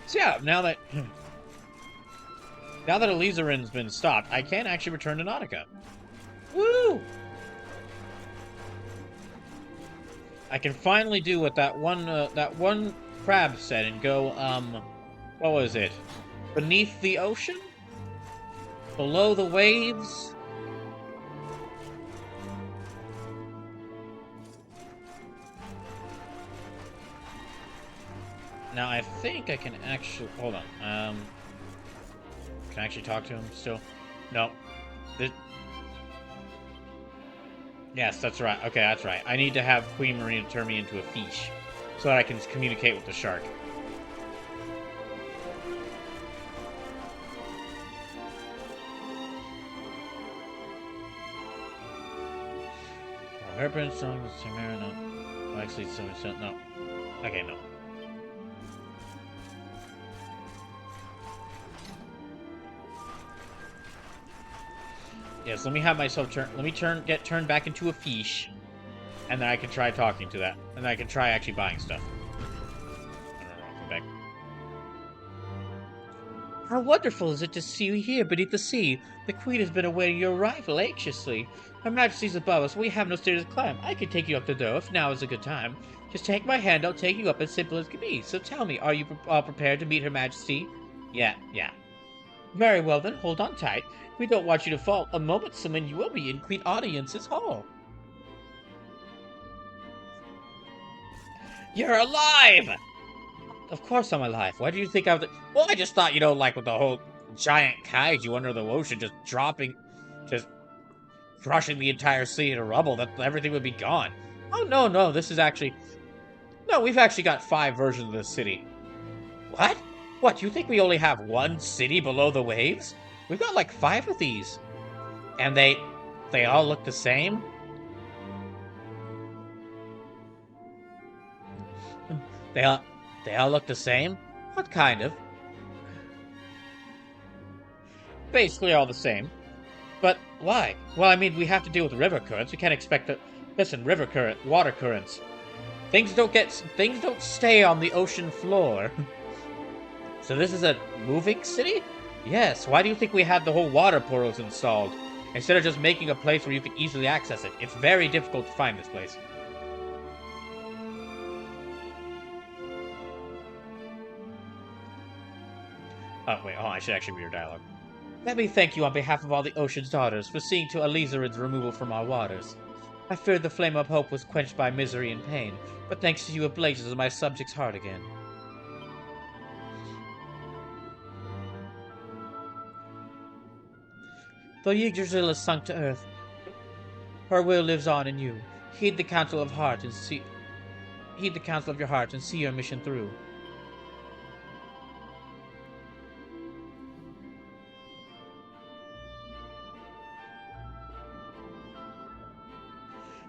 So yeah, now that Alizarin's been stopped, I can actually return to Nautica. Woo! I can finally do what that one crab said and go, what was it? Beneath the ocean? Below the waves? Now, I think I can actually... Hold on. Can I actually talk to him still? No. Yes, that's right. Okay, that's right. I need to have Queen Marina turn me into a fish so that I can communicate with the shark. Hairpin song, Samara, no. Actually, no. Okay, no. Yes, let me have myself turn. Let me get turned back into a fish, and then I can try talking to that, and then I can try actually buying stuff. I don't know. Come back. How wonderful is it to see you here beneath the sea? The Queen has been awaiting your arrival anxiously. Her Majesty's above us. We have no stairs to climb. I can take you up the door if now is a good time. Just take my hand. I'll take you up as simple as can be. So tell me, are you all prepared to meet Her Majesty? Yeah. Very well then. Hold on tight. We don't want you to fall. A moment, Simon, you will be in Queen Audience's hall. You're alive! Of course I'm alive. Why do you think I was... Well, I just thought, like with the whole giant kaiju under the ocean just crushing the entire sea to rubble, that everything would be gone. Oh, no, this is actually... No, we've actually got 5 versions of this city. What? What, you think we only have one city below the waves? We've got like 5 of these. And they all look the same? They all look the same? What kind of? Basically all the same. But why? Well, I mean, we have to deal with river currents. We can't expect to... Listen, water currents. Things don't stay on the ocean floor. So this is a moving city? Yes, why do you think we had the whole water portals installed? Instead of just making a place where you can easily access it. It's very difficult to find this place. Oh, wait, I should actually read your dialogue. Let me thank you on behalf of all the Ocean's daughters for seeing to Alizarin's removal from our waters. I feared the flame of hope was quenched by misery and pain, but thanks to you it blazes in my subject's heart again. Though Yggdrasil is sunk to earth, her will lives on in you. Heed the counsel of your heart and see your mission through.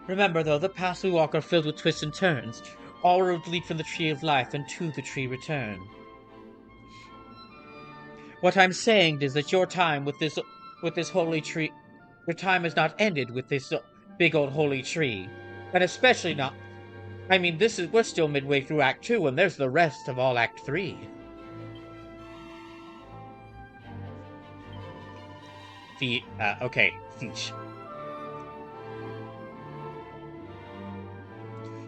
Remember, though, the paths we walk are filled with twists and turns. All roads lead from the tree of life, and to the tree return. What I'm saying is that your time with this holy tree, your time has not ended with this big old holy tree, and especially not. I mean, we're still midway through Act 2, and there's the rest of all Act 3. Okay, Fish.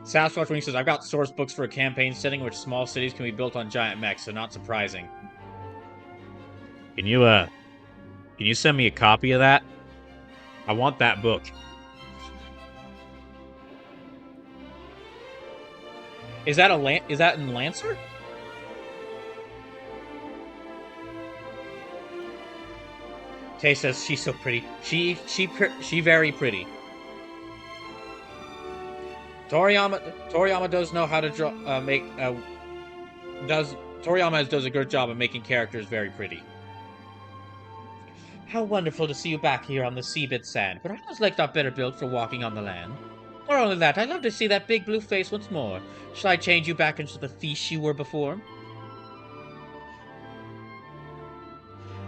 Sasquatch Wing says, I've got source books for a campaign setting in which small cities can be built on giant mechs, so not surprising. Can you Can you send me a copy of that? I want that book. Is that in Lancer? Tay says she's so pretty. She very pretty. Toriyama does know how to draw. Toriyama does a good job of making characters very pretty. How wonderful to see you back here on the seabed sand. Perhaps like not better built for walking on the land. More only that, I'd love to see that big blue face once more. Shall I change you back into the fish you were before?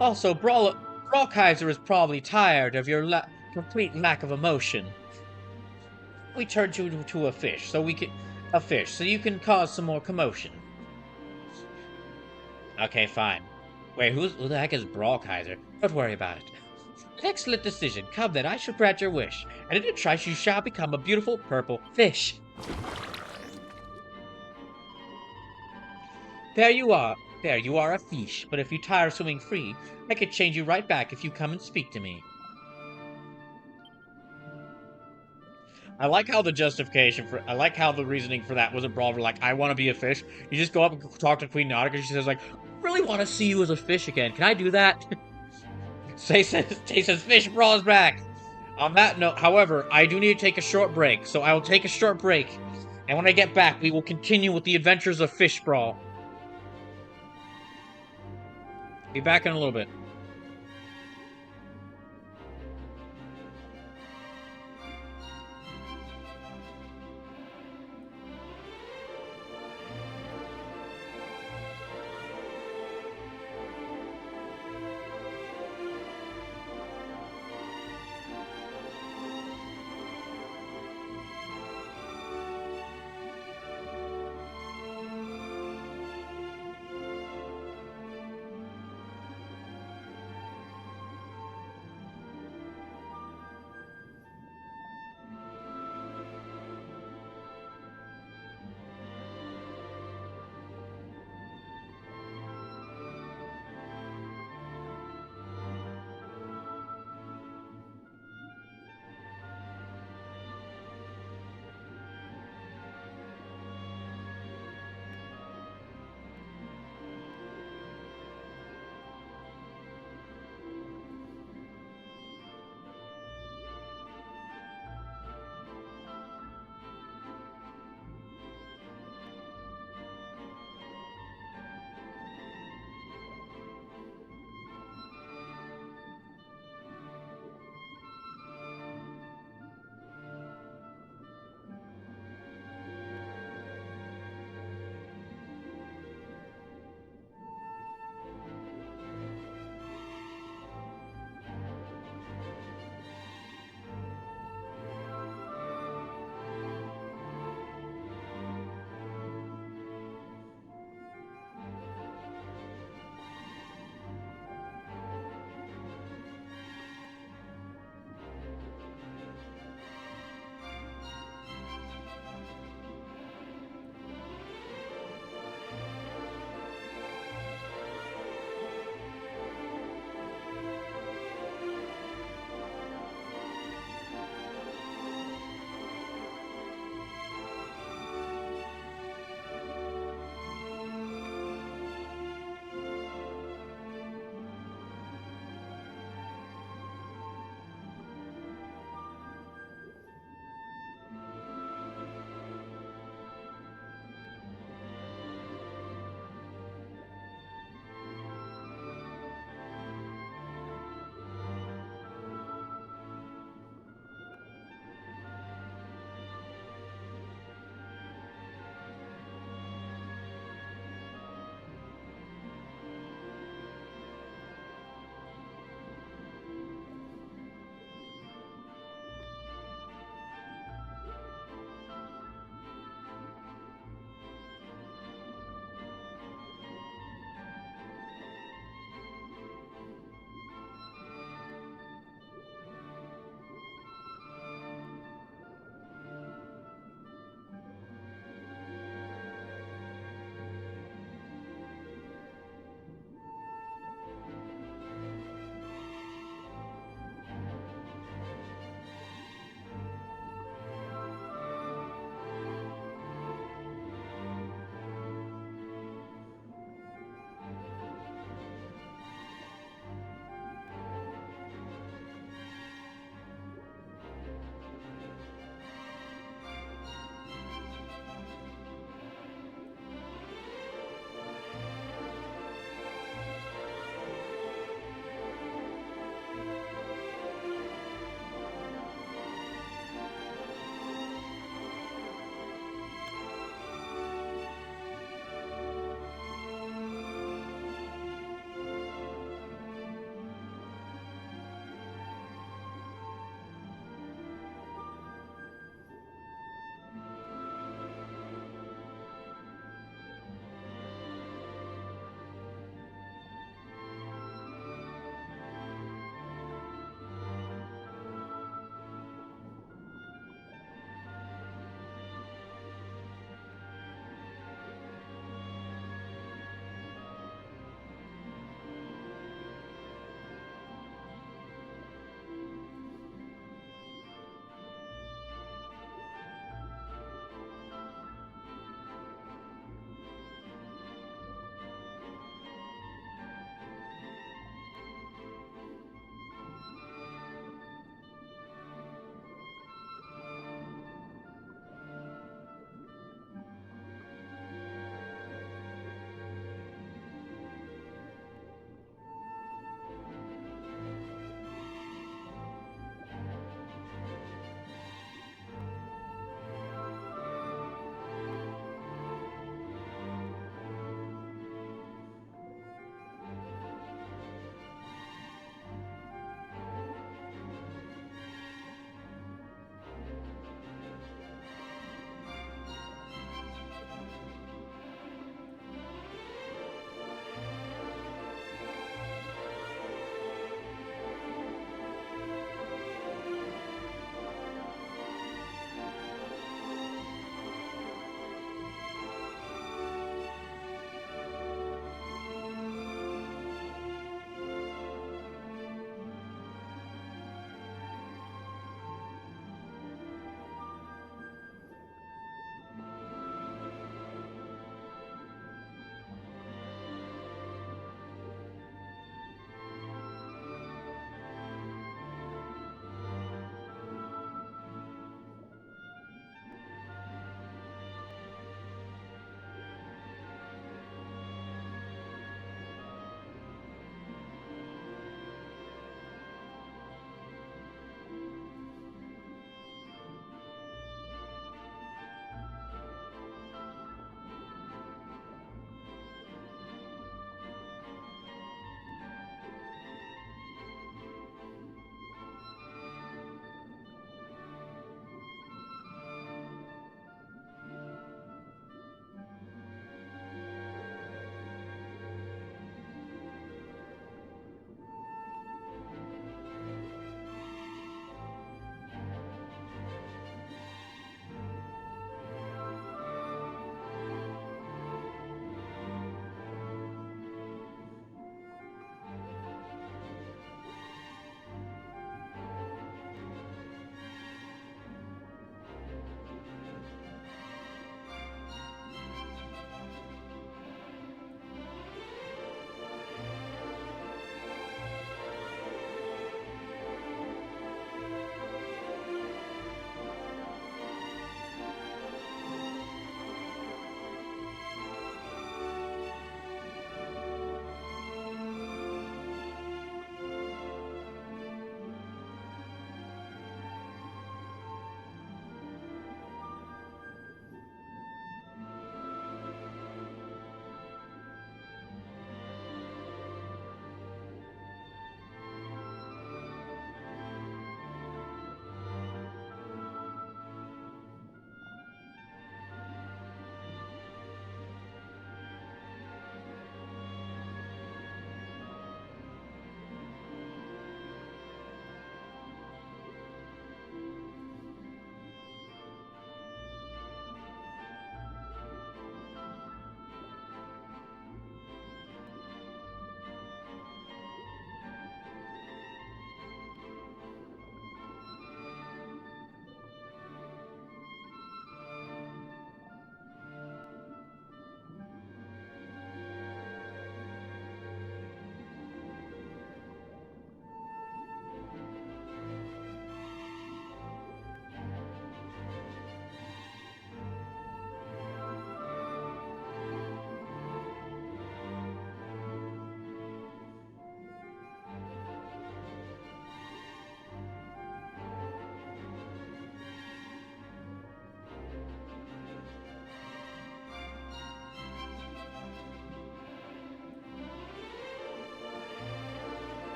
Also, Brockheiser is probably tired of your complete lack of emotion. We turned you to a fish, so you can cause some more commotion. Okay, fine. Wait, who the heck is Brockheiser? Don't worry about it. An excellent decision. Come then, I shall grant your wish. And in a trice you shall become a beautiful purple fish. There you are. There, you are a fish. But if you tire of swimming free, I could change you right back if you come and speak to me. I like how I like how the reasoning for that wasn't broad. Like, I want to be a fish. You just go up and talk to Queen Nautica. She says, like, I really want to see you as a fish again. Can I do that? Tay says, fish brawl's back. On that note, however, I do need to take a short break. So I will take a short break. And when I get back, we will continue with the adventures of Fish Brawl. Be back in a little bit.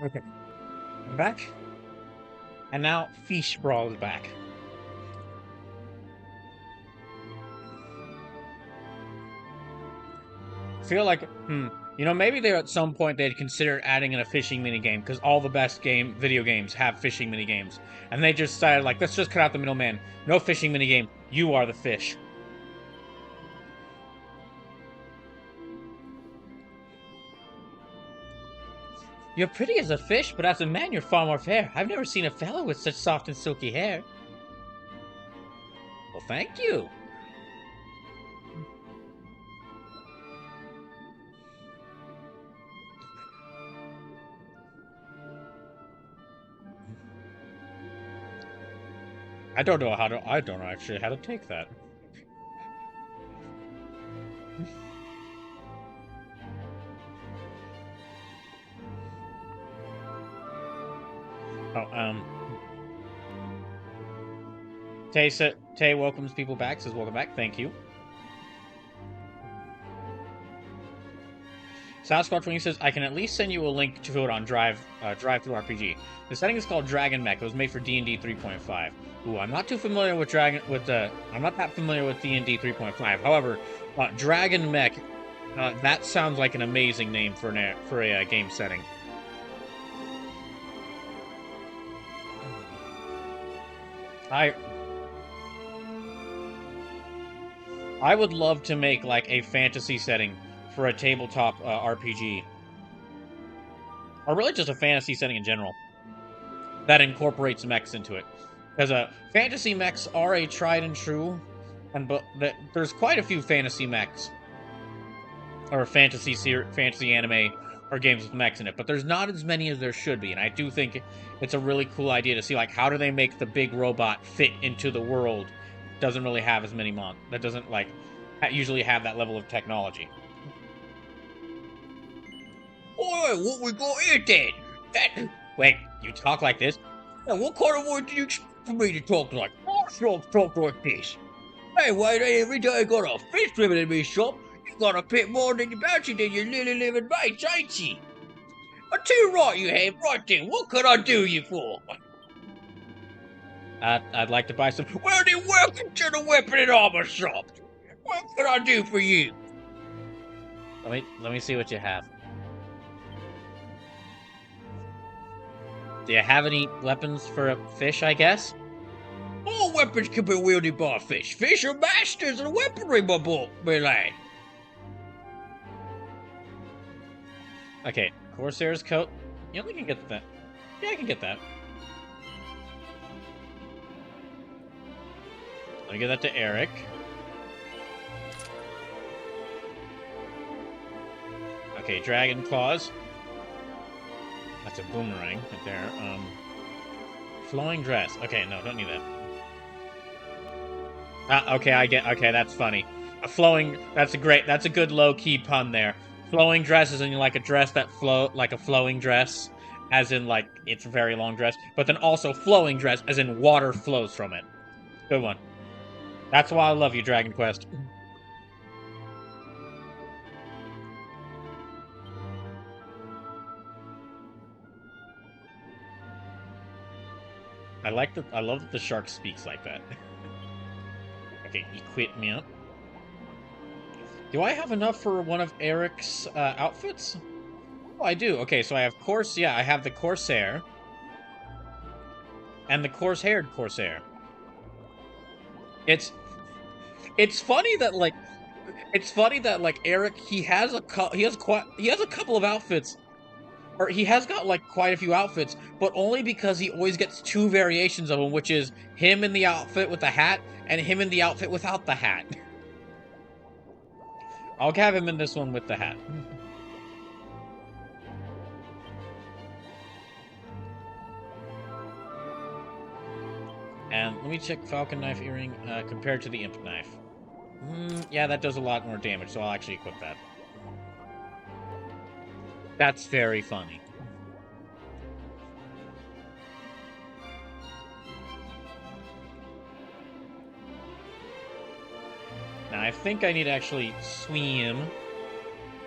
Okay. I'm back. And now Fish Brawl is back. I feel like, maybe there at some point they'd consider adding in a fishing minigame, because all the best video games have fishing minigames. And they just decided, like, let's just cut out the middleman. No fishing minigame. You are the fish. You're pretty as a fish, but as a man you're far more fair. I've never seen a fellow with such soft and silky hair. Well, thank you. I don't know actually how to take that. Tay welcomes people back, says welcome back, thank you. Sasquatch when he says, I can at least send you a link to it on Drive Through RPG. The setting is called Dragon Mech. It was made for D&D 3.5. Ooh, I'm not too familiar with I'm not that familiar with D&D 3.5. However, Dragon Mech, that sounds like an amazing name for a game setting. I would love to make like a fantasy setting for a tabletop RPG. Or really just a fantasy setting in general that incorporates mechs into it. Because fantasy mechs are a tried and true, but there's quite a few fantasy mechs or fantasy anime or games with mechs in it, but there's not as many as there should be. And I do think it's a really cool idea to see like how do they make the big robot fit into the world. Doesn't really have as many that doesn't like usually have that level of technology. Alright, what we got here then? Wait, you talk like this? Now, what kind of word do you expect for me to talk like? I talk like this. Hey, wait, every day I got a fish swimming in my shop. You got a bit more than you bouncy than your little living mates, ain't you? I tell you right, you have. Right then, what can I do you for? I'd like to buy some. Well, then welcome to the weapon and armor shop. What can I do for you? Let me see what you have. Do you have any weapons for a fish, I guess? All weapons can be wielded by a fish. Fish are masters of weaponry, my lad. Okay, Corsair's coat. You only can get that. Yeah, I can get that. Let me give that to Eric. Okay, Dragon Claws. That's a boomerang right there. Flowing dress. Okay, no, don't need that. Okay, that's funny. That's a good low-key pun there. Flowing dress is in like a dress that like a flowing dress, as in like it's a very long dress, but then also flowing dress as in water flows from it. Good one. That's why I love you, Dragon Quest. I love that the shark speaks like that. Okay, equipment. Do I have enough for one of Eric's outfits? Oh, I do. Okay, so I have I have the Corsair. And the coarse-haired Corsair. It's funny that like Eric he has a couple of outfits. Or he has got, like, quite a few outfits, but only because he always gets two variations of them, which is him in the outfit with the hat, and him in the outfit without the hat. I'll have him in this one with the hat. And let me check Falcon Knife Earring compared to the Imp Knife. Yeah, that does a lot more damage, so I'll actually equip that. That's very funny. Now, I think I need to actually swim.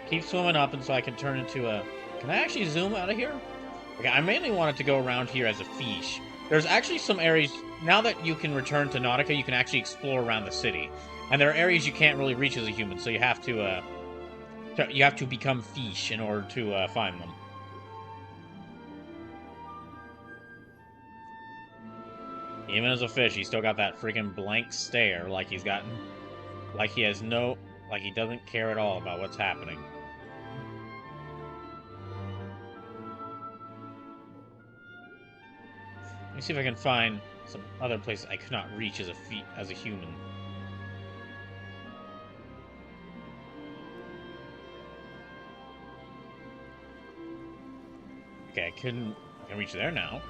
Keep swimming up, and so I can turn into a... Can I actually zoom out of here? Okay, I mainly wanted to go around here as a fish. There's actually some areas, now that you can return to Nautica, you can actually explore around the city. And there are areas you can't really reach as a human, so you have to become fish in order to find them. Even as a fish, he's still got that freaking blank stare, like he doesn't care at all about what's happening. Let me see if I can find some other places I could not reach as a human. Okay, I can reach there now.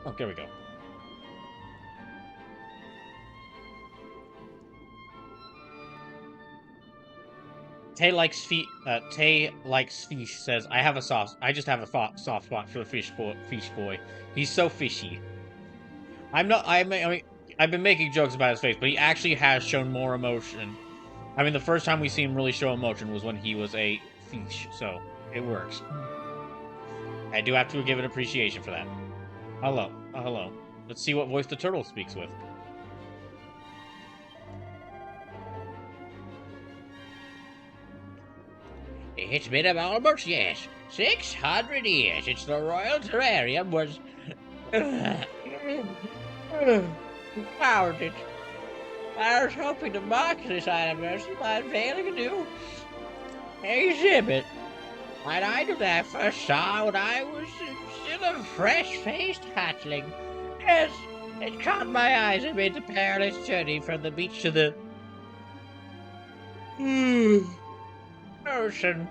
Oh, there we go. Tay likes fish says, I just have a soft spot for the fish boy. He's so fishy. I've been making jokes about his face, but he actually has shown more emotion. I mean, the first time we see him really show emotion was when he was a fish, so it works. I do have to give it appreciation for that. Hello. Oh, hello. Let's see what voice the turtle speaks with. It's been almost, yes, 600 years since the Royal Terrarium was founded. I was hoping to mark this anniversary by unveiling a new exhibit. An item that I first saw when I was still a fresh-faced hatchling. Yes, it caught my eyes and made the perilous journey from the beach to the ocean.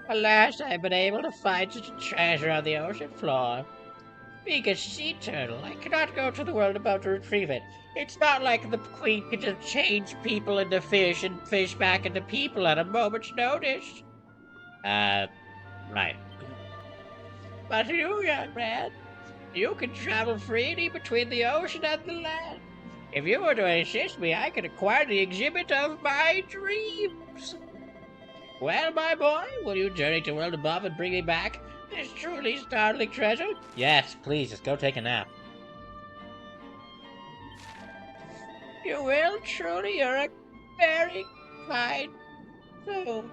Alas, I've been able to find such a treasure on the ocean floor. Being a sea turtle, I cannot go to the world above to retrieve it. It's not like the queen can just change people into fish and fish back into people at a moment's notice. Right. But you, young man, you can travel freely between the ocean and the land. If you were to assist me, I could acquire the exhibit of my dreams. Well, my boy, will you journey to world above and bring me back this truly startling treasure? Yes, please, just go take a nap. You will? Truly, you're a very kind soul.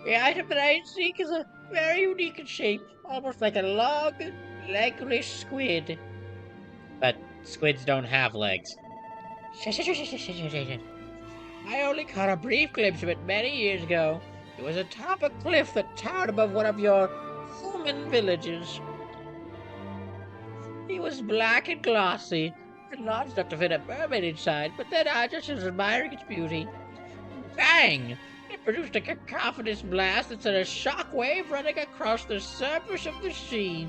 The item that I seek is a very unique in shape, almost like a long, legless squid. But squids don't have legs. I only caught a brief glimpse of it many years ago. It was atop a cliff that towered above one of your human villages. He was black and glossy, and large enough to fit a mermaid inside, but then I just was admiring its beauty. Bang! It produced a cacophonous blast that sent a shock wave running across the surface of the sea.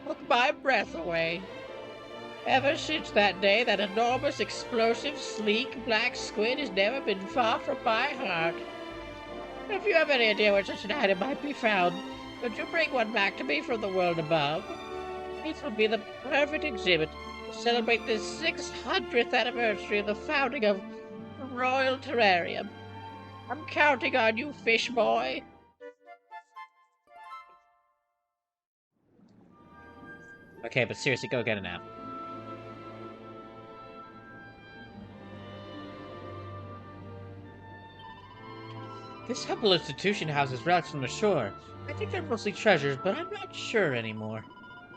Took my breath away. Ever since that day, that enormous, explosive, sleek, black squid has never been far from my heart. If you have any idea where such an item might be found, could you bring one back to me from the world above? This would be the perfect exhibit to celebrate the 600th anniversary of the founding of the Royal Terrarium. I'm counting on you, fish boy. Okay, but seriously, go get a nap. This humble institution houses relics from the shore. I think they're mostly treasures, but I'm not sure anymore.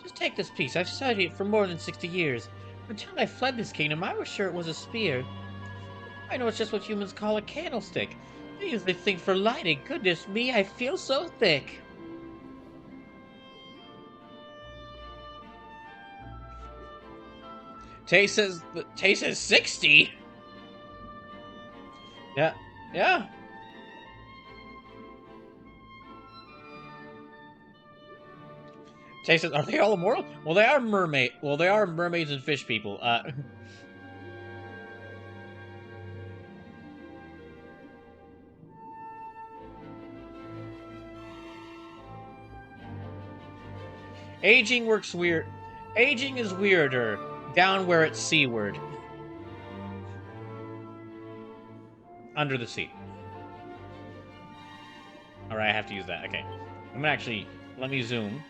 Just take this piece. I've studied it for more than 60 years. Until I fled this kingdom, I was sure it was a spear. I know it's just what humans call a candlestick. They use this thing for lighting. Goodness me, I feel so thick. Tay says 60? Yeah. Tay says, are they all immortal? Well, they are mermaids and fish people. Aging works weird. Aging is weirder down where it's seaward. Under the sea. Alright, I have to use that. Okay. I'm gonna actually... Let me zoom.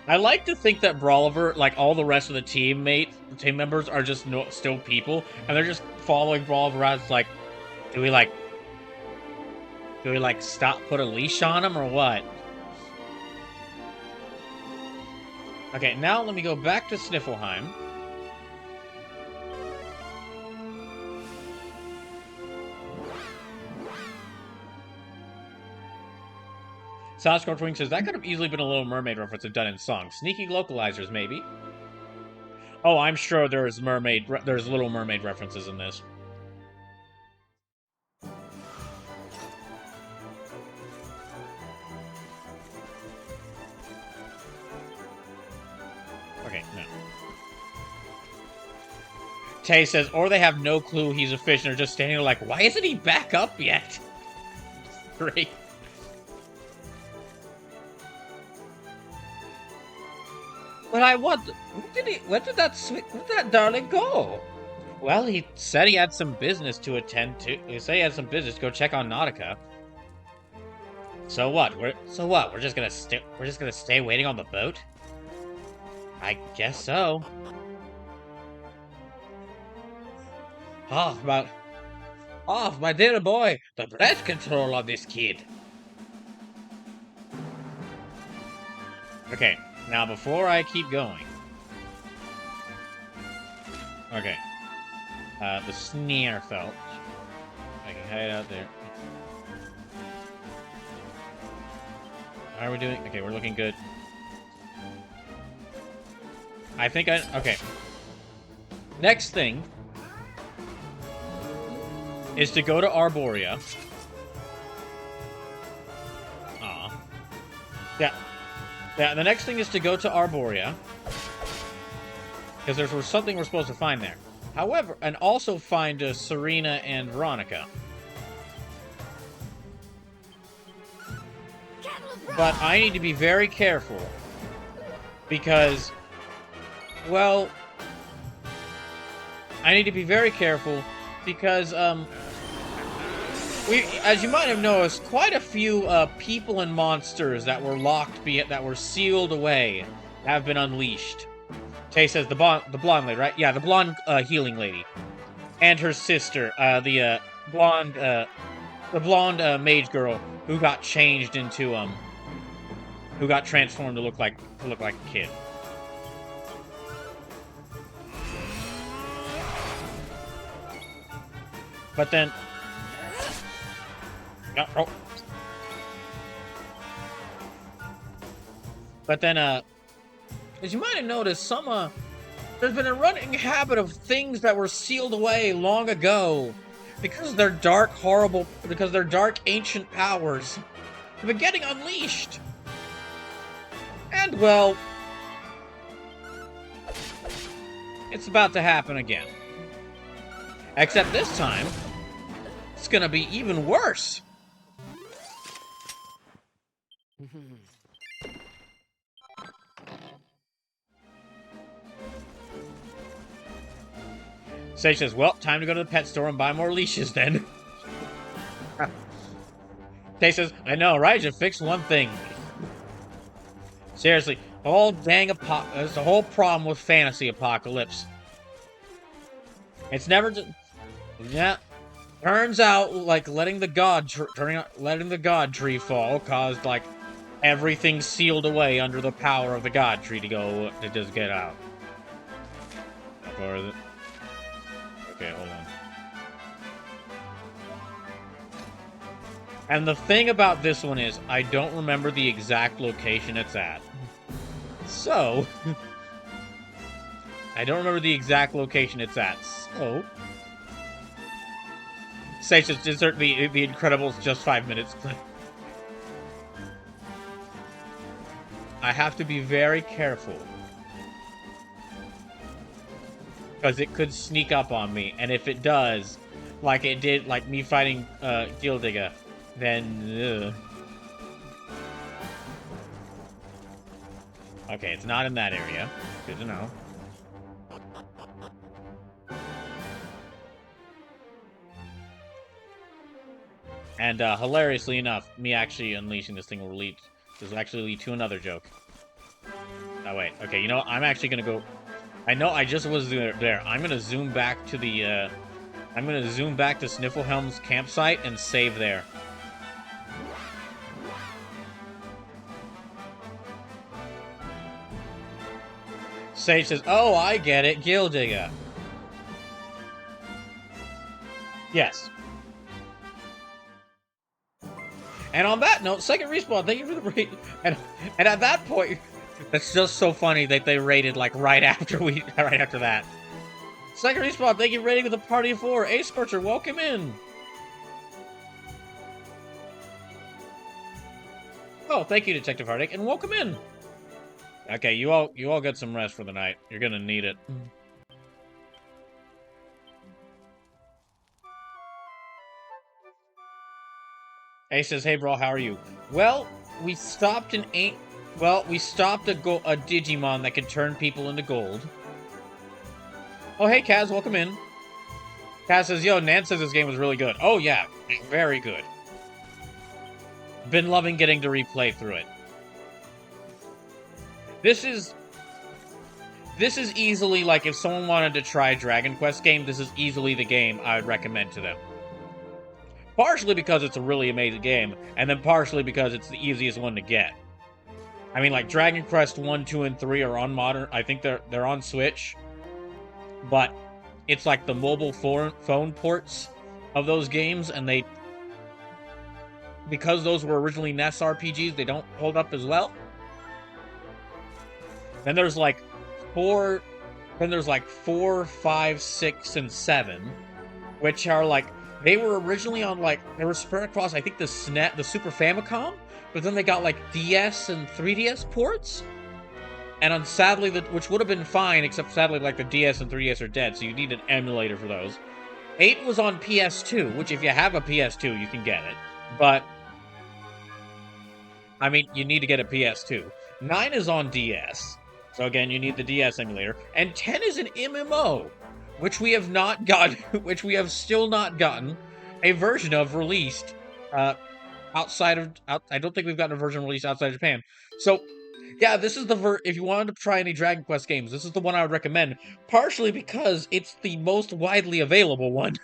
I like to think that Brawliver, like all the rest of the team members, are just still people, and they're just following Brawliver around. It's like, do we like stop, put a leash on him, or what? Okay, now let me go back to Sniffelheim. Sasquatch Wing says, that could have easily been a Little Mermaid reference if done in song. Sneaky localizers, maybe. Oh, I'm sure there's Little Mermaid references in this. Okay, no. Tay says, or they have no clue he's a fish and are just standing there like, why isn't he back up yet? Great. But I wonder, where did that darling go? Well, he said he had some business to attend to. He said he had some business to go check on Nautica. So what? We're just gonna stay waiting on the boat? I guess so. My dear boy, the breath control of this kid. Okay, now before I keep going. Okay. The Sneerfelt. I can hide out there. How are we doing? Okay, we're looking good. Okay. Next thing is to go to Arborea. Aw. Yeah. Yeah, the next thing is to go to Arborea. Because there's something we're supposed to find there. However, and also find Serena and Veronica. But I need to be very careful. Because, well, I need to be very careful because, as you might have noticed, quite a few people and monsters that were that were sealed away have been unleashed. Tay says the blonde lady, right? Yeah, the blonde healing lady, and her sister, the blonde mage girl who got changed into who got transformed to look like a kid. But then, oh. But then, as you might have noticed, there's been a running habit of things that were sealed away long ago because their dark, ancient powers have been getting unleashed. And, well, it's about to happen again. Except this time, it's gonna be even worse. Sage says, well, time to go to the pet store and buy more leashes then. Tay says, I know, right? Just fix one thing. Seriously, it's the whole problem with Fantasy Apocalypse. It's never just... Yeah. Turns out, like, letting the god tree fall caused, like, everything sealed away under the power of the god tree to just get out. How far is it? Okay, hold on. And the thing about this one is, I don't remember the exact location it's at. So... I don't remember the exact location it's at, so... Say just insert the Incredibles just 5 minutes clip. I have to be very careful. Because it could sneak up on me, and if it does, like it did, like me fighting Gildiga, then... Okay, it's not in that area. Good to know. And hilariously enough, me actually unleashing this thing will lead to another joke. Oh wait, okay, you know what? I'm actually gonna go. I know I just was there. I'm gonna zoom back to the. I'm gonna zoom back to Snifflehelm's campsite and save there. Sage says, "Oh, I get it, Gildigger." Yes. And on that note, second respawn, thank you for the raid. And at that point, that's just so funny that they raided like right after that. Second respawn, thank you for raiding with a party of 4. Ace Scorcher, welcome in. Oh, thank you, Detective Heartache, and welcome in. Okay, you all get some rest for the night. You're gonna need it. Ace says, "Hey, bro, how are you?" Well, we stopped a Digimon that can turn people into gold. Oh, hey, Kaz, welcome in. Kaz says, "Yo, Nan says this game was really good." Oh, yeah, very good. Been loving getting to replay through it. This is easily, like, if someone wanted to try a Dragon Quest game, this is easily the game I would recommend to them. Partially because it's a really amazing game, and then partially because it's the easiest one to get. I mean, like, Dragon Quest 1, 2, and 3 are on modern... I think they're on Switch. But it's like the mobile phone ports of those games, and they... Because those were originally NES RPGs, they don't hold up as well. Then there's like 4, 5, 6, and 7, which are like... They were originally on, like, they were spread across, I think, the SNES, the Super Famicom, but then they got, like, DS and 3DS ports, and sadly, which would have been fine, except sadly, like, the DS and 3DS are dead, so you need an emulator for those. 8 was on PS2, which if you have a PS2, you can get it, but, I mean, you need to get a PS2. 9 is on DS, so again, you need the DS emulator, and 10 is an MMO, which we have not gotten, which we have still not gotten a version of released outside of. I don't think we've gotten a version released outside of Japan. So, yeah, this is if you wanted to try any Dragon Quest games, this is the one I would recommend. Partially because it's the most widely available one.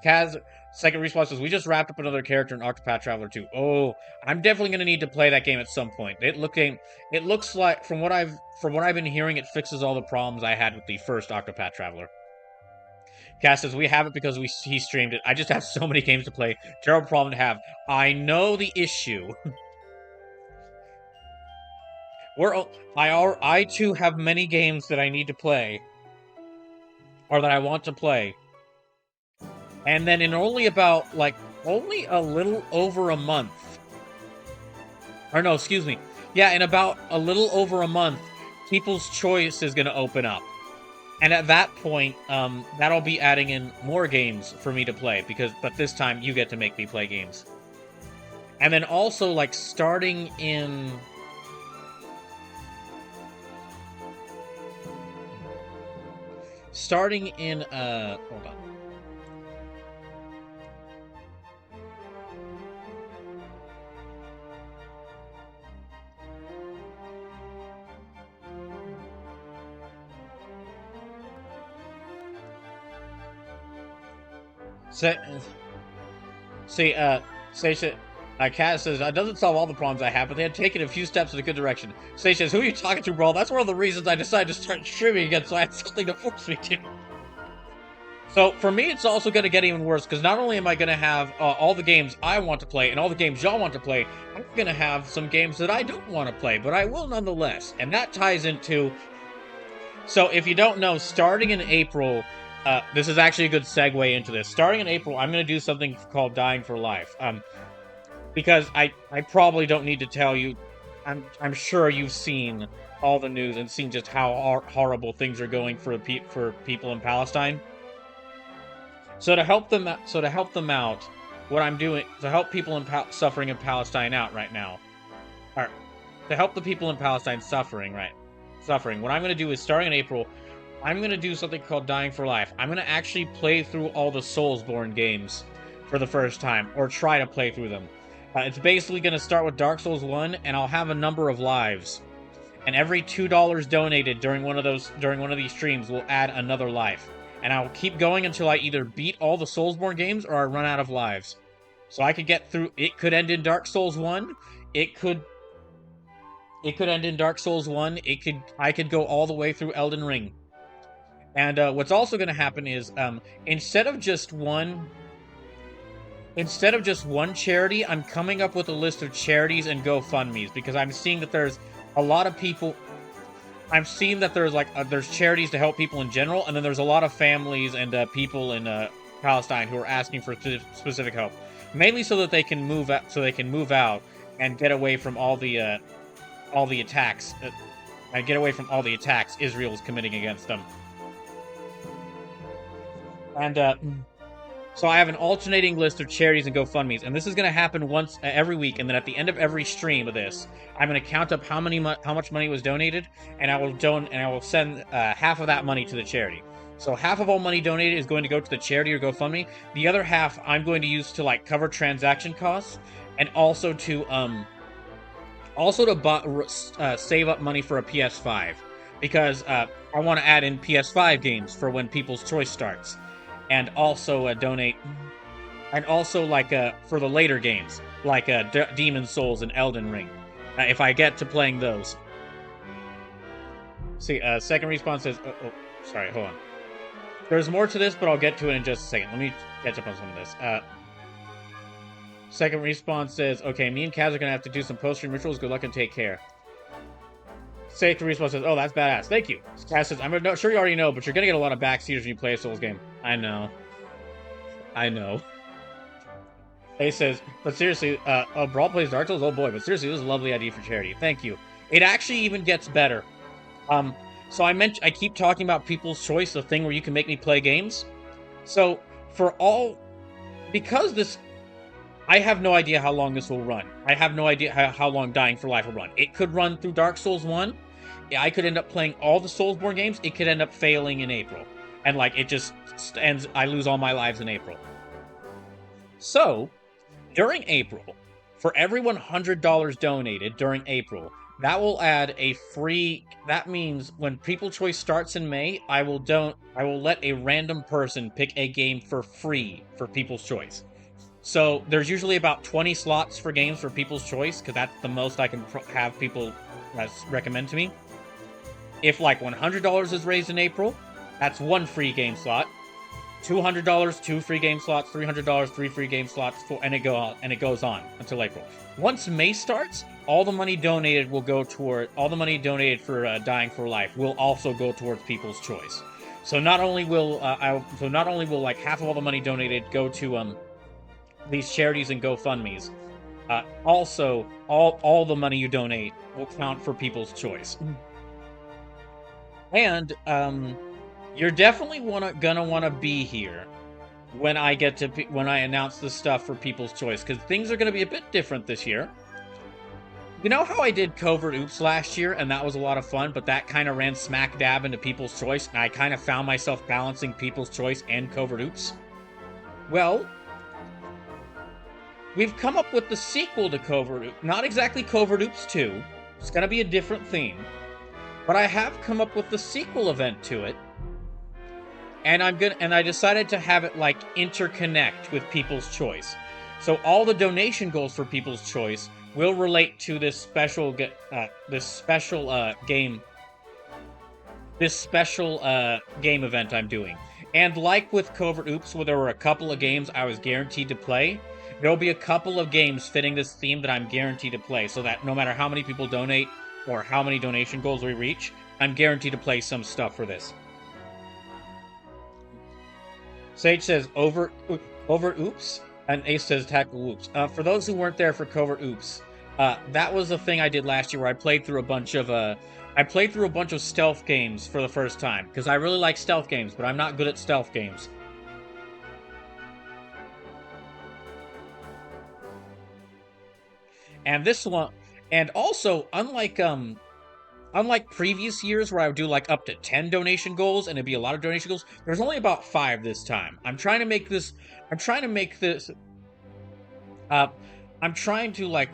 Kaz, second response says, "We just wrapped up another character in Octopath Traveler 2. Oh, I'm definitely gonna need to play that game at some point. It looks like from what I've been hearing, it fixes all the problems I had with the first Octopath Traveler." Cass says, "We have it because he streamed it. I just have so many games to play. Terrible problem to have. I know the issue." I too have many games that I need to play, or that I want to play. And then in only a little over a month. Or no, excuse me. Yeah, in about a little over a month, People's Choice is going to open up. And at that point, that'll be adding in more games for me to play, but this time you get to make me play games. And then also, like, starting in... hold on. Kat says, "It doesn't solve all the problems I have, but they had taken a few steps in a good direction." Sage says, "Who are you talking to, bro? That's one of the reasons I decided to start streaming again, so I had something to force me to." So, for me, it's also going to get even worse, because not only am I going to have all the games I want to play, and all the games y'all want to play, I'm going to have some games that I don't want to play, but I will nonetheless. And that ties into... So, if you don't know, starting in April... this is actually a good segue into this. Starting in April, I'm going to do something called Dying for Life. Because I probably don't need to tell you. I'm sure you've seen all the news and seen just how horrible things are going for people in Palestine. So to help them out, what I'm doing to help people suffering in Palestine out right now, or to help the people in Palestine suffering. What I'm going to do is, starting in April, I'm going to do something called Dying for Life. I'm going to actually play through all the Soulsborne games for the first time, or try to play through them. It's basically going to start with Dark Souls 1, and I'll have a number of lives. And every $2 donated during one of these streams will add another life. And I will keep going until I either beat all the Soulsborne games or I run out of lives. So I could get through. It could end in Dark Souls 1. It could end in Dark Souls 1. I could go all the way through Elden Ring. And what's also going to happen is instead of just one charity, I'm coming up with a list of charities and GoFundMes, because I'm seeing that there's a lot of people. I'm seeing that there's there's charities to help people in general, and then there's a lot of families and people in Palestine who are asking for specific help, mainly so that they can move out and get away from all the attacks Israel is committing against them. And so I have an alternating list of charities and GoFundMes, and this is going to happen once every week. And then at the end of every stream of this, I'm going to count up how much money was donated, and I will send half of that money to the charity. So half of all money donated is going to go to the charity or GoFundMe. The other half I'm going to use to cover transaction costs, and also to save up money for a PS5, because I want to add in PS5 games for when People's Choice starts. And also donate, and also for the later games, like Demon's Souls and Elden Ring, if I get to playing those. See, second respawn says, sorry, hold on. There's more to this, but I'll get to it in just a second. Let me catch up on some of this. Second respawn says, okay, me and Kaz are gonna have to do some post-stream rituals. Good luck and take care. Safe to respawn says, oh, that's badass. Thank you. Kaz says, I'm sure you already know, but you're gonna get a lot of backseaters when you play a Souls game. I know. He says, but seriously, Brawl plays Dark Souls? Oh boy, but seriously, this is a lovely idea for charity. Thank you. It actually even gets better. So I keep talking about People's Choice, the thing where you can make me play games. So, because this, I have no idea how long this will run. I have no idea how long Dying for Life will run. It could run through Dark Souls 1. I could end up playing all the Soulsborne games. It could end up failing in April. And it just ends, I lose all my lives in April. So, during April, for every $100 donated during April, that will add a free, that means when People's Choice starts in May, I will let a random person pick a game for free for People's Choice. So, there's usually about 20 slots for games for People's Choice, because that's the most I can have people recommend to me. If $100 is raised in April, that's one free game slot. $200, 2 free game slots. $300, 3 free game slots. And it goes on until April. Once May starts, all the money donated for Dying for Life will also go towards People's Choice. So not only will half of all the money donated go to these charities and GoFundMes, also all the money you donate will count for People's Choice. And you're definitely gonna want to be here when I announce the stuff for People's Choice, because things are gonna be a bit different this year. You know how I did Covert Oops last year, and that was a lot of fun, but that kind of ran smack dab into People's Choice, and I kind of found myself balancing People's Choice and Covert Oops? Well, we've come up with the sequel to Covert Oops. Not exactly Covert Oops 2. It's gonna be a different theme. But I have come up with the sequel event to it, and I decided to have it interconnect with People's Choice. So all the donation goals for People's Choice will relate to this special game event I'm doing. And like with Covert Oops, where there were a couple of games I was guaranteed to play, there'll be a couple of games fitting this theme that I'm guaranteed to play, so that no matter how many people donate or how many donation goals we reach, I'm guaranteed to play some stuff for this. Sage says, Over Oops, and Ace says, Tackle Oops. For those who weren't there for Covert Oops, that was a thing I did last year where I played through a bunch of stealth games for the first time, because I really like stealth games, but I'm not good at stealth games. And this one, and also, unlike unlike previous years where I would do like up to 10 donation goals and it'd be a lot of donation goals, there's only about 5 this time. I'm trying to make this I'm trying to like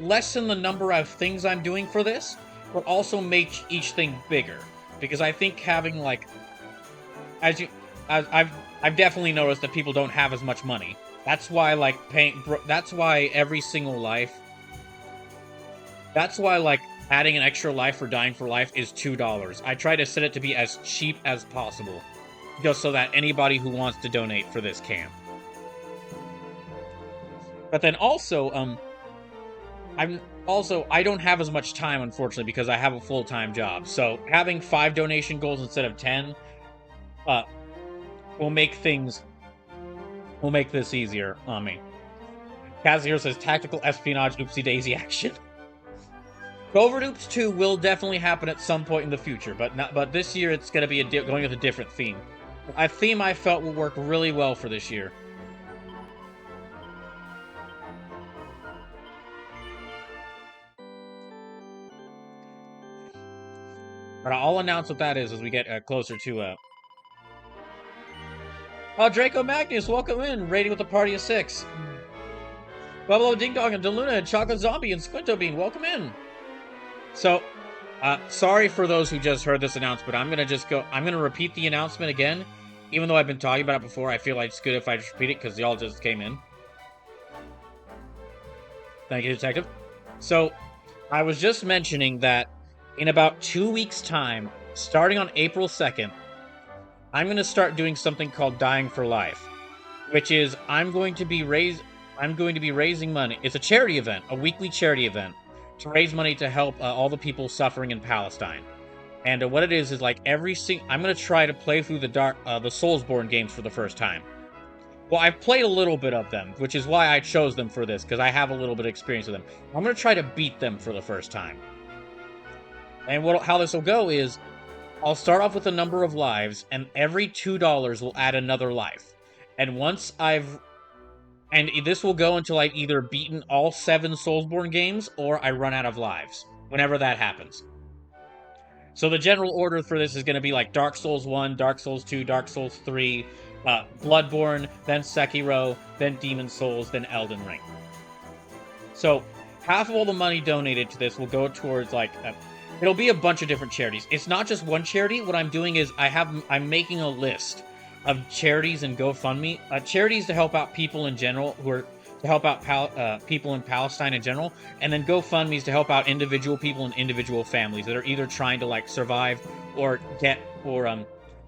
lessen the number of things I'm doing for this, but also make each thing bigger, because I think having like, I've definitely noticed that people don't have as much money. That's why like that's why every single life, that's why like adding an extra life for Dying for Life is $2. I try to set it to be as cheap as possible, just so that anybody who wants to donate for this can. But then also, I don't have as much time, unfortunately, because I have a full-time job. So having 5 donation goals instead of 10 will make this easier on me. Kazir says tactical espionage oopsie daisy action. Covert Oops 2 will definitely happen at some point in the future, but this year it's going to be going with a different theme. A theme I felt will work really well for this year. But I'll announce what that is as we get closer to Oh, Draco Magnus, welcome in, raiding with a party of 6. Buffalo Ding Dong and DeLuna and Chocolate Zombie and Squinto Bean, welcome in. So, sorry for those who just heard this announcement. I'm gonna repeat the announcement again, even though I've been talking about it before. I feel like it's good if I just repeat it because y'all just came in. Thank you, Detective. So, I was just mentioning that in about 2 weeks' time, starting on April 2nd, I'm going to start doing something called Dying for Life, which is I'm going to be raising money. It's a charity event, a weekly charity event, to raise money to help all the people suffering in Palestine. And what it is like I'm going to try to play through the Soulsborne games for the first time. Well, I've played a little bit of them, which is why I chose them for this, because I have a little bit of experience with them. I'm going to try to beat them for the first time. And how this will go is, I'll start off with a number of lives, and every $2 will add another life. And this will go until I've either beaten all 7 Soulsborne games, or I run out of lives, whenever that happens. So the general order for this is going to be like Dark Souls 1, Dark Souls 2, Dark Souls 3, Bloodborne, then Sekiro, then Demon Souls, then Elden Ring. So, half of all the money donated to this will go towards, like, it'll be a bunch of different charities. It's not just one charity. What I'm doing is I'm making a list of charities and GoFundMe, charities to help out people in general, to help out people in Palestine in general, and then GoFundMes to help out individual people and individual families that are either trying to, like, survive or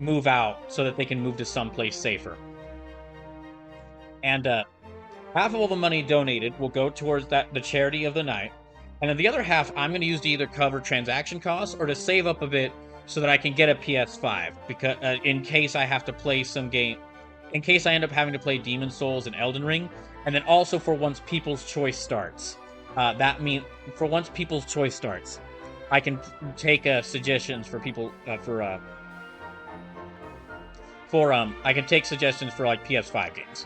move out so that they can move to someplace safer. And half of all the money donated will go towards the charity of the night, and then the other half I'm going to use to either cover transaction costs or to save up a bit so that I can get a PS5, because in case I have to play some game, in case I end up having to play Demon Souls and Elden Ring, and then also for once People's Choice starts. I can take suggestions for people I can take suggestions for, like, PS5 games.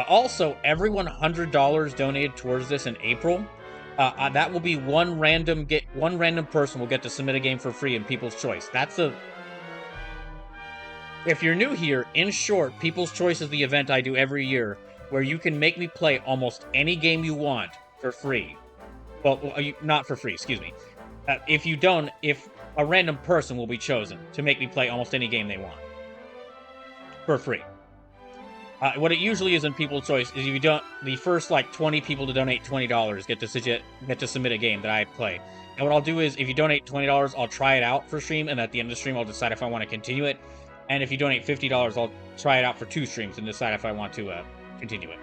Also, every $100 donated towards this in April, that will be one random person will get to submit a game for free in People's Choice. If you're new here, in short, People's Choice is the event I do every year where you can make me play almost any game you want for free. Well, not for free, excuse me. If a random person will be chosen to make me play almost any game they want for free. What it usually is in People's Choice is the first, like, 20 people to donate $20 get to submit a game that I play. And what I'll do is, if you donate $20, I'll try it out for stream, and at the end of the stream, I'll decide if I want to continue it. And if you donate $50, I'll try it out for 2 streams and decide if I want to continue it.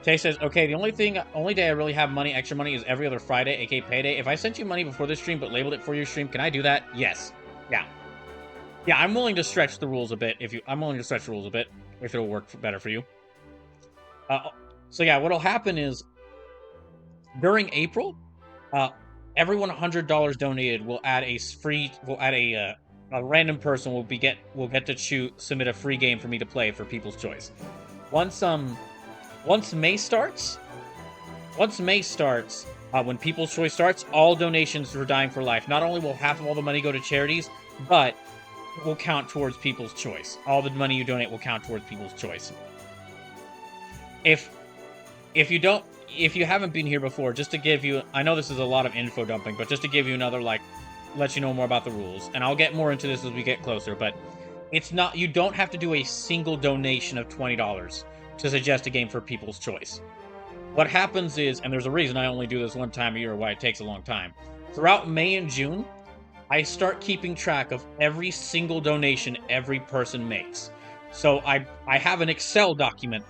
Tay says, okay, the only day I really have extra money is every other Friday, aka payday. If I sent you money before this stream but labeled it for your stream, can I do that? Yes. Yeah. Yeah, I'm willing to stretch the rules a bit if it'll work better for you. So yeah, what'll happen is, during April, everyone $100 donated will add a random person will get to submit a free game for me to play for People's Choice. Once May starts, when People's Choice starts, all donations for Dying for Life, not only will half of all the money go to charities, but it will count towards People's Choice. All the money you donate will count towards People's Choice. If you haven't been here before, just to give you, I know this is a lot of info dumping, but just to give you another, like, let you know more about the rules, and I'll get more into this as we get closer, but it's not, you don't have to do a single donation of $20 to suggest a game for People's Choice. What happens is, and there's a reason I only do this one time a year, why it takes a long time. Throughout May and June, I start keeping track of every single donation every person makes. So I have an Excel document,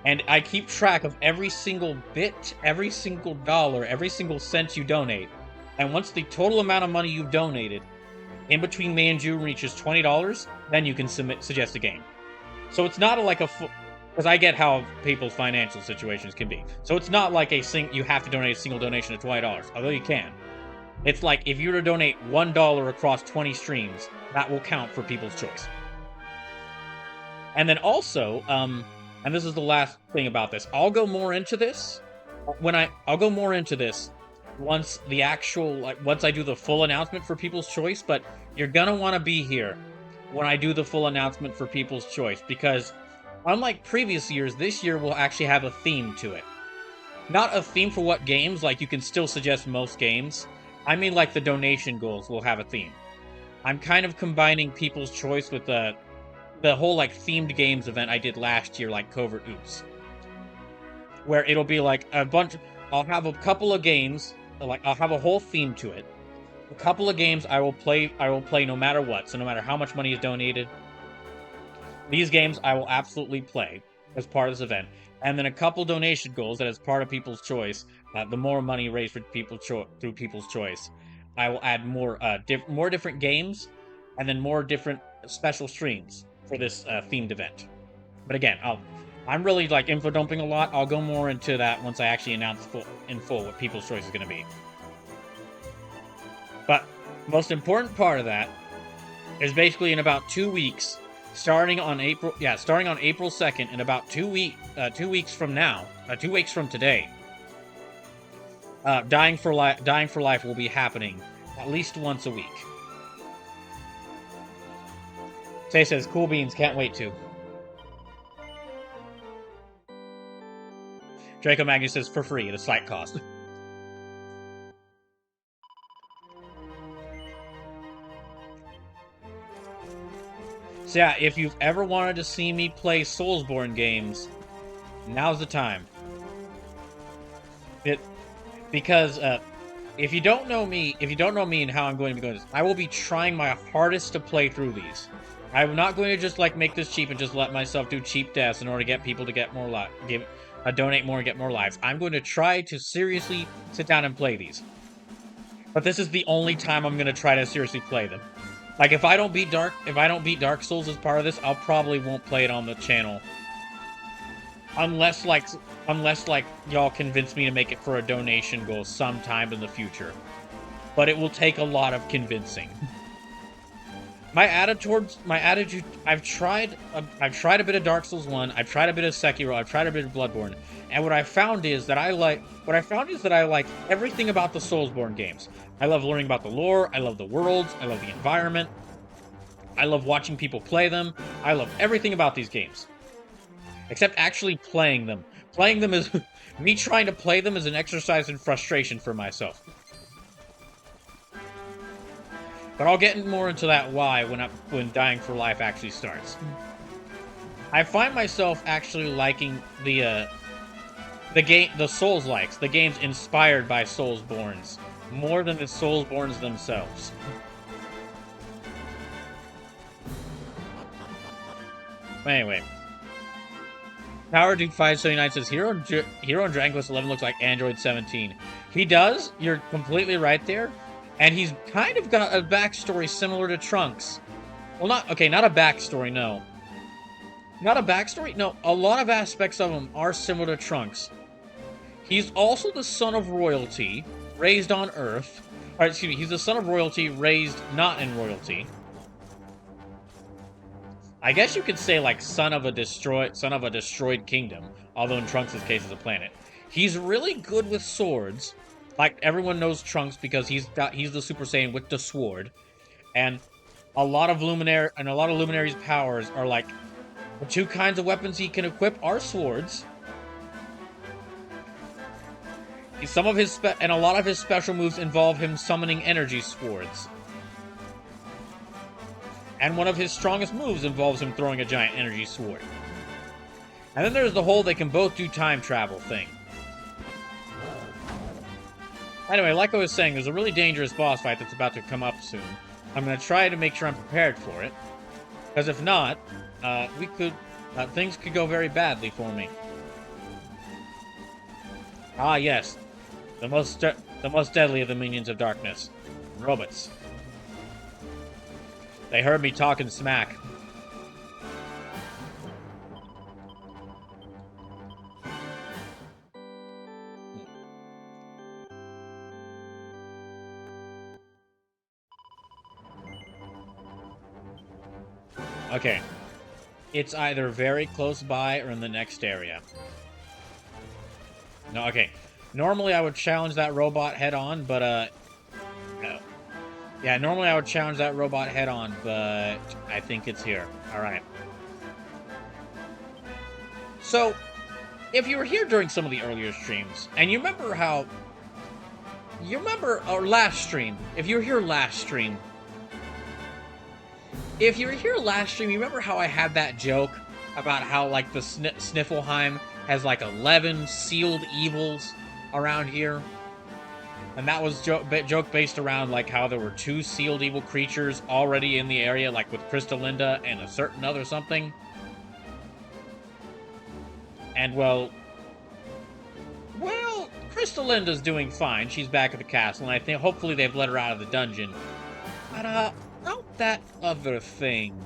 and I keep track of every single bit, every single dollar, every single cent you donate. And once the total amount of money you've donated in between May and June reaches $20, then you can suggest a game. So it's not like a full... Because I get how people's financial situations can be. So it's not like you have to donate a single donation of $20, although you can. It's like if you were to donate $1 across 20 streams, that will count for People's Choice. And then also, and this is the last thing about this, I'll go more into this once the actual, once I do the full announcement for People's Choice, but you're gonna want to be here when I do the full announcement for People's Choice, because unlike previous years, this year will actually have a theme to it. Not a theme for what games, like you can still suggest most games. I mean like the donation goals will have a theme. I'm kind of combining People's Choice with the whole like themed games event I did last year, like Covert Oops. Where it'll be like a bunch, I'll have a couple of games, like I'll have a whole theme to it. A couple of games I will play no matter what, so no matter how much money is donated. These games I will absolutely play as part of this event. And then a couple donation goals that as part of People's Choice, the more money raised for through People's Choice, I will add more different games and then more different special streams for this themed event. But again, I'm really like info dumping a lot. I'll go more into that once I actually announce in full what People's Choice is going to be. But most important part of that is basically in about 2 weeks, starting on April 2nd, in about 2 weeks from now, 2 weeks from today, Dying for Life will be happening at least once a week. Tay says, cool beans, can't wait to. Draco Magnus says, for free, at a slight cost. So yeah, if you've ever wanted to see me play Soulsborne games, now's the time. Because if you don't know me and how I'm going to be going this, I will be trying my hardest to play through these. I'm not going to just like make this cheap and just let myself do cheap deaths in order to get people to get more donate more and get more lives. I'm going to try to seriously sit down and play these. But this is the only time I'm going to try to seriously play them. Like if I don't beat Dark Souls as part of this, I'll probably won't play it on the channel. Unless y'all convince me to make it for a donation goal sometime in the future. But it will take a lot of convincing. My attitude, I've tried a bit of Dark Souls 1, I've tried a bit of Sekiro, I've tried a bit of Bloodborne, and what I found is that I like everything about the Soulsborne games. I love learning about the lore, I love the worlds, I love the environment, I love watching people play them, I love everything about these games. Except actually playing them. Playing them is... me trying to play them is an exercise in frustration for myself. But I'll get more into that why when Dying for Life actually starts. I find myself actually liking the Souls-likes, the games inspired by Soulsborns, more than the Soulsborns themselves. Anyway. Power Duke 579 says, Hero and Dragon Quest 11 looks like Android 17. He does, you're completely right there. And he's kind of got a backstory similar to Trunks. Well, not a backstory, no. Not a backstory? No, a lot of aspects of him are similar to Trunks. He's also the son of royalty, raised on Earth. Or, excuse me, he's the son of royalty, raised not in royalty. I guess you could say, like, son of a destroyed kingdom, although in Trunks' case is a planet. He's really good with swords, Like, everyone knows Trunks because he's the Super Saiyan with the sword. And a lot of Luminary's powers are like, the two kinds of weapons he can equip are swords. And a lot of his special moves involve him summoning energy swords. And one of his strongest moves involves him throwing a giant energy sword. And then there's the whole they can both do time travel thing. Anyway, like I was saying, there's a really dangerous boss fight that's about to come up soon. I'm going to try to make sure I'm prepared for it. Because if not, things could go very badly for me. Ah, yes. The most deadly of the minions of darkness. Robots. They heard me talking smack. Okay. It's either very close by or in the next area. No, okay. Normally I would challenge that robot head-on, but, no. Yeah, normally I would challenge that robot head-on, but I think it's here. Alright. So, if you were here during some of the earlier streams, and you remember how... our last stream. If you were here last stream... If you were here last stream, you remember how I had that joke about how, like, the Sniffleheim has, like, 11 sealed evils around here? And that was joke based around, like, how there were 2 sealed evil creatures already in the area, like with Crystalinda and a certain other something. And, well, Crystalinda's doing fine. She's back at the castle, and I think hopefully they've let her out of the dungeon. But, not that other thing.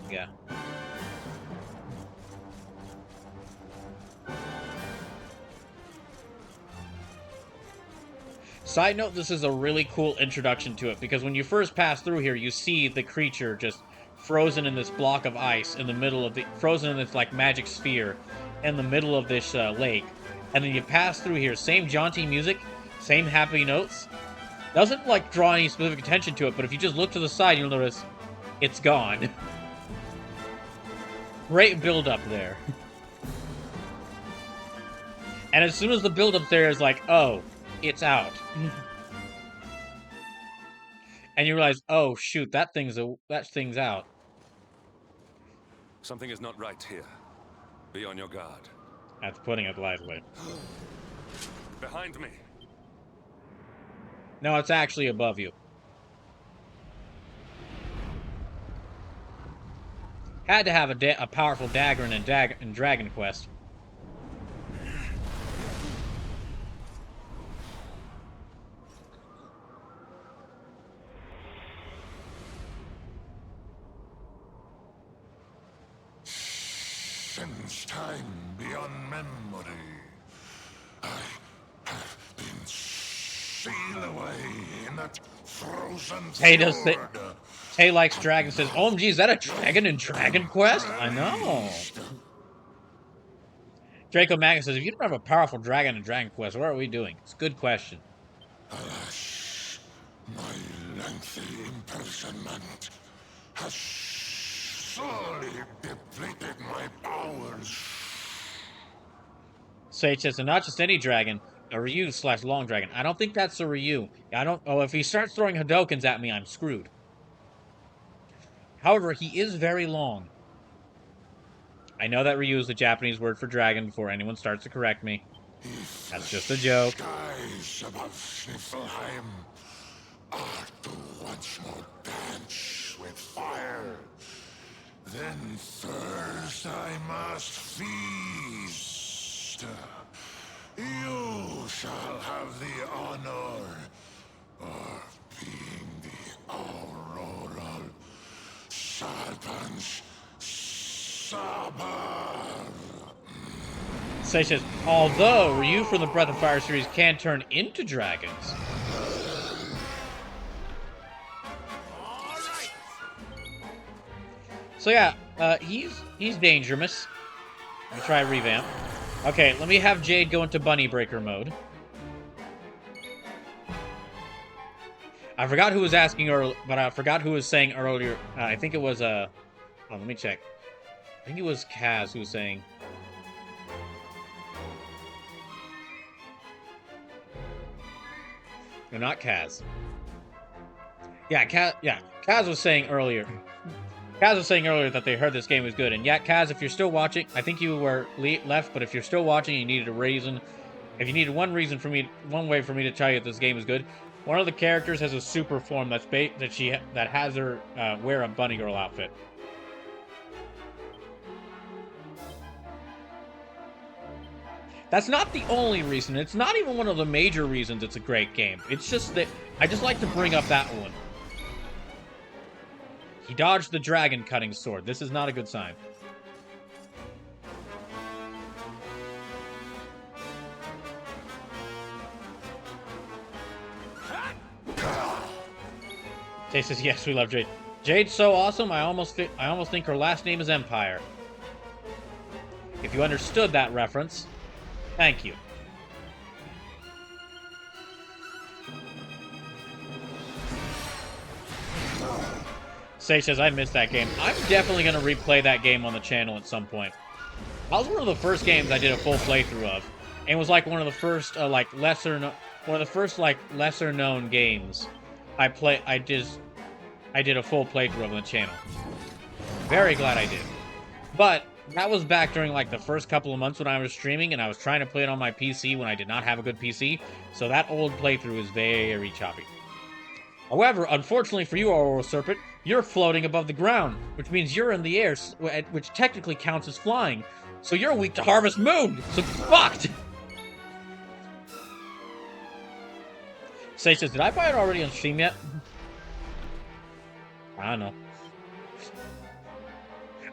Side note, this is a really cool introduction to it, because when you first pass through here, you see the creature just frozen in this block of ice in the middle of frozen in this, like, magic sphere in the middle of this lake. And then you pass through here, same jaunty music, same happy notes. Doesn't, like, draw any specific attention to it, but if you just look to the side, you'll notice it's gone. Great build-up there. And as soon as the build-up there is like, oh, it's out. And you realize, oh, shoot, that thing's out. Something is not right here. Be on your guard. That's putting it lightly. Behind me. No, it's actually above you. Had to have a powerful dagger in Dragon Quest. Since time beyond memory, I have been sealed away in that frozen sword. Tay likes dragon, says, OMG, is that a dragon in Dragon Quest? I know. Draco Magus says, if you don't have a powerful dragon in Dragon Quest, what are we doing? It's a good question. Alas, my lengthy imprisonment has sorely depleted my powers. Sage says, and not just any dragon, a Ryu/long dragon. I don't think that's a Ryu. Oh, if he starts throwing Hadokens at me, I'm screwed. However, he is very long. I know that Ryu is the Japanese word for dragon before anyone starts to correct me. That's just a joke. Skies above Sniffelheim are to once more dance with fire. Then first I must feast. You shall have the honor of being the Auroral Serpent's Saber. Sage says, although Ryu from the Breath of Fire series can turn into dragons. So yeah, he's dangerous. Let me try revamp. Okay, let me have Jade go into Bunny Breaker mode. I forgot who was asking earlier, but I forgot who was saying earlier. I think it was, oh, let me check. I think it was Kaz who was saying. No, not Kaz. Yeah, Kaz was saying earlier. Kaz was saying earlier that they heard this game was good. And yeah, Kaz, if you're still watching, I think you were left, but if you're still watching, you needed a reason. If you needed one way for me to tell you that this game is good, one of the characters has a super form that has her wear a bunny girl outfit. That's not the only reason. It's not even one of the major reasons it's a great game. It's just that I just like to bring up that one. He dodged the dragon cutting sword. This is not a good sign. Jay says, yes, we love Jade. Jade's so awesome, I almost think her last name is Empire. If you understood that reference, thank you. Sage says, I missed that game. I'm definitely going to replay that game on the channel at some point. That was one of the first games I did a full playthrough of. And it was like one of the first, lesser known games I did a full playthrough of on the channel. Very glad I did. But that was back during, like, the first couple of months when I was streaming, and I was trying to play it on my PC when I did not have a good PC. So that old playthrough is very choppy. However, unfortunately for you, Aurora Serpent, you're floating above the ground, which means you're in the air, which technically counts as flying. So you're weak to Harvest Moon, so fucked! Sage says, did I buy it already on Steam yet? I don't know.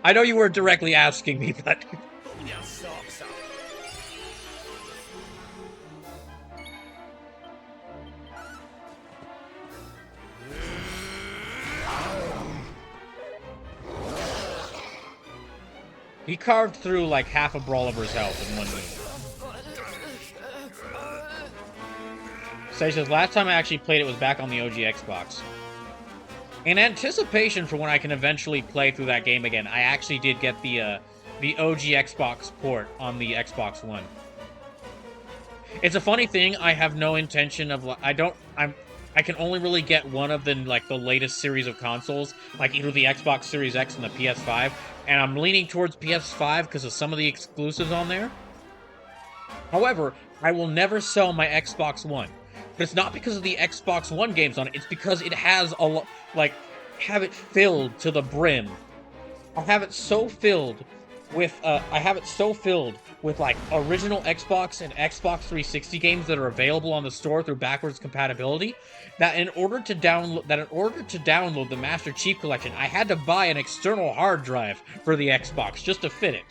I know you weren't directly asking me, but... He carved through like half a Brawliver's health in one move. Sage says, last time I actually played it was back on the OG Xbox. In anticipation for when I can eventually play through that game again, I actually did get the OG Xbox port on the Xbox One. It's a funny thing, I have no intention of, I can only really get one of the, like, the latest series of consoles, like either the Xbox Series X and the PS5, and I'm leaning towards PS5 because of some of the exclusives on there. However, I will never sell my Xbox One. But it's not because of the Xbox One games on it, it's because it has a lot, like, have it filled to the brim. I have it so filled with, like, original Xbox and Xbox 360 games that are available on the store through backwards compatibility, that in order to download the Master Chief Collection, I had to buy an external hard drive for the Xbox just to fit it.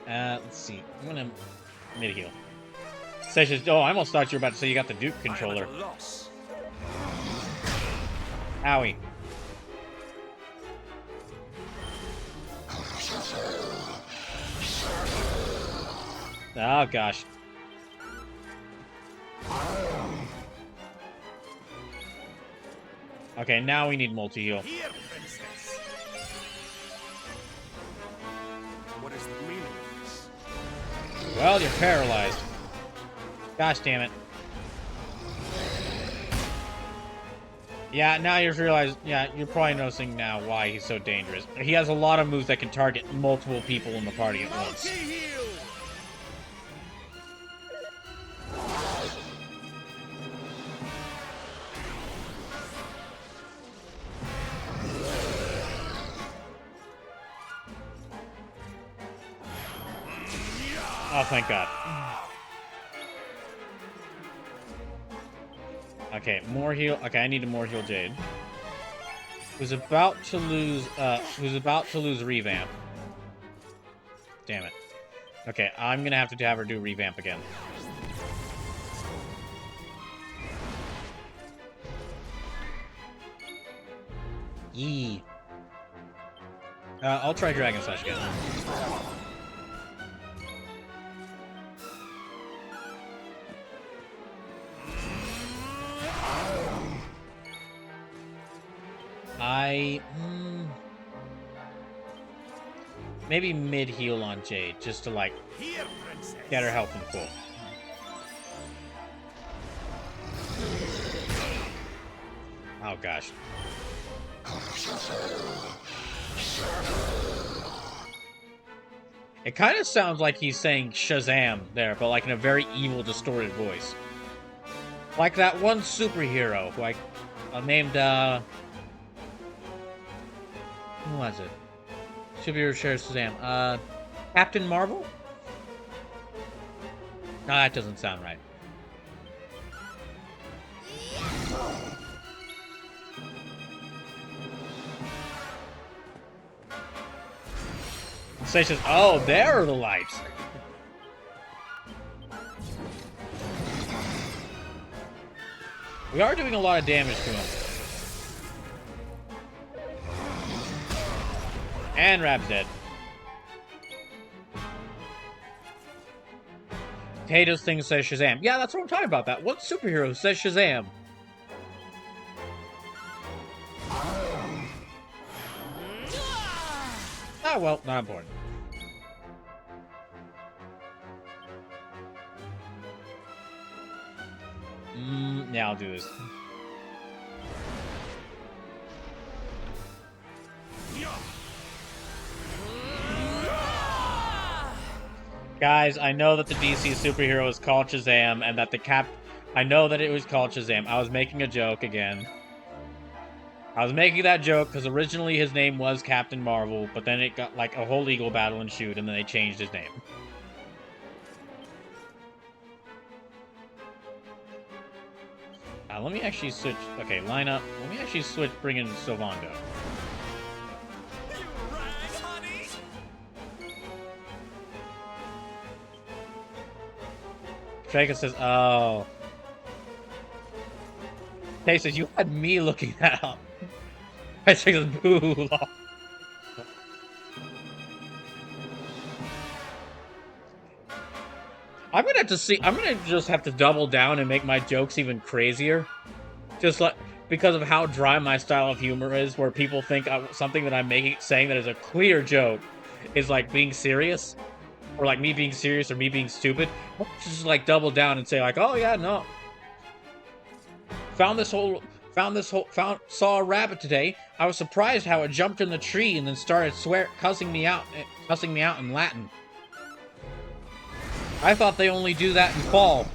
Let's see. I'm gonna mid-heal. Sessions. Oh, I almost thought you were about to say you got the Duke controller. Owie. Oh, gosh. Okay, now we need multi-heal. What is the meaning of this? Well, you're paralyzed. Gosh damn it. Yeah, now you've realized, yeah, you're probably noticing now why he's so dangerous. He has a lot of moves that can target multiple people in the party at once. Oh, thank God. Okay, more heal. Okay, I need a more heal Jade. Who's about to lose revamp. Damn it. Okay, I'm gonna have to have her do revamp again. Yee. I'll try Dragon Slash again. Maybe mid heal on Jade, just to like Here, princess. get her health in full. Oh gosh. It kind of sounds like he's saying Shazam there, but like in a very evil, distorted voice. Like that one superhero who I named, who was it? Superhero shares Shazam. Captain Marvel? No, that doesn't sound right. Sage says, oh, there are the lights. We are doing a lot of damage to him. And Rab's dead. Potatoes thing says Shazam. Yeah, that's what I'm talking about. That what superhero says Shazam? Ah, well, not important. Yeah, I'll do this. Guys, I know that the DC superhero is called Shazam, and that I know that it was called Shazam. I was making a joke again. I was making that joke because originally his name was Captain Marvel, but then it got like a whole legal battle ensued, and then they changed his name. Let me actually switch. Okay, line up. Let me actually switch, bring in Sylvando. Draco says, oh. Tay says, you had me looking that up. I says, boo. I'm gonna just have to double down and make my jokes even crazier. Just like, because of how dry my style of humor is, where people think something that I'm saying that is a clear joke is like being serious. Or like me being serious or me being stupid. Just like double down and say like, oh yeah, no. Saw a rabbit today. I was surprised how it jumped in the tree and then started cussing me out in Latin. I thought they only do that in fall.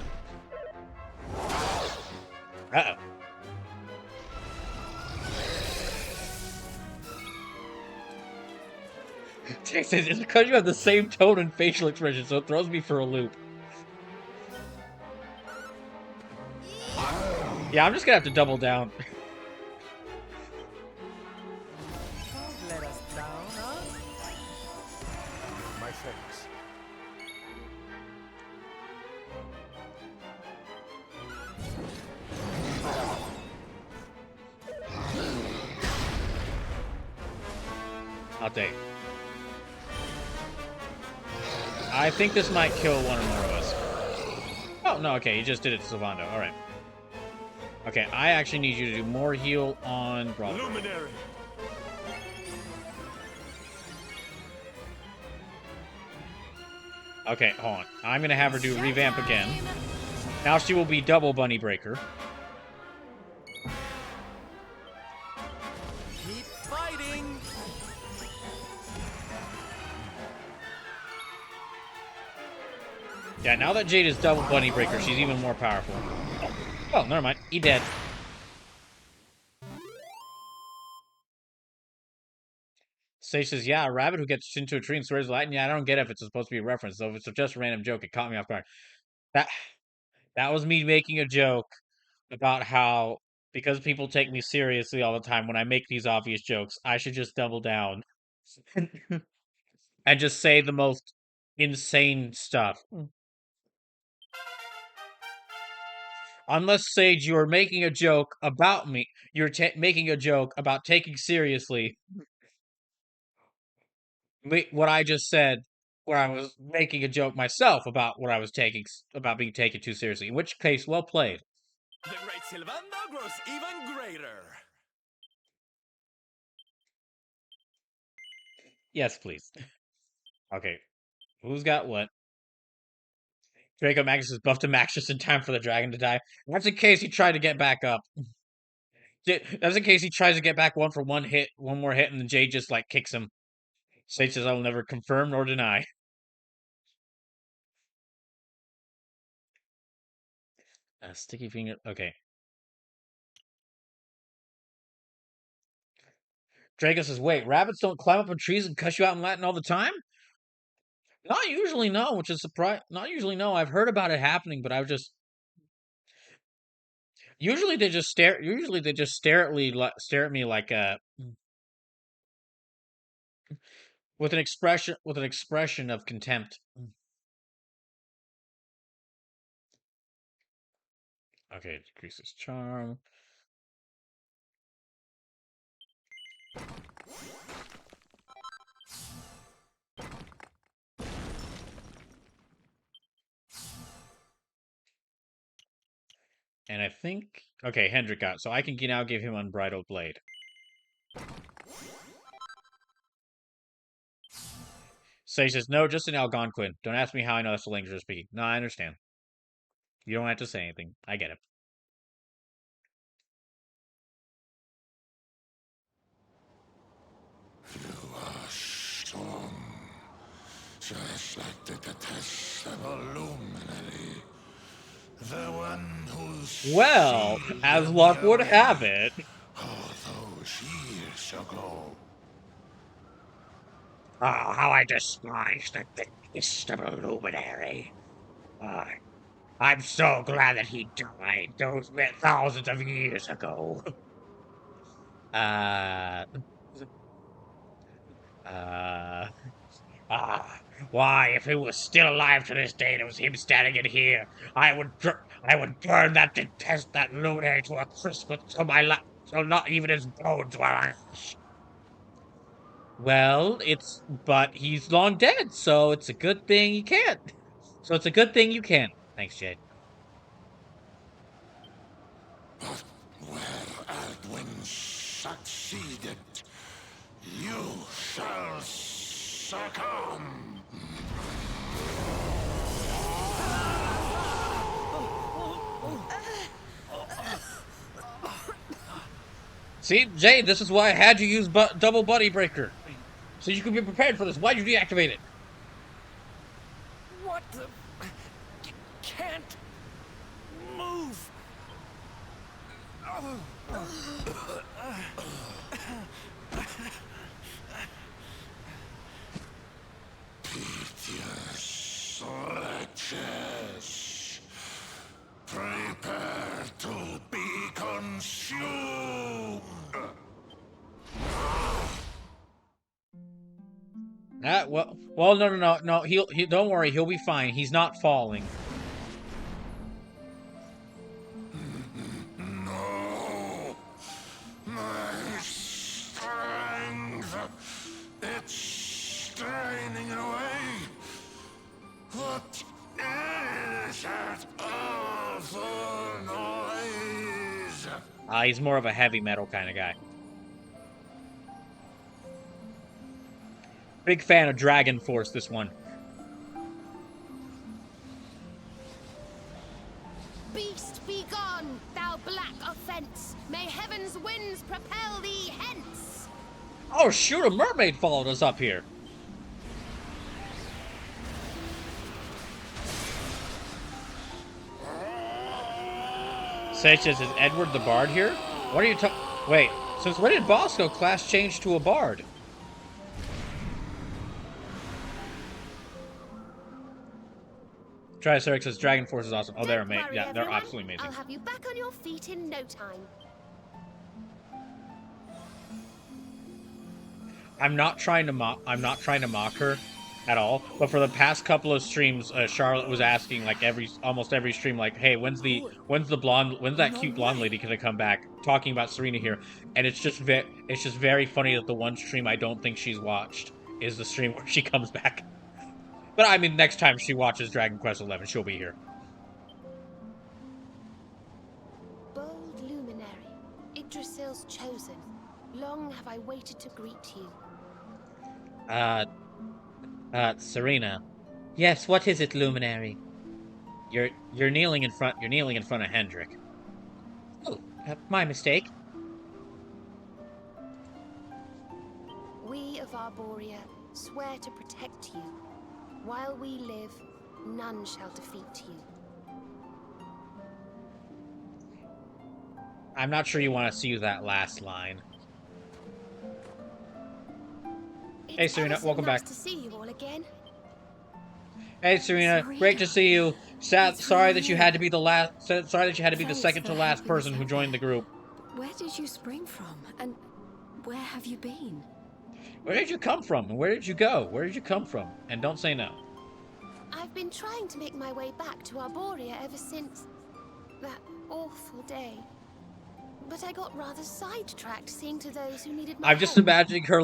Uh-oh. It's because you have the same tone and facial expression, so it throws me for a loop. Yeah, I'm just gonna have to double down. Don't let us down, huh? My thanks. I'll take. I think this might kill one or more of us. Oh, no, okay, he just did it to Sylvando. Alright. Okay, I actually need you to do more heal on Bravo. Luminary. Okay, hold on. I'm gonna have her do revamp again. Now she will be double Bunny Breaker. Keep fighting. Yeah, now that Jade is double Bunny Breaker, she's even more powerful. Oh, never mind. He dead. Sage says, yeah, a rabbit who gets into a tree and swears Latin. Yeah, I don't get if it's supposed to be a reference. So if it's just a random joke, it caught me off guard. That was me making a joke about how, because people take me seriously all the time when I make these obvious jokes, I should just double down and just say the most insane stuff. Unless, Sage, you are making a joke about me. You're making a joke about taking seriously what I just said, where I was making a joke myself about what I was taking, about being taken too seriously. In which case, well played. The great Sylvando grows even greater. Yes, please. Okay, who's got what? Draco Magus is buffed to max just in time for the dragon to die. That's in case he tried to get back up. That's in case he tries to get back one for one hit, one more hit, and then Jade just like kicks him. Sage says, "I will never confirm nor deny." Sticky finger. Okay. Draco says, "Wait, rabbits don't climb up on trees and cuss you out in Latin all the time?" Not usually, no. Which is surprise. Not usually, no. I've heard about it happening, but I've just usually they just stare. Usually they just stare at me like with an expression of contempt. Okay, decreases charm. And I think okay, Hendrik got so I can now give him Unbridled Blade. Sage says, "No, just an Algonquin. Don't ask me how I know that's the language they're speaking." No, I understand. You don't have to say anything. I get it. You are strong, just like the detestable luminary. The one who's Well, as luck would have it. all those years ago. Oh, how I despise the detestable luminary. I'm so glad that he died those thousands of years ago. Uh, uh, why, if he was still alive to this day and it was him standing in here, I would burn that luminary to a crisp until till not even his bones were ash. Well, but he's long dead, so it's a good thing you can't. So it's a good thing you can. Thanks, Jade. But where Aldwin succeeded, you shall succumb. See, Jade, this is why I had you use double buddy breaker. So you could be prepared for this. Why'd you deactivate it? What the? Can't move. Piteous wretches, prepare to be consumed. Well, no. He don't worry. He'll be fine. He's not falling. No, my strength, it's straining away. What is that awful noise? He's more of a heavy metal kind of guy. Big fan of Dragon Force, this one. Beast, be gone, thou black offense! May heaven's winds propel thee hence! Oh, shoot, a mermaid followed us up here. Sage says, is Edward the Bard here? What are you talking? Wait, since when did Bosco class change to a Bard? Triceratops says Dragon Force is awesome. Oh, they're amazing. Yeah, they're absolutely amazing. I'll have you back on your feet in no time. I'm not trying to mock her at all. But for the past couple of streams, Charlotte was asking like almost every stream, like, "Hey, when's that cute blonde lady gonna come back?" Talking about Serena here, and it's just very funny that the one stream I don't think she's watched is the stream where she comes back. But I mean, next time she watches Dragon Quest XI, she'll be here. Bold luminary, Yggdrasil's chosen. Long have I waited to greet you. Serena. Yes, what is it, Luminary? You're kneeling in front of Hendrik. Oh, my mistake. We of Arborea swear to protect you. While we live, none shall defeat you. I'm not sure you want to see that last line. Hey, Serena, welcome back. To see you all again. Hey, Serena, great to see you. Sorry that you had to be the last. Sorry that you had to be the second to last person who joined the group. Where did you spring from, and where have you been? Where did you come from, and where did you go? Where did you come from? And don't say no. I've been trying to make my way back to Arborea ever since that awful day. But I got rather sidetracked seeing to those who needed my help. I'm just imagining her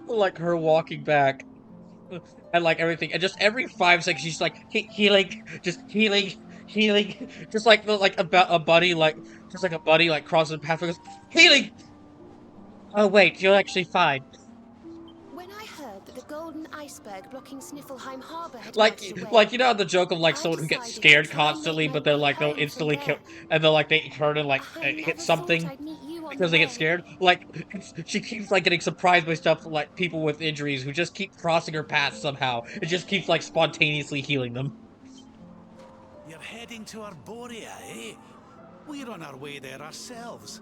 like her walking back and like everything, and just every 5 seconds she's like healing, just like a buddy like crosses the path and goes healing. Oh wait, you're actually fine. When I heard that the golden iceberg blocking Sniffelheim Harbor had Like you know the joke of like someone who gets scared constantly, but they're like they'll instantly kill, and they'll like they turn and like hit something because they get scared. Like she keeps like getting surprised by stuff like people with injuries who just keep crossing her path somehow. It just keeps like spontaneously healing them. You're heading to Arborea, eh? We're on our way there ourselves.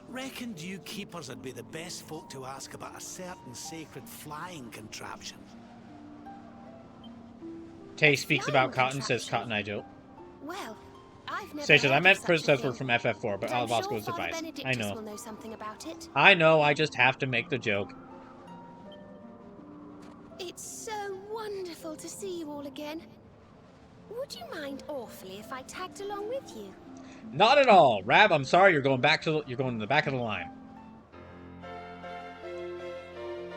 Reckoned you keepers would be the best folk to ask about a certain sacred flying contraption. Tay speaks about Cotton, says Cotton I do. Well, I've never Stations, I heard meant of Prince such a Edward thing. from FF4, but I'm Bosco's sure Father advice. I Benedictus know. will know something about it. I know, I just have to make the joke. It's so wonderful to see you all again. Would you mind awfully if I tagged along with you? Not at all. Rab, I'm sorry, you're going to the back of the line.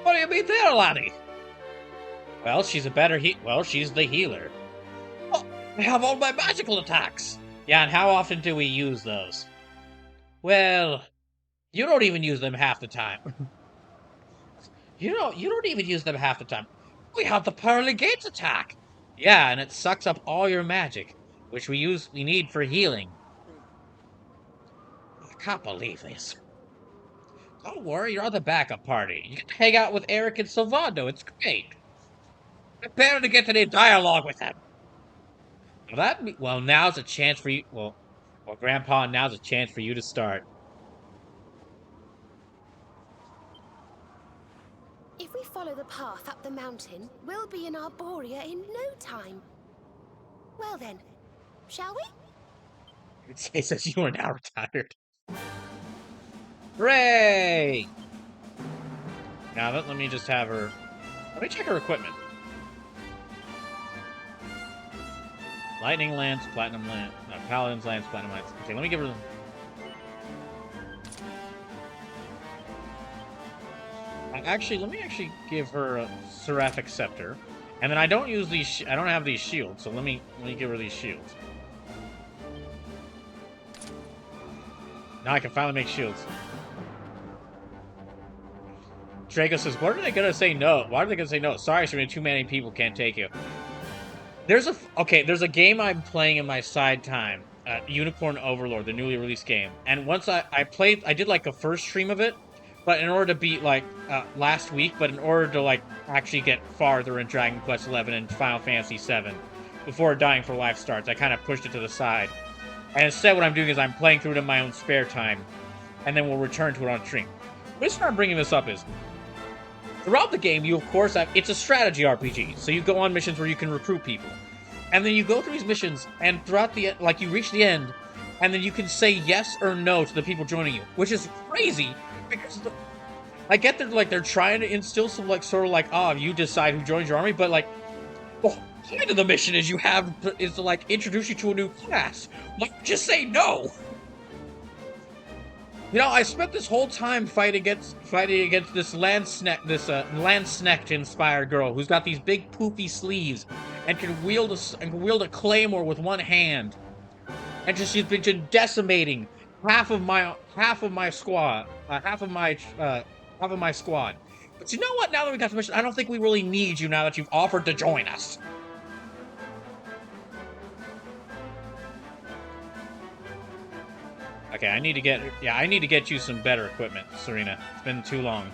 What do you mean there, laddie? Well, she's she's the healer. Oh, I have all my magical attacks. Yeah, and how often do we use those? Well, you don't even use them half the time. You don't even use them half the time. We have the Pearly Gates attack. Yeah, and it sucks up all your magic, which we need for healing. I can't believe this. Don't worry, you're on the backup party. You can hang out with Eric and Silvando. It's great. Prepare to get any dialogue with them. Well, now's a chance for you. Well, Grandpa, now's a chance for you to start. If we follow the path up the mountain, we'll be in Arborea in no time. Well then, shall we? It says you are now retired. Hooray! Now let me just have her. Let me check her equipment. Lightning Lance, Platinum Lance, Paladin's Lance, Platinum Lance. Okay, let me give her. Let me actually give her a Seraphic Scepter, and then I don't use these. I don't have these shields, so let me give her these shields. Now I can finally make shields. Draco says, "What are they gonna say no? Why are they gonna say no? Sorry, too many people can't take you." There's a game I'm playing in my side time, Unicorn Overlord, the newly released game. And once I did like a first stream of it, but in order to beat like last week, but in order to like actually get farther in Dragon Quest XI and Final Fantasy VII, before Dying for Life starts, I kind of pushed it to the side. And instead, what I'm doing is I'm playing through it in my own spare time, and then we'll return to it on stream. The reason I'm bringing this up is, throughout the game, you of course have, it's a strategy RPG, so you go on missions where you can recruit people. And then you go through these missions, and throughout the, like, you reach the end, and then you can say yes or no to the people joining you, which is crazy, because I get that, like, they're trying to instill some, like, sort of like, you decide who joins your army, but, like, the point of the mission is to, like, introduce you to a new class. Why don't you say no? You know, I spent this whole time fighting against this Landsnecht inspired girl who's got these big poofy sleeves and can wield a claymore with one hand, and she's been decimating half of my squad, half of my squad. But you know what? Now that we got the mission, I don't think we really need you now that you've offered to join us. Okay, I need to get you some better equipment, Serena. It's been too long.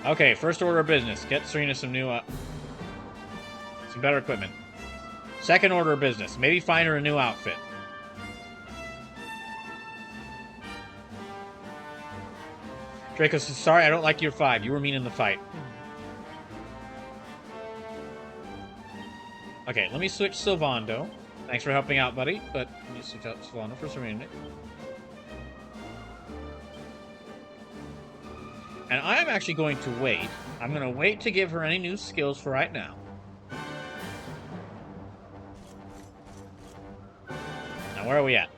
Okay, first order of business. Get Serena some new, some better equipment. Second order of business. Maybe find her a new outfit. Draco says, sorry, I don't like your 5. You were mean in the fight. Okay, let me switch Sylvando. Thanks for helping out, buddy, but let me switch out Sylvando for Serena. And I'm actually going to wait. I'm going to wait to give her any new skills for right now. Now, where are we at?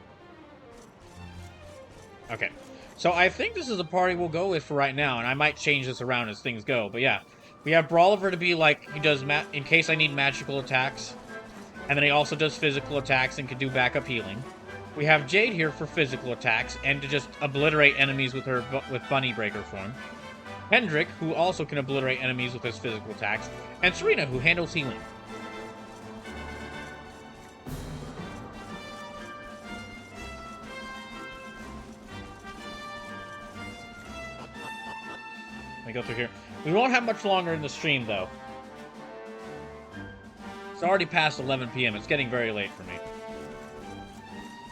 Okay. So I think this is a party we'll go with for right now, and I might change this around as things go. But yeah, we have Brawliver to be like, he does in case I need magical attacks. And then he also does physical attacks and can do backup healing. We have Jade here for physical attacks and to just obliterate enemies with Bunny Breaker form. Hendrik, who also can obliterate enemies with his physical attacks. And Serena, who handles healing. Let me go through here. We won't have much longer in the stream, though. It's already past 11 p.m. It's getting very late for me.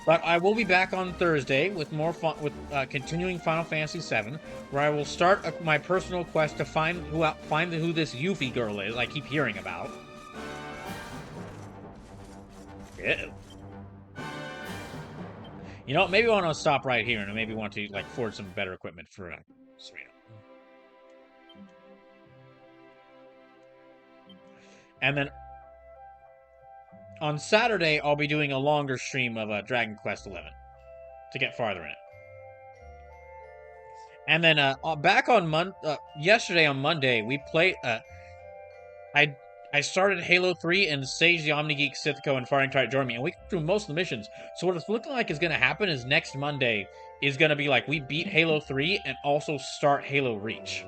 But I will be back on Thursday with more fun, with continuing Final Fantasy VII, where I will start my personal quest to find who this Yuffie girl is I keep hearing about. Ew. You know, maybe I want to stop right here and maybe want to like forge some better equipment for Serena. And then on Saturday, I'll be doing a longer stream of Dragon Quest XI to get farther in it. And then back on yesterday on Monday, we played. I started Halo 3 and Sage the Omnigeek, Sithco, and Fighting Tart joined me, and we got through most of the missions. So what it's looking like is going to happen is next Monday is going to be like we beat Halo 3 and also start Halo Reach.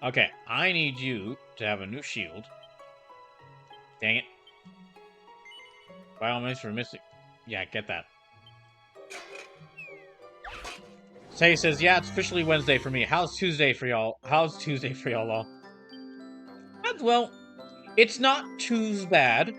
Okay, I need you to have a new shield. Dang it. By all means, for Mystic. Yeah, get that. Say says, yeah, it's officially Wednesday for me. How's Tuesday for y'all? How's Tuesday for y'all all? Well, it's not too bad.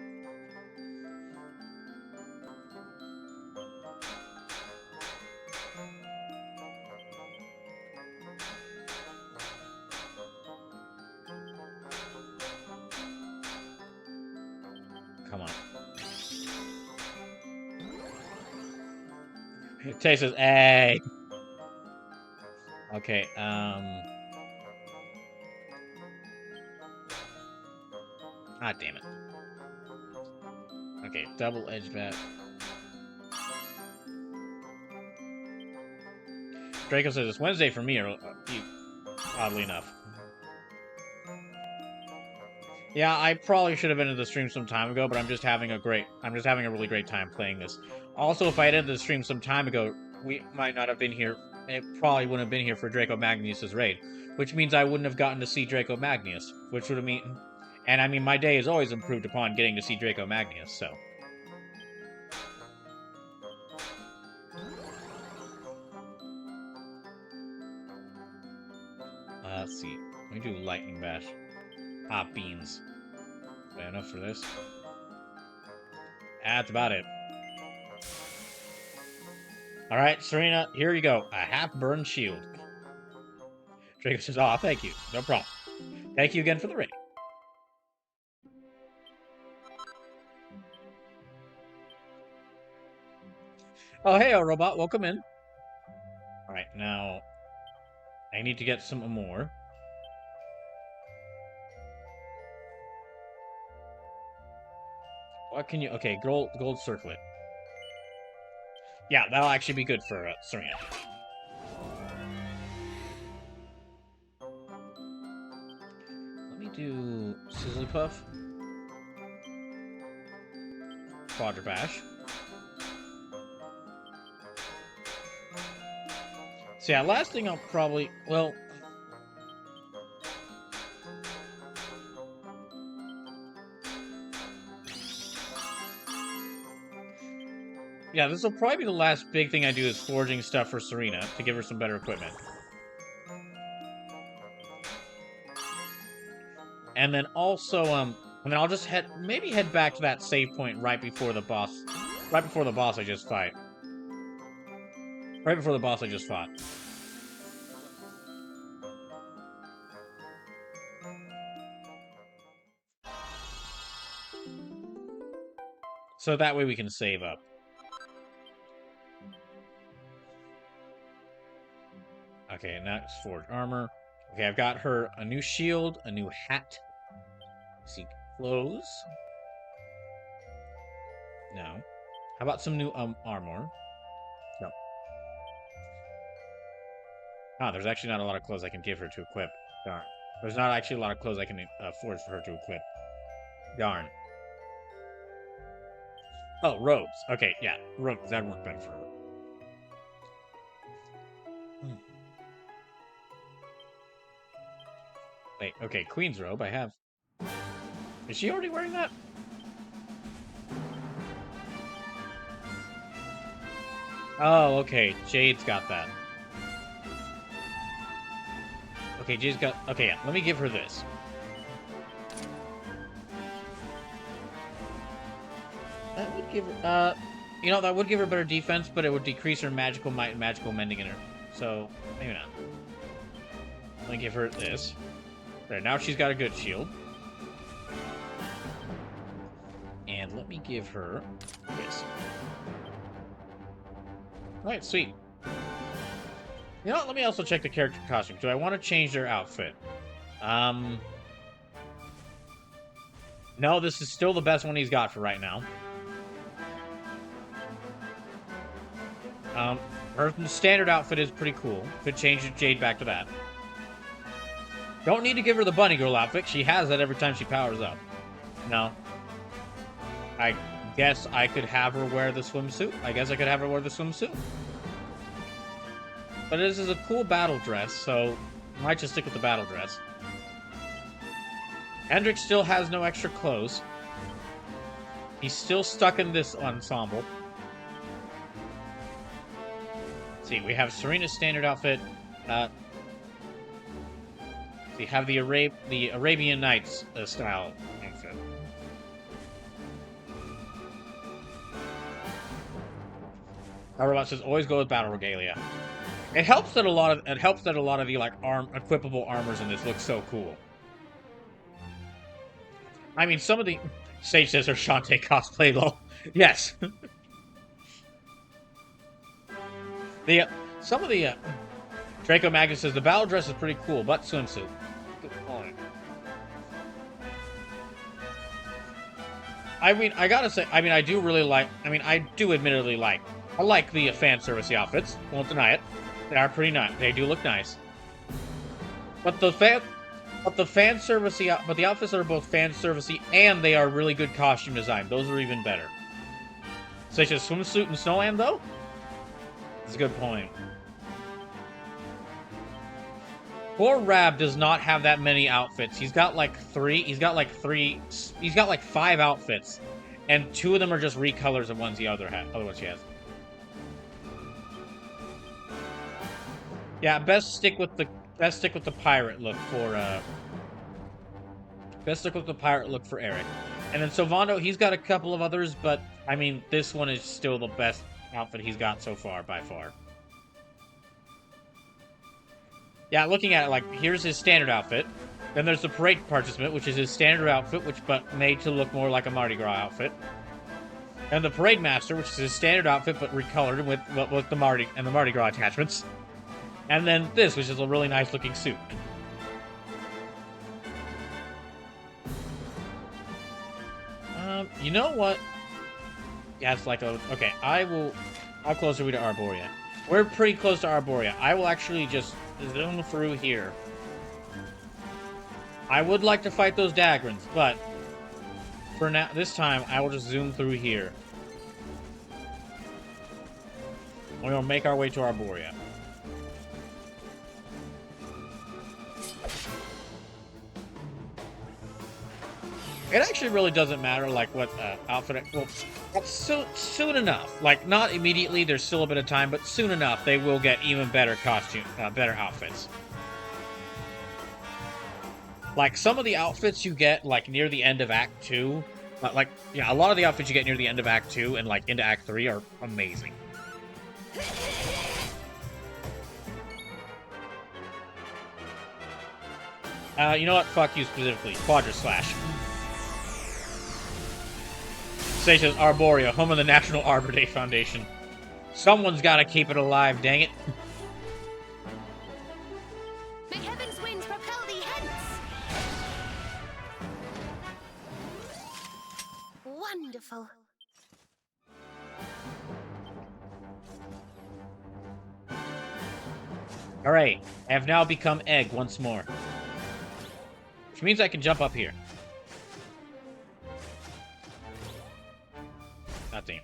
Come on. Tay says, hey. Okay, ah, damn it. Okay, double edge bat. Draco says it's Wednesday for me, oddly enough. Yeah, I probably should have ended the stream some time ago, but I'm just having a really great time playing this. Also, if I had ended the stream some time ago, we might not have been here. It probably wouldn't have been here for Draco Magnius's raid, which means I wouldn't have gotten to see Draco Magnius, which would have mean, and I mean, my day is always improved upon getting to see Draco Magnius, so. Let's see. Let me do Lightning Bash. Hot beans. Is that enough for this? That's about it. Alright, Serena, here you go. A half-burned shield. Draco says, oh, thank you. No problem. Thank you again for the raid. Oh, hey, robot. Welcome in. Alright, now I need to get some more. What can you... Okay, gold circlet. Yeah, that'll actually be good for Serena. Let me do Sizzlypuff. Quadrabash. So yeah, last thing I'll probably... Well... Yeah, this will probably be the last big thing I do is forging stuff for Serena to give her some better equipment. And then also, and then I'll just maybe head back to that save point right before the boss I just fight. Right before the boss I just fought. So that way we can save up. Okay, next forge armor. Okay, I've got her a new shield, a new hat. See, clothes. No. How about some new armor? No. Ah, there's actually not a lot of clothes I can give her to equip. Darn. There's not actually a lot of clothes I can forge for her to equip. Darn. Oh, robes. Okay, yeah, robes. That'd work better for her. Wait, okay, Queen's robe, I have. Is she already wearing that? Oh, okay, Jade's got that. Okay, Jade's got... Okay, yeah, let me give her this. That would give her... you know, that would give her better defense, but it would decrease her magical might and magical mending in her. So, maybe not. Let me give her this. There, now she's got a good shield. And let me give her this. Alright, sweet. You know what? Let me also check the character costume. Do I want to change their outfit? No, this is still the best one he's got for right now. Her standard outfit is pretty cool. Could change Jade back to that. Don't need to give her the bunny girl outfit. She has that every time she powers up. No. I guess I could have her wear the swimsuit. But this is a cool battle dress, so I might just stick with the battle dress. Hendrik still has no extra clothes. He's still stuck in this ensemble. Let's see, we have Serena's standard outfit. We have the Arabian Nights style outfit. Our robot says always go with battle regalia. It helps that a lot of the like equipable armors in this look so cool. I mean, some of the Sage says her Shantae cosplay lol. Yes. Some of the Draco Magnus says the battle dress is pretty cool, but swimsuit. Good point. I mean, I gotta say, I do really like. I do admittedly like. I like the fan service outfits. Won't deny it. They are pretty nice. They do look nice. But the outfits that are both fan servicey and they are really good costume design. Those are even better. Such as swimsuit and Snowland, though. That's a good point. Poor Rab does not have that many outfits. He's got like 5 outfits, and 2 of them are just recolors of ones the other ones she has. Yeah, best stick with the pirate look for Eric. And then Sylvando, he's got a couple of others, but I mean, this one is still the best outfit he's got so far by far. Yeah, looking at it, like, here's his standard outfit. Then there's the parade participant, which is his standard outfit, but made to look more like a Mardi Gras outfit. And the parade master, which is his standard outfit, but recolored with the Mardi Gras attachments. And then this, which is a really nice looking suit. You know what? Yeah, it's like a... Okay, how close are we to Arborea? We're pretty close to Arborea. I will actually just zoom through here. I would like to fight those Dagrons, but for now, this time, I will just zoom through here. We're gonna make our way to Arborea. It actually really doesn't matter, like, what outfit... Well, that's soon enough. Like, not immediately, there's still a bit of time, but soon enough, they will get even better better outfits. Like, some of the outfits you get, like, near the end of Act 2... like, yeah, a lot of the outfits you get near the end of Act 2 and, like, into Act 3 are amazing. You know what? Fuck you specifically. Quadra Slash. Says Arborea, home of the National Arbor Day Foundation. Someone's gotta keep it alive, dang it. May heaven's winds propel thee hence! Wonderful. Alright, I have now become Egg once more. Which means I can jump up here. God damn.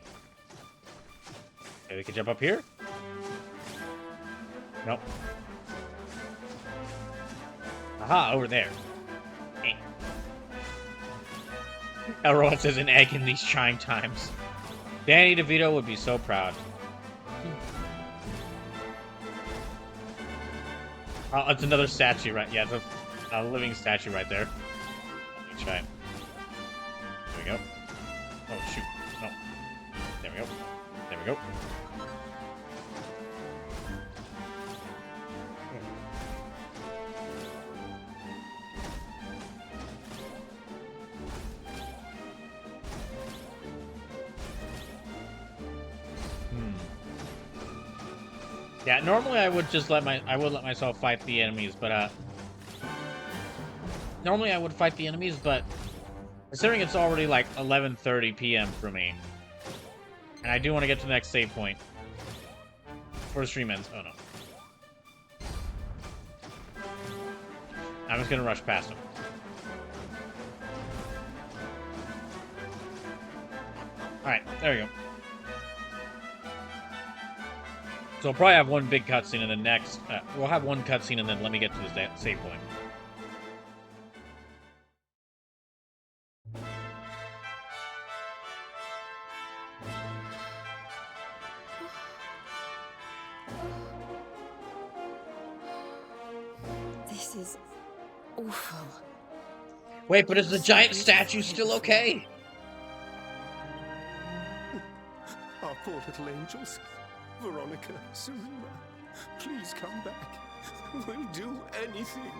Okay, we can jump up here? Nope. Aha, over there. Eh. Elroy says an egg in these trying times. Danny DeVito would be so proud. Oh, it's another statue, right? Yeah, it's a living statue right there. Let me try it. There we go. Oh, shoot. No. There we go. There we go. Yeah, normally I would just let myself fight the enemies, but normally I would fight the enemies, but considering it's already like 11:30 p.m. for me, and I do want to get to the next save point before the stream ends. Oh no. I'm just gonna rush past him. Alright, there we go. So we'll probably have one big cutscene and then next... we'll have one cutscene and then let me get to the save point. This is awful. Wait, but is the giant statue still okay? Our poor little angels. Veronica, Serena, please come back. We'll do anything.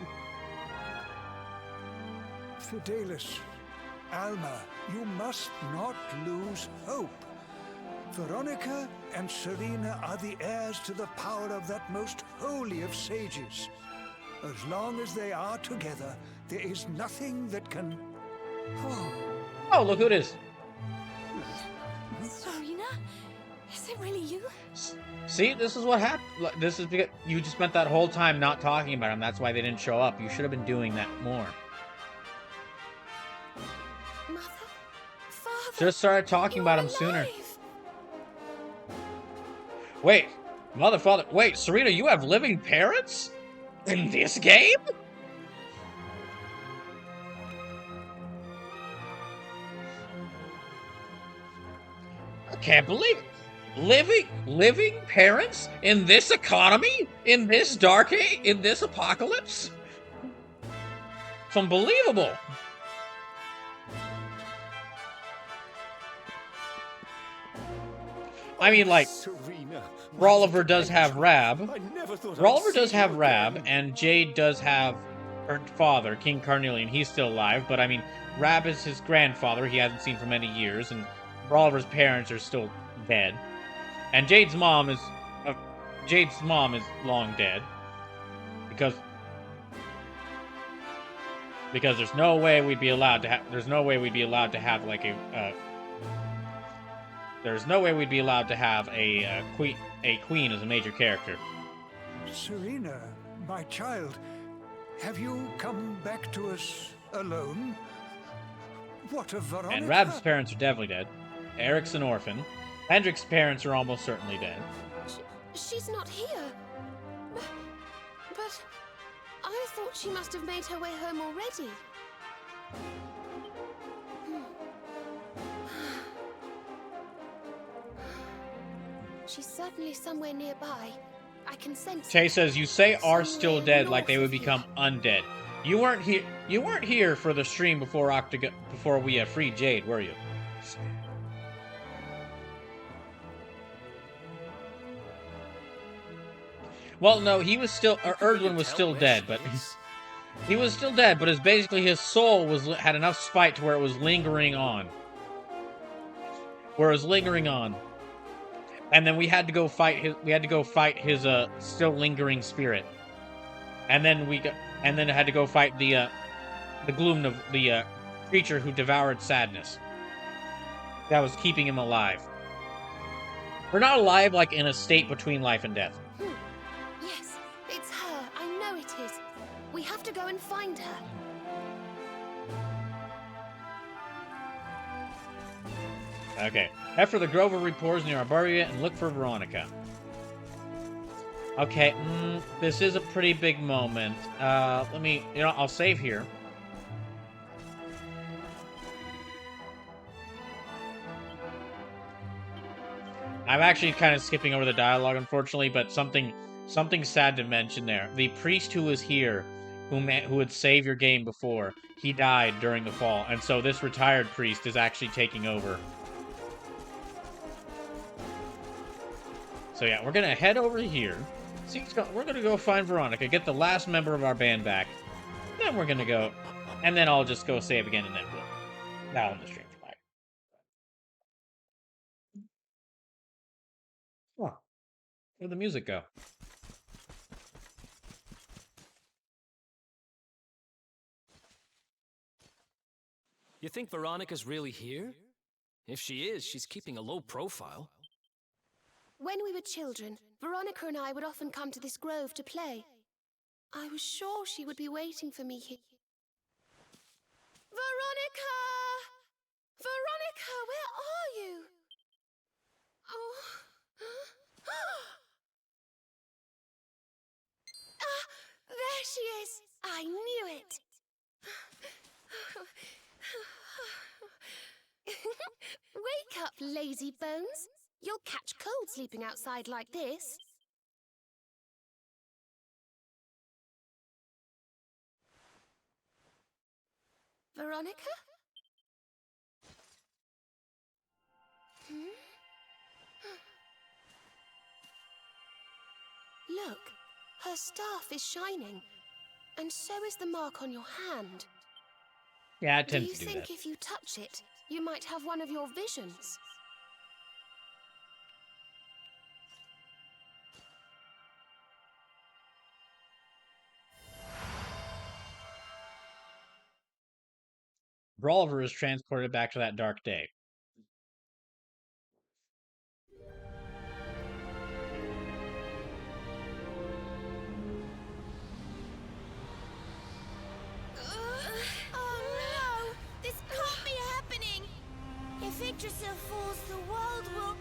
Fidelis, Alma, you must not lose hope. Veronica and Serena are the heirs to the power of that most holy of sages. As long as they are together, there is nothing that can... Oh, look who it is. Serena? Is it really you? See, this is what happened. This is because you just spent that whole time not talking about them. That's why they didn't show up. You should have been doing that more. Mother? Father? Should have started talking about them sooner. Wait, mother, father. Wait, Serena, you have living parents? In this game? I can't believe it. Living parents in this economy? In this dark age? In this apocalypse? It's unbelievable. I mean, like, Rolliver does have Rab. Rolliver does have Rab, and Jade does have her father, King Carnelian. He's still alive, but I mean, Rab is his grandfather. He hasn't seen for many years, and Rolliver's parents are still dead. And Jade's mom is long dead because Because there's no way we'd be allowed to have. There's no way we'd be allowed to have like a. There's no way we'd be allowed to have a queen as a major character. Serena, my child, have you come back to us alone? What of Veronica? And Rab's parents are definitely dead. Eric's an orphan. Hendrik's parents are almost certainly dead. She's not here. But I thought she must have made her way home already. She's certainly somewhere nearby. I can sense. Tay says, "You say are still dead like they would become undead. You weren't here. You weren't here for the stream before we freed Jade, were you?" Well, no, he was still. Erdwin was still dead, but he was still dead. But it's basically his soul had enough spite to where it was lingering on. And then we had to go fight his. We had to go fight his still lingering spirit. And then had to go fight the gloom of the creature who devoured sadness. That was keeping him alive. We're not alive like in a state between life and death. Yes, it's her. I know it is. We have to go and find her. Okay. Head for the Grove of Repours near Arboria and look for Veronica. Okay, this is a pretty big moment. Let me, I'll save here. I'm actually kind of skipping over the dialogue, unfortunately, but something sad to mention there. The priest who was here, who had saved your game before, he died during the fall, and so this retired priest is actually taking over. So yeah, we're gonna head over here. We're gonna go find Veronica, get the last member of our band back. Then we're gonna go, and then I'll just go save again, and then that'll end the stream. Bye. Oh, where'd the music go? You think Veronica's really here? If she is, she's keeping a low profile. When we were children, Veronica and I would often come to this grove to play. I was sure she would be waiting for me here. Veronica! Veronica, where are you? Oh. Ah, there she is. I knew it. Wake up, lazy bones. You'll catch cold sleeping outside like this. Veronica? Look, her staff is shining, and so is the mark on your hand. Yeah, I tend to do that. Do you think if you touch it, you might have one of your visions? Brawlver is transported back to that dark day. Oh no! This can't be happening! If Yggdrasil falls, the world will...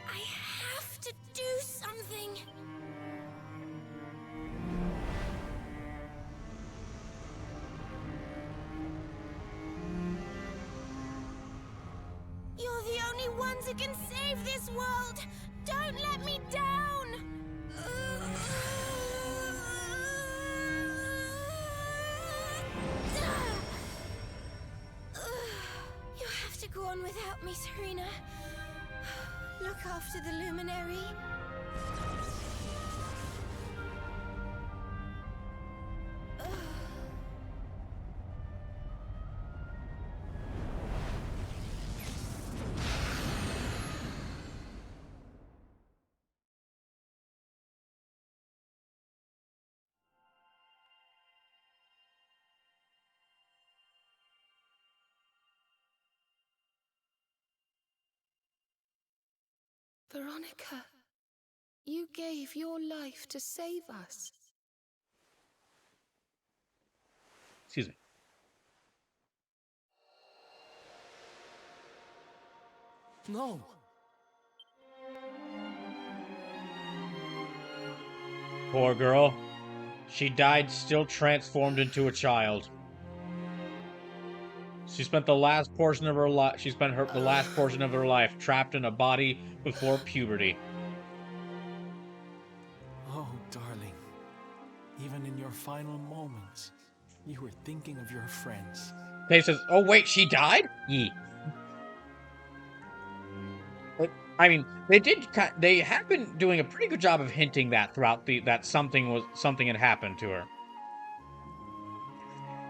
I have to do something. You're the only ones who can save this world. Don't let me down. help me, Serena. Look after the luminary. Veronica, you gave your life to save us. Excuse me. No. Poor girl. She died still transformed into a child. She spent the last portion of her life. The last portion of her life trapped in a body before puberty. Oh, darling. Even in your final moments, you were thinking of your friends. They says, "Oh wait, she died." Yee. But, I mean, they have been doing a pretty good job of hinting that throughout that something had happened to her.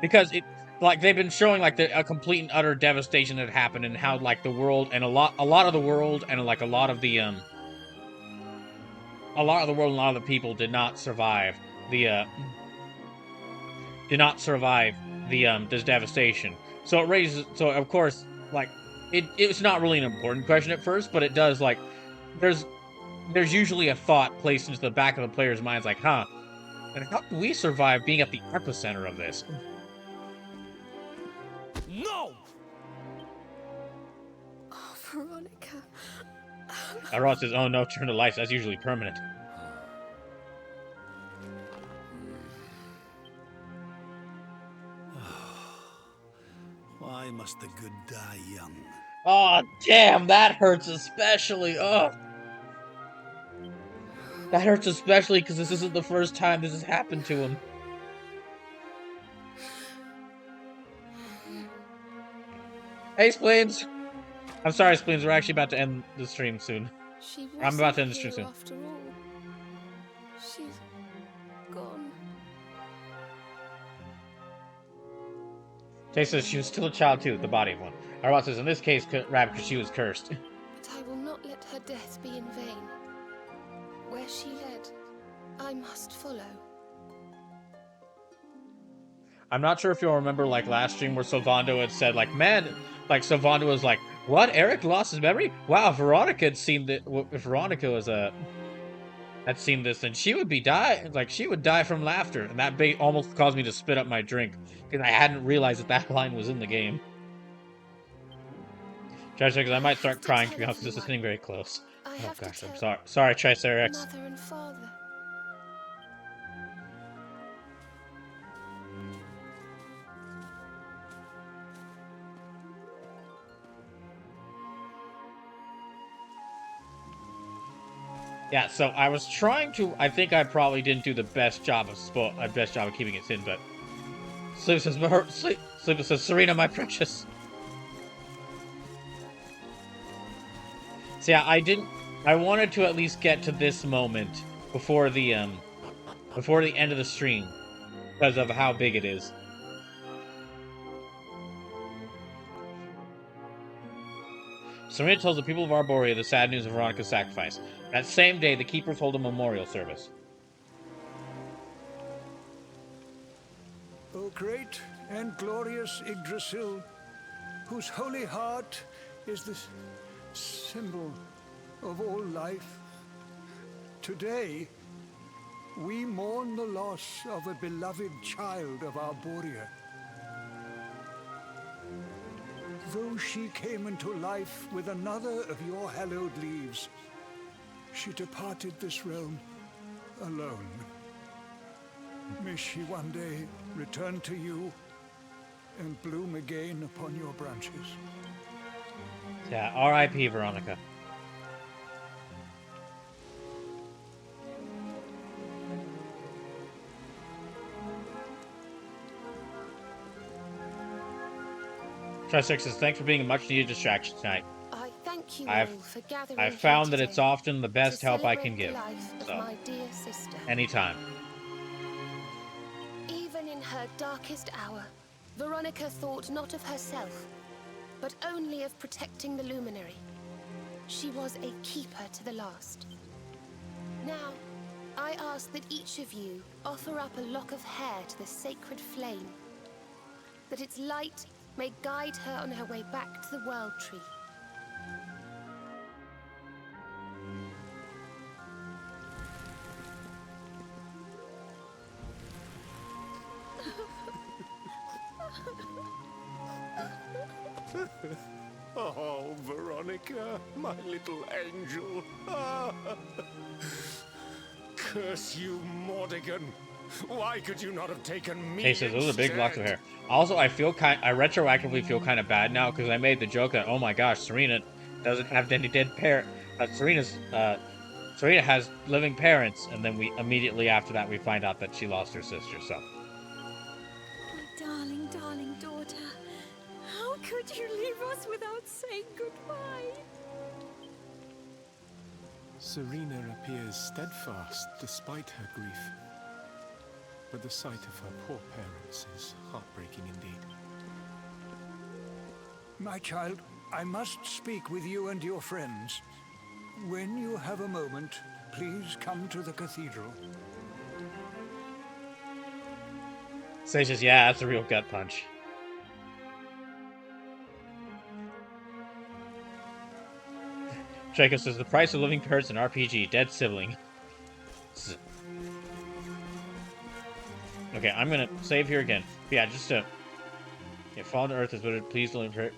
Because they've been showing like a complete and utter devastation that happened, and how like the world and a lot of the world and like a lot of the people did not survive this devastation. So of course, like it's not really an important question at first, but it does, like, there's usually a thought placed into the back of the player's minds, like, huh, and how do we survive being at the epicenter of this? No! Oh, Veronica. Ross says, "Oh no, turn the lights. That's usually permanent." Why must the good die young? Oh damn, that hurts especially. Oh, that hurts especially because this isn't the first time this has happened to him. Hey, Spleens. I'm sorry, Spleens. We're actually about to end the stream soon. I'm about to end the stream soon. After all, she's gone. Jay says she was still a child too, the body of one. Arwat says, in this case, Rab, because she was cursed. But I will not let her death be in vain. Where she led, I must follow. I'm not sure if you'll remember, like, last stream where Sylvando had said, like, man, like, Sylvando was like, what? Eric lost his memory? Wow, if Veronica had seen that, if Veronica was, had seen this, then she would she would die from laughter. And that almost caused me to spit up my drink, because I hadn't realized that line was in the game. Triceratops, I might start crying, to be honest, because this is getting very close. Oh gosh, I'm sorry. Sorry, Triceratops. Mother and father. Yeah, so I was trying to. I think I probably didn't do the best job of keeping it in, but Sleep says, Serena, my precious. So yeah, I wanted to at least get to this moment before the end of the stream, because of how big it is. Serena tells the people of Arborea the sad news of Veronica's sacrifice. That same day, the keepers hold a memorial service. O great and glorious Yggdrasil, whose holy heart is the symbol of all life, today we mourn the loss of a beloved child of Arborea. Though she came into life with another of your hallowed leaves, she departed this realm alone. May she one day return to you and bloom again upon your branches. Yeah, R.I.P. Veronica. Try6 says, thanks for being a much-needed distraction tonight. I thank you all for gathering I've here found that today it's often the best to help I celebrate can the give. life of So, my dear sister. anytime. Even in her darkest hour, Veronica thought not of herself, but only of protecting the Luminary. She was a keeper to the last. Now, I ask that each of you offer up a lock of hair to the sacred flame, that its light may guide her on her way back to the World Tree. Oh, Veronica, my little angel. Curse you, Mordigan. Why could you not have taken me? He says those are big locks of instead? hair. Also, I retroactively feel kind of bad now because I made the joke that, oh my gosh, Serena doesn't have any dead parent. Serena has living parents, and then we immediately after that we find out that she lost her sister. So. My darling, darling daughter. How could you leave us without saying goodbye? Serena appears steadfast despite her grief. But the sight of her poor parents is heartbreaking indeed. My child, I must speak with you and your friends. When you have a moment, please come to the cathedral. Sage says, yeah, that's a real gut punch. Draco says, the price of living parents in RPG, dead sibling. Okay, I'm gonna save here again. But yeah, just to... Yeah, fall to earth is what it please the living parent.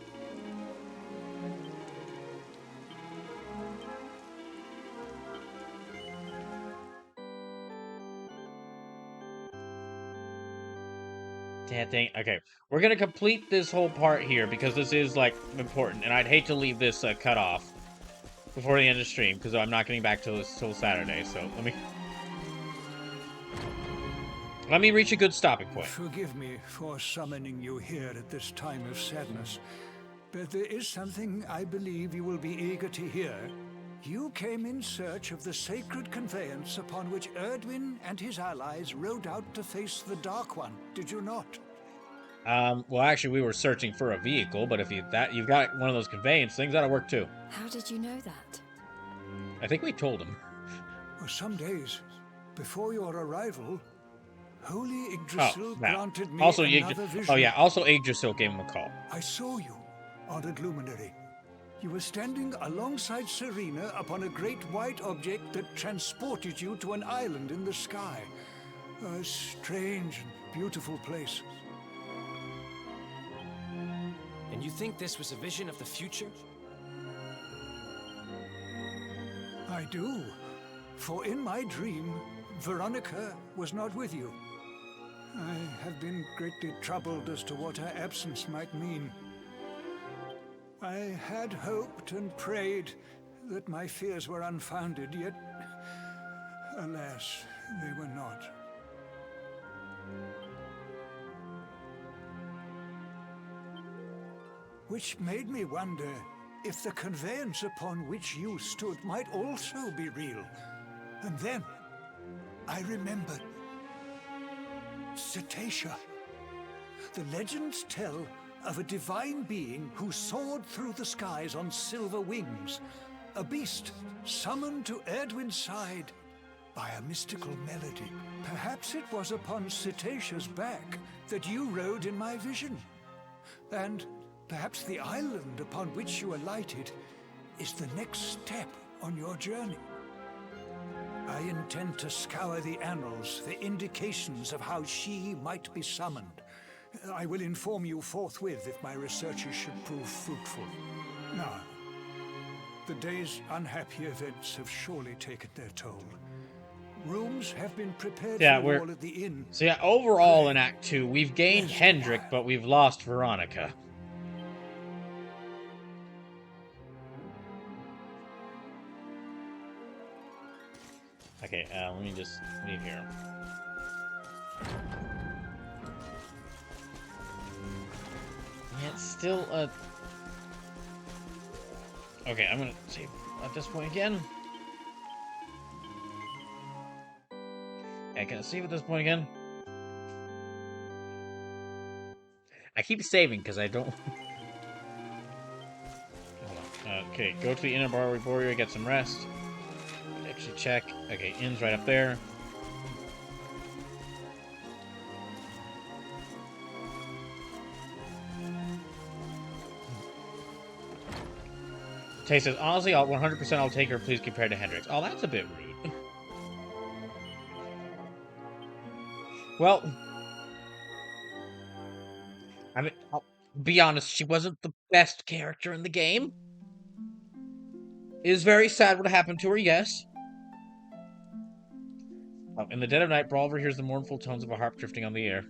Damn thing. Okay, we're gonna complete this whole part here because this is, like, important. And I'd hate to leave this cut off before the end of the stream because I'm not getting back till Saturday. So let me reach a good stopping point. Forgive me for summoning you here at this time of sadness, but there is something I believe you will be eager to hear. You came in search of the sacred conveyance upon which Erdwin and his allies rode out to face the Dark One, did you not? Well, actually, we were searching for a vehicle, but if you've got one of those conveyance things, that'll work too. How did you know that? I think we told him. For some days before your arrival, Holy Yggdrasil granted me another vision. Oh yeah, also Yggdrasil gave him a call. I saw you, honored luminary. You were standing alongside Serena upon a great white object that transported you to an island in the sky. A strange and beautiful place. And you think this was a vision of the future? I do. For in my dream, Veronica was not with you. I have been greatly troubled as to what her absence might mean. I had hoped and prayed that my fears were unfounded, yet, alas, they were not. Which made me wonder if the conveyance upon which you stood might also be real. And then I remembered. Cetacea. The legends tell of a divine being who soared through the skies on silver wings. A beast summoned to Erdwin's side by a mystical melody. Perhaps it was upon Cetacea's back that you rode in my vision. And perhaps the island upon which you alighted is the next step on your journey. I intend to scour the annals for indications of how she might be summoned. I will inform you forthwith if my researches should prove fruitful. Now, the day's unhappy events have surely taken their toll. Rooms have been prepared for you all at the inn. So yeah, overall in Act 2, we've gained Hendrik, but we've lost Veronica. Okay, let me just leave here. Yes. still, okay, I'm gonna save at this point again. Okay, can I save at this point again? I keep saving because I don't... Okay, go to the inner bar warrior, get some rest. Actually check. Okay, inn's right up there. Tay says, honestly, 100% I'll take her, please compare to Hendrix. Oh, that's a bit rude. Well, I mean, I'll be honest, she wasn't the best character in the game. It is very sad what happened to her, yes. Oh, in the dead of night, Brawler hears the mournful tones of a harp drifting on the air.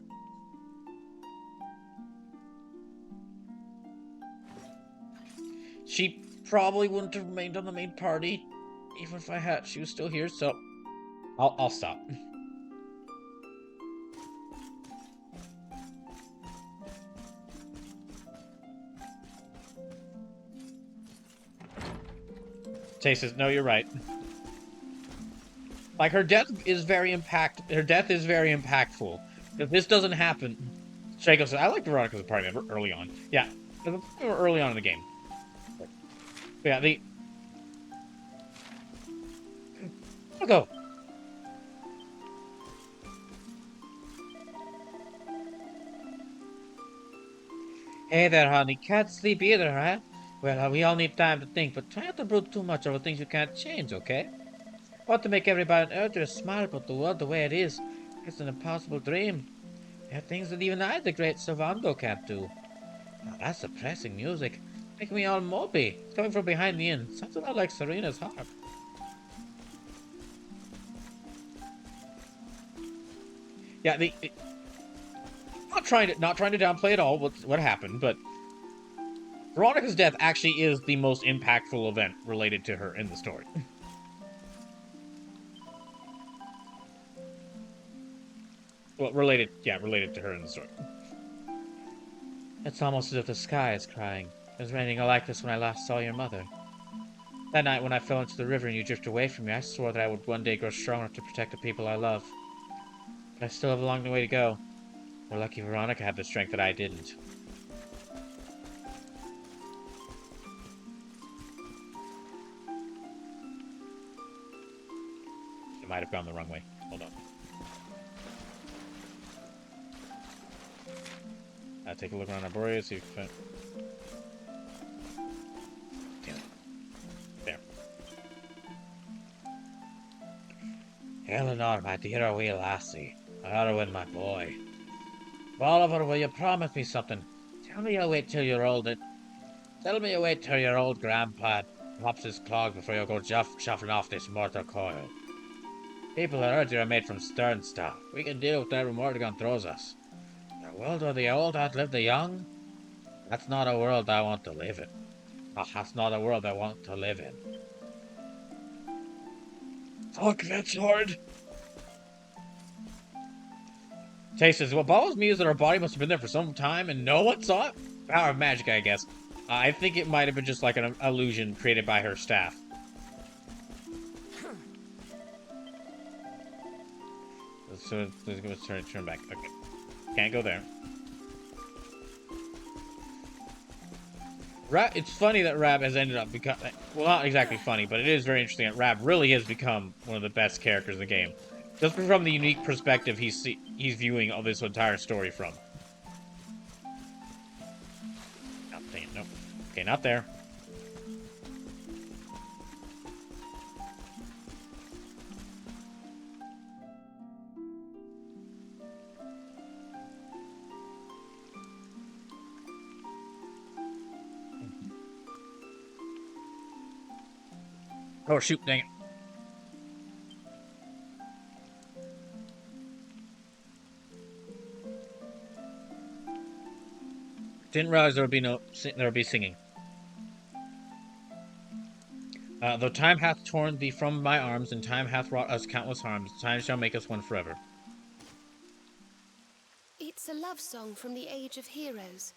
She probably wouldn't have remained on the main party, even if I had. She was still here, so I'll stop. Tay says, no, you're right. Like, her death is very impactful. If this doesn't happen... Shaco says, I like Veronica as a party member early on. Yeah, early on in the game. But yeah, I'll go. Hey there, honey. Can't sleep either, huh? Well, we all need time to think, but try not to brood too much over things you can't change, okay? Want to make everybody on Earth just smile about the world the way it is. It's an impossible dream. There are things that even I, the great Servando, can't do. Now, that's depressing music. Making me all mopey. It's coming from behind the inn. Sounds a lot like Serena's harp. Yeah, not trying to downplay at all what happened, but Veronica's death actually is the most impactful event related to her in the story. Well, related to her in the story. It's almost as if the sky is crying. It was raining like this when I last saw your mother. That night when I fell into the river and you drifted away from me, I swore that I would one day grow strong enough to protect the people I love. But I still have a long way to go. We're lucky Veronica had the strength that I didn't. It might have gone the wrong way. Hold on. I'll take a look around Arborea, see if we can... Damn it. There. Eleanor, my dear wee lassie. Arwen, my boy. Oliver, will you promise me something? Tell me you'll wait till you're old. Tell me you'll wait till your old grandpa pops his clog before you go shuffling off this mortal coil. People that heard you are made from stern stuff. We can deal with whatever Mordegon throws us. A world where the old outlive the young? That's not a world I want to live in. Oh, that's not a world I want to live in. Fuck, that's hard. Tay says, what bothers me is that our body must have been there for some time and no one saw it? Power of magic, I guess. I think it might have been just like an illusion created by her staff. So let's turn back. Okay. Can't go there. It's funny that Rab has ended up becoming... Well, not exactly funny, but it is very interesting that Rab really has become one of the best characters in the game. Just from the unique perspective he's viewing all this entire story from. Oh, dang it, no. Okay, not there. Oh, shoot, dang it. Didn't realize there would be singing. Though time hath torn thee from my arms, and time hath wrought us countless harms, time shall make us one forever. It's a love song from the Age of Heroes.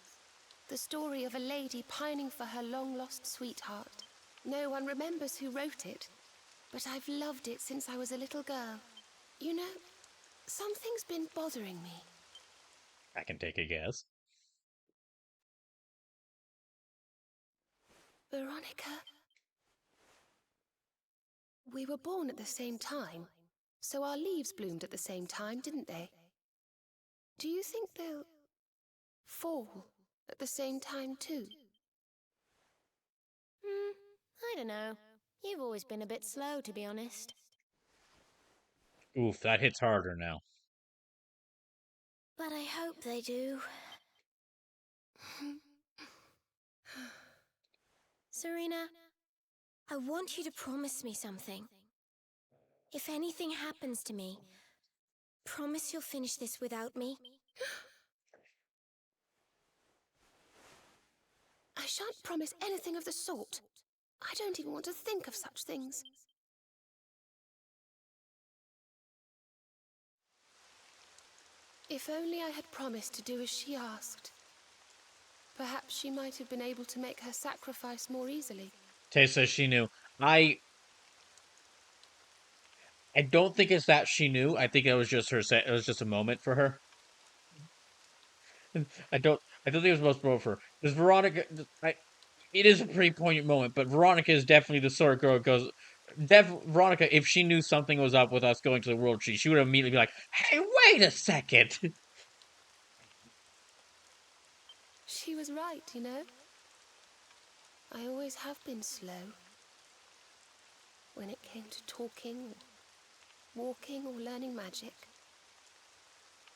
The story of a lady pining for her long-lost sweetheart. No one remembers who wrote it, but I've loved it since I was a little girl. You know, something's been bothering me. I can take a guess. Veronica. We were born at the same time, so our leaves bloomed at the same time, didn't they? Do you think they'll fall at the same time too? I don't know. You've always been a bit slow, to be honest. Oof, that hits harder now. But I hope they do. Serena, I want you to promise me something. If anything happens to me, promise you'll finish this without me. I shan't promise anything of the sort. I don't even want to think of such things. If only I had promised to do as she asked. Perhaps she might have been able to make her sacrifice more easily. Tay says she knew. I don't think it's that she knew. I think it was just her. It was just a moment for her. I don't think it was most moment for her. Because Veronica, it is a pretty poignant moment, but Veronica is definitely the sort of girl who goes. Veronica, if she knew something was up with us going to the World Tree, she would immediately be like, "Hey, wait a second!" She was right, you know. I always have been slow. When it came to talking, or walking, or learning magic,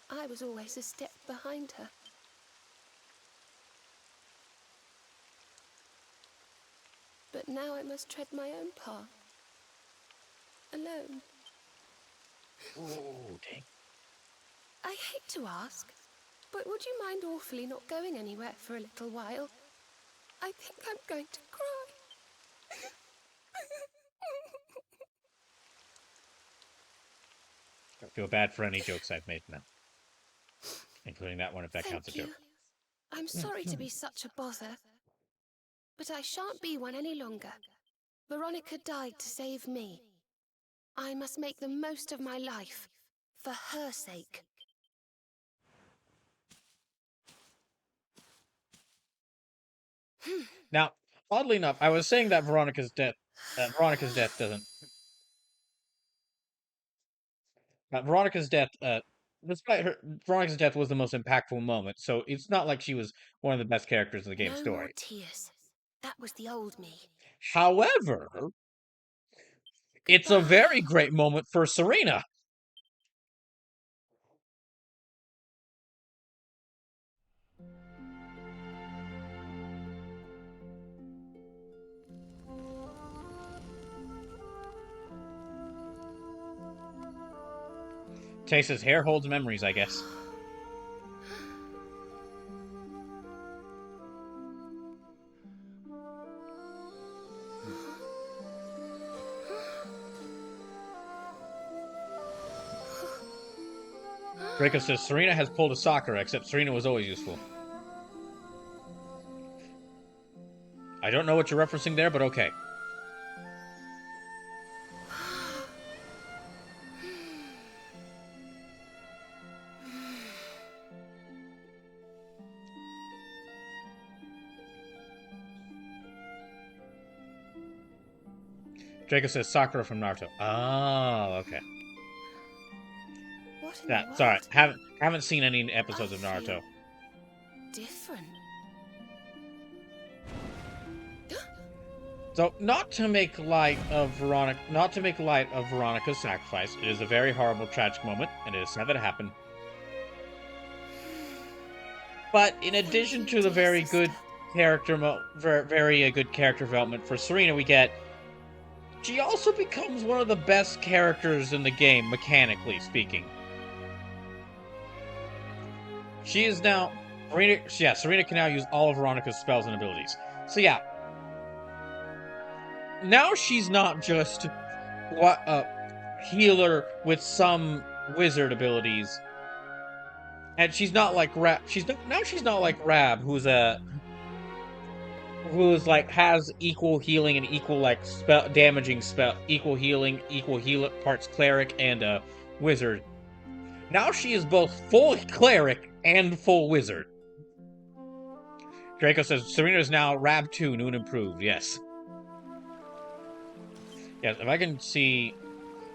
I was always a step behind her. But now I must tread my own path. Alone. Oh, dang. I hate to ask, but would you mind awfully not going anywhere for a little while? I think I'm going to cry. I feel bad for any jokes I've made now. Including that one, if that counts as a joke. I'm sorry to be such a bother, but I shan't be one any longer. Veronica died to save me. I must make the most of my life, for her sake. Now, oddly enough, I was saying that Veronica's death doesn't. Despite her, Veronica's death was the most impactful moment, so it's not like she was one of the best characters in the game's No story. more tears. That was the old me. However, it's a very great moment for Serena. Tase's hair holds memories, I guess. Draco says Serena has pulled a Sakura, except Serena was always useful. I don't know what you're referencing there, but okay. Draco says Sakura from Naruto. Oh, okay. Yeah, sorry. Haven't seen any episodes of Naruto. Different. So, not to make light of Veronica's sacrifice, it is a very horrible, tragic moment, and it is sad that it happened. But in addition to the very good character development for Serena, she also becomes one of the best characters in the game, mechanically speaking. Serena can now use all of Veronica's spells and abilities. So yeah. Now she's not just a healer with some wizard abilities. And she's not like Rab, who's who's like has equal healing and equal like spell damaging spell, equal healing, equal heal parts cleric and wizard. Now she is both full cleric and full wizard. Draco says Serena is now Rab 2, new and improved. Yes. Yes, if I can see.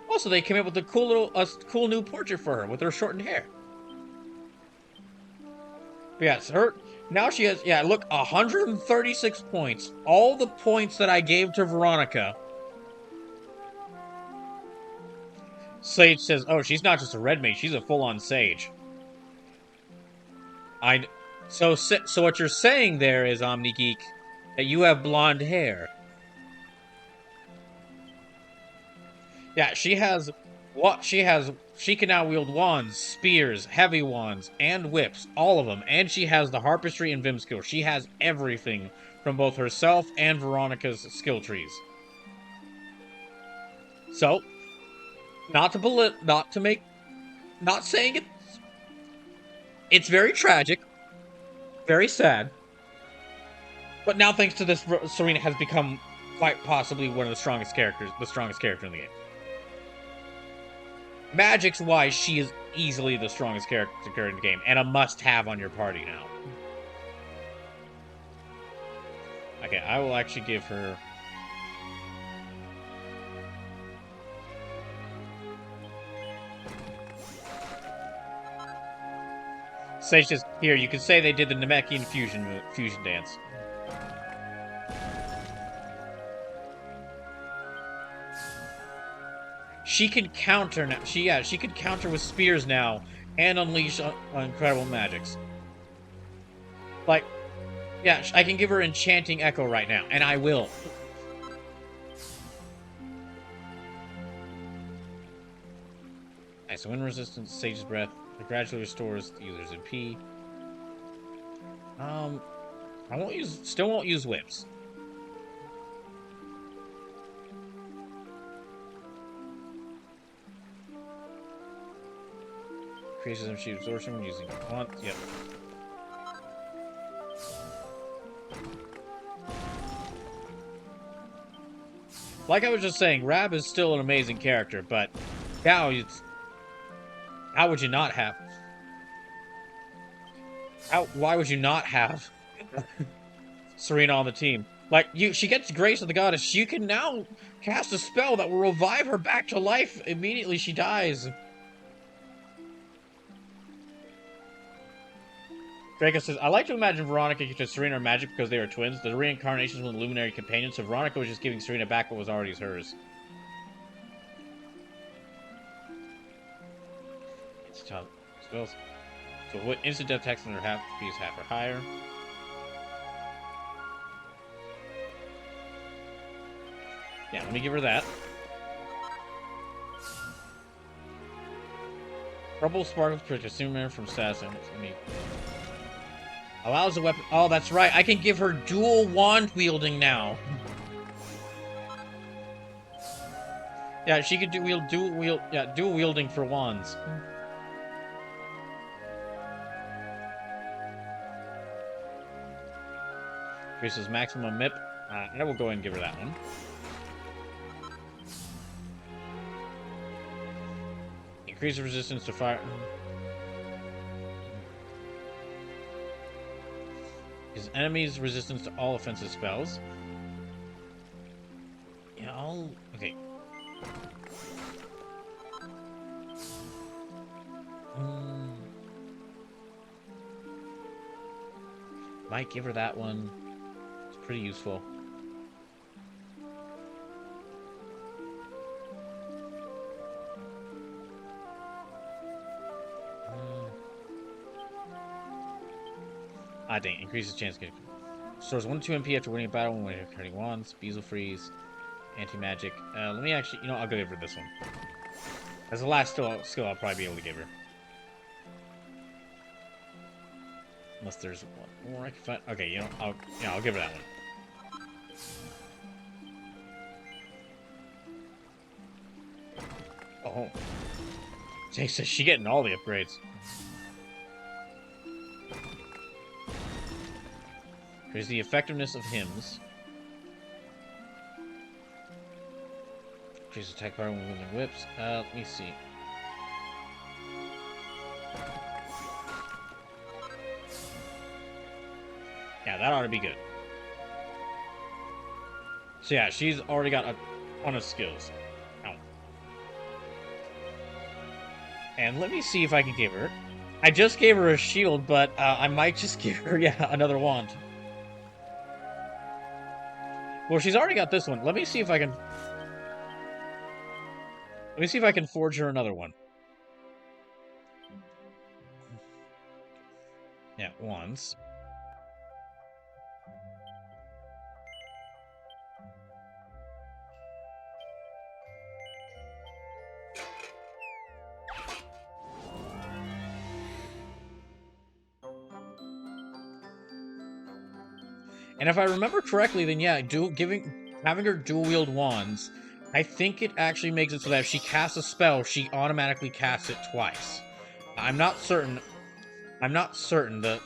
Also, they came up with a cool new portrait for her with her shortened hair. But yes, her now she has look 136 points. All the points that I gave to Veronica. Sage says, "Oh, she's not just a red mage; she's a full-on sage." So what you're saying there is, OmniGeek, that you have blonde hair. Yeah, she can now wield wands, spears, heavy wands, and whips, all of them, and she has the harpistry and vim skill. She has everything from both herself and Veronica's skill trees. So, not saying it's very tragic, very sad. But now, thanks to this, Serena has become quite possibly one of the strongest character in the game. Magics-wise, she is easily the strongest character in the game, and a must-have on your party now. Okay, I will actually give her... Sage says, here, you could say they did the Namekian fusion dance. She can counter now. She could counter with spears now and unleash incredible magics. Like, yeah, I can give her Enchanting Echo right now, and I will. Alright, so wind resistance, Sage's Breath, it gradually restores the user's MP. Still won't use whips. Increases MP absorption when using font. Yep. Like I was just saying, Rab is still an amazing character, but now how would you not have? Why would you not have Serena on the team? Like, she gets Grace of the Goddess. She can now cast a spell that will revive her back to life immediately she dies. Draco says, I like to imagine Veronica gave Serena her magic because they were twins. The reincarnations from the Luminary Companions, so Veronica was just giving Serena back what was already hers. It's tough. Spells. So what instant death attacks on her half is half or higher. Yeah, let me give her that. Trouble sparkles to Superman from Assassin. Let me... Allows a weapon... Oh, that's right. I can give her dual wand wielding now. Yeah, she could dual wielding for wands. Increases maximum MIP. I will go ahead and give her that one. Increases resistance to fire. His enemy's resistance to all offensive spells. Yeah, okay. Might give her that one. It's pretty useful. Dang. Increases chance to get... Stores 1-2 MP after winning a battle when turning wands. Bezel Freeze. Anti-magic. Let me actually... I'll go give her this one. As the last skill I'll probably be able to give her. Unless there's one more I can find. Okay, I'll give her that one. Oh. Jake says she's getting all the upgrades. Increase the effectiveness of hymns. Increase attack power when wielding whips. Let me see. Yeah, that ought to be good. So yeah, she's already got a ton of skills. Ow. And let me see if I can give her. I just gave her a shield, but I might just give her, yeah, another wand. Well, she's already got this one. Let me see if I can... Let me see if I can forge her another one. Yeah, wands. And if I remember correctly, then yeah, having her dual wield wands, I think it actually makes it so that if she casts a spell, she automatically casts it twice. I'm not certain. I'm not certain. The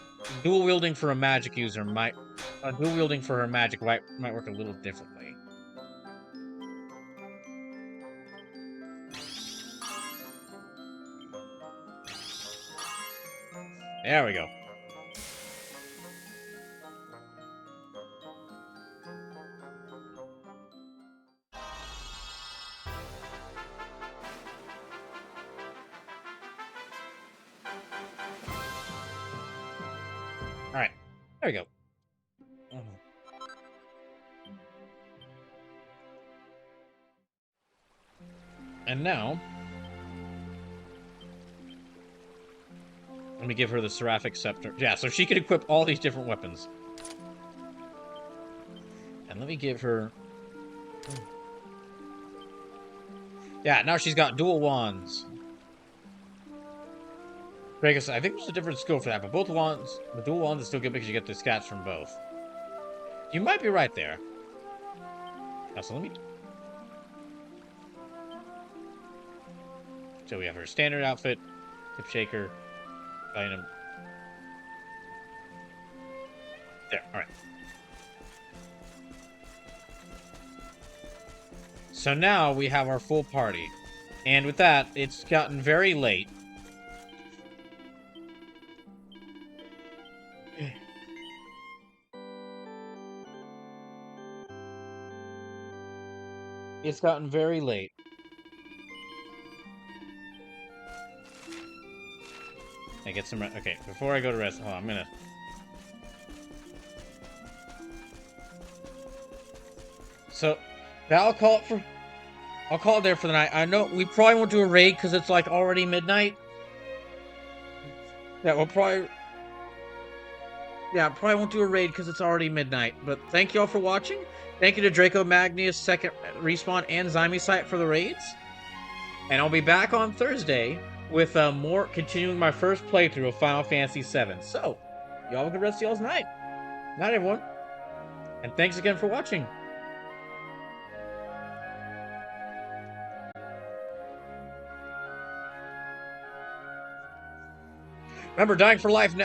dual wielding for a magic user might, dual wielding for her magic might work a little differently. There we go. Alright, there we go. And now, let me give her the Seraphic Scepter. Yeah, so she can equip all these different weapons. And let me give her... Yeah, now she's got dual wands. Vegas, I think there's a different skill for that, but both wands, the dual wands is still good because you get the stats from both. You might be right there. So let me... So we have her standard outfit, hip shaker, item. There, alright. So now we have our full party. And with that, it's gotten very late. It's gotten very late. I get some... Okay, before I go to rest... Hold on, I'm gonna... So, I'll call it for... I'll call it there for the night. I know we probably won't do a raid because it's like already midnight. Yeah, we'll probably... Yeah, probably won't do a raid because it's already midnight. But thank you all for watching. Thank you to Draco Magnius, Second Respawn, and Zymesite for the raids. And I'll be back on Thursday with continuing my first playthrough of Final Fantasy VII. So, y'all have a good rest of y'all's night. Night, everyone. And thanks again for watching. Remember, dying for life now.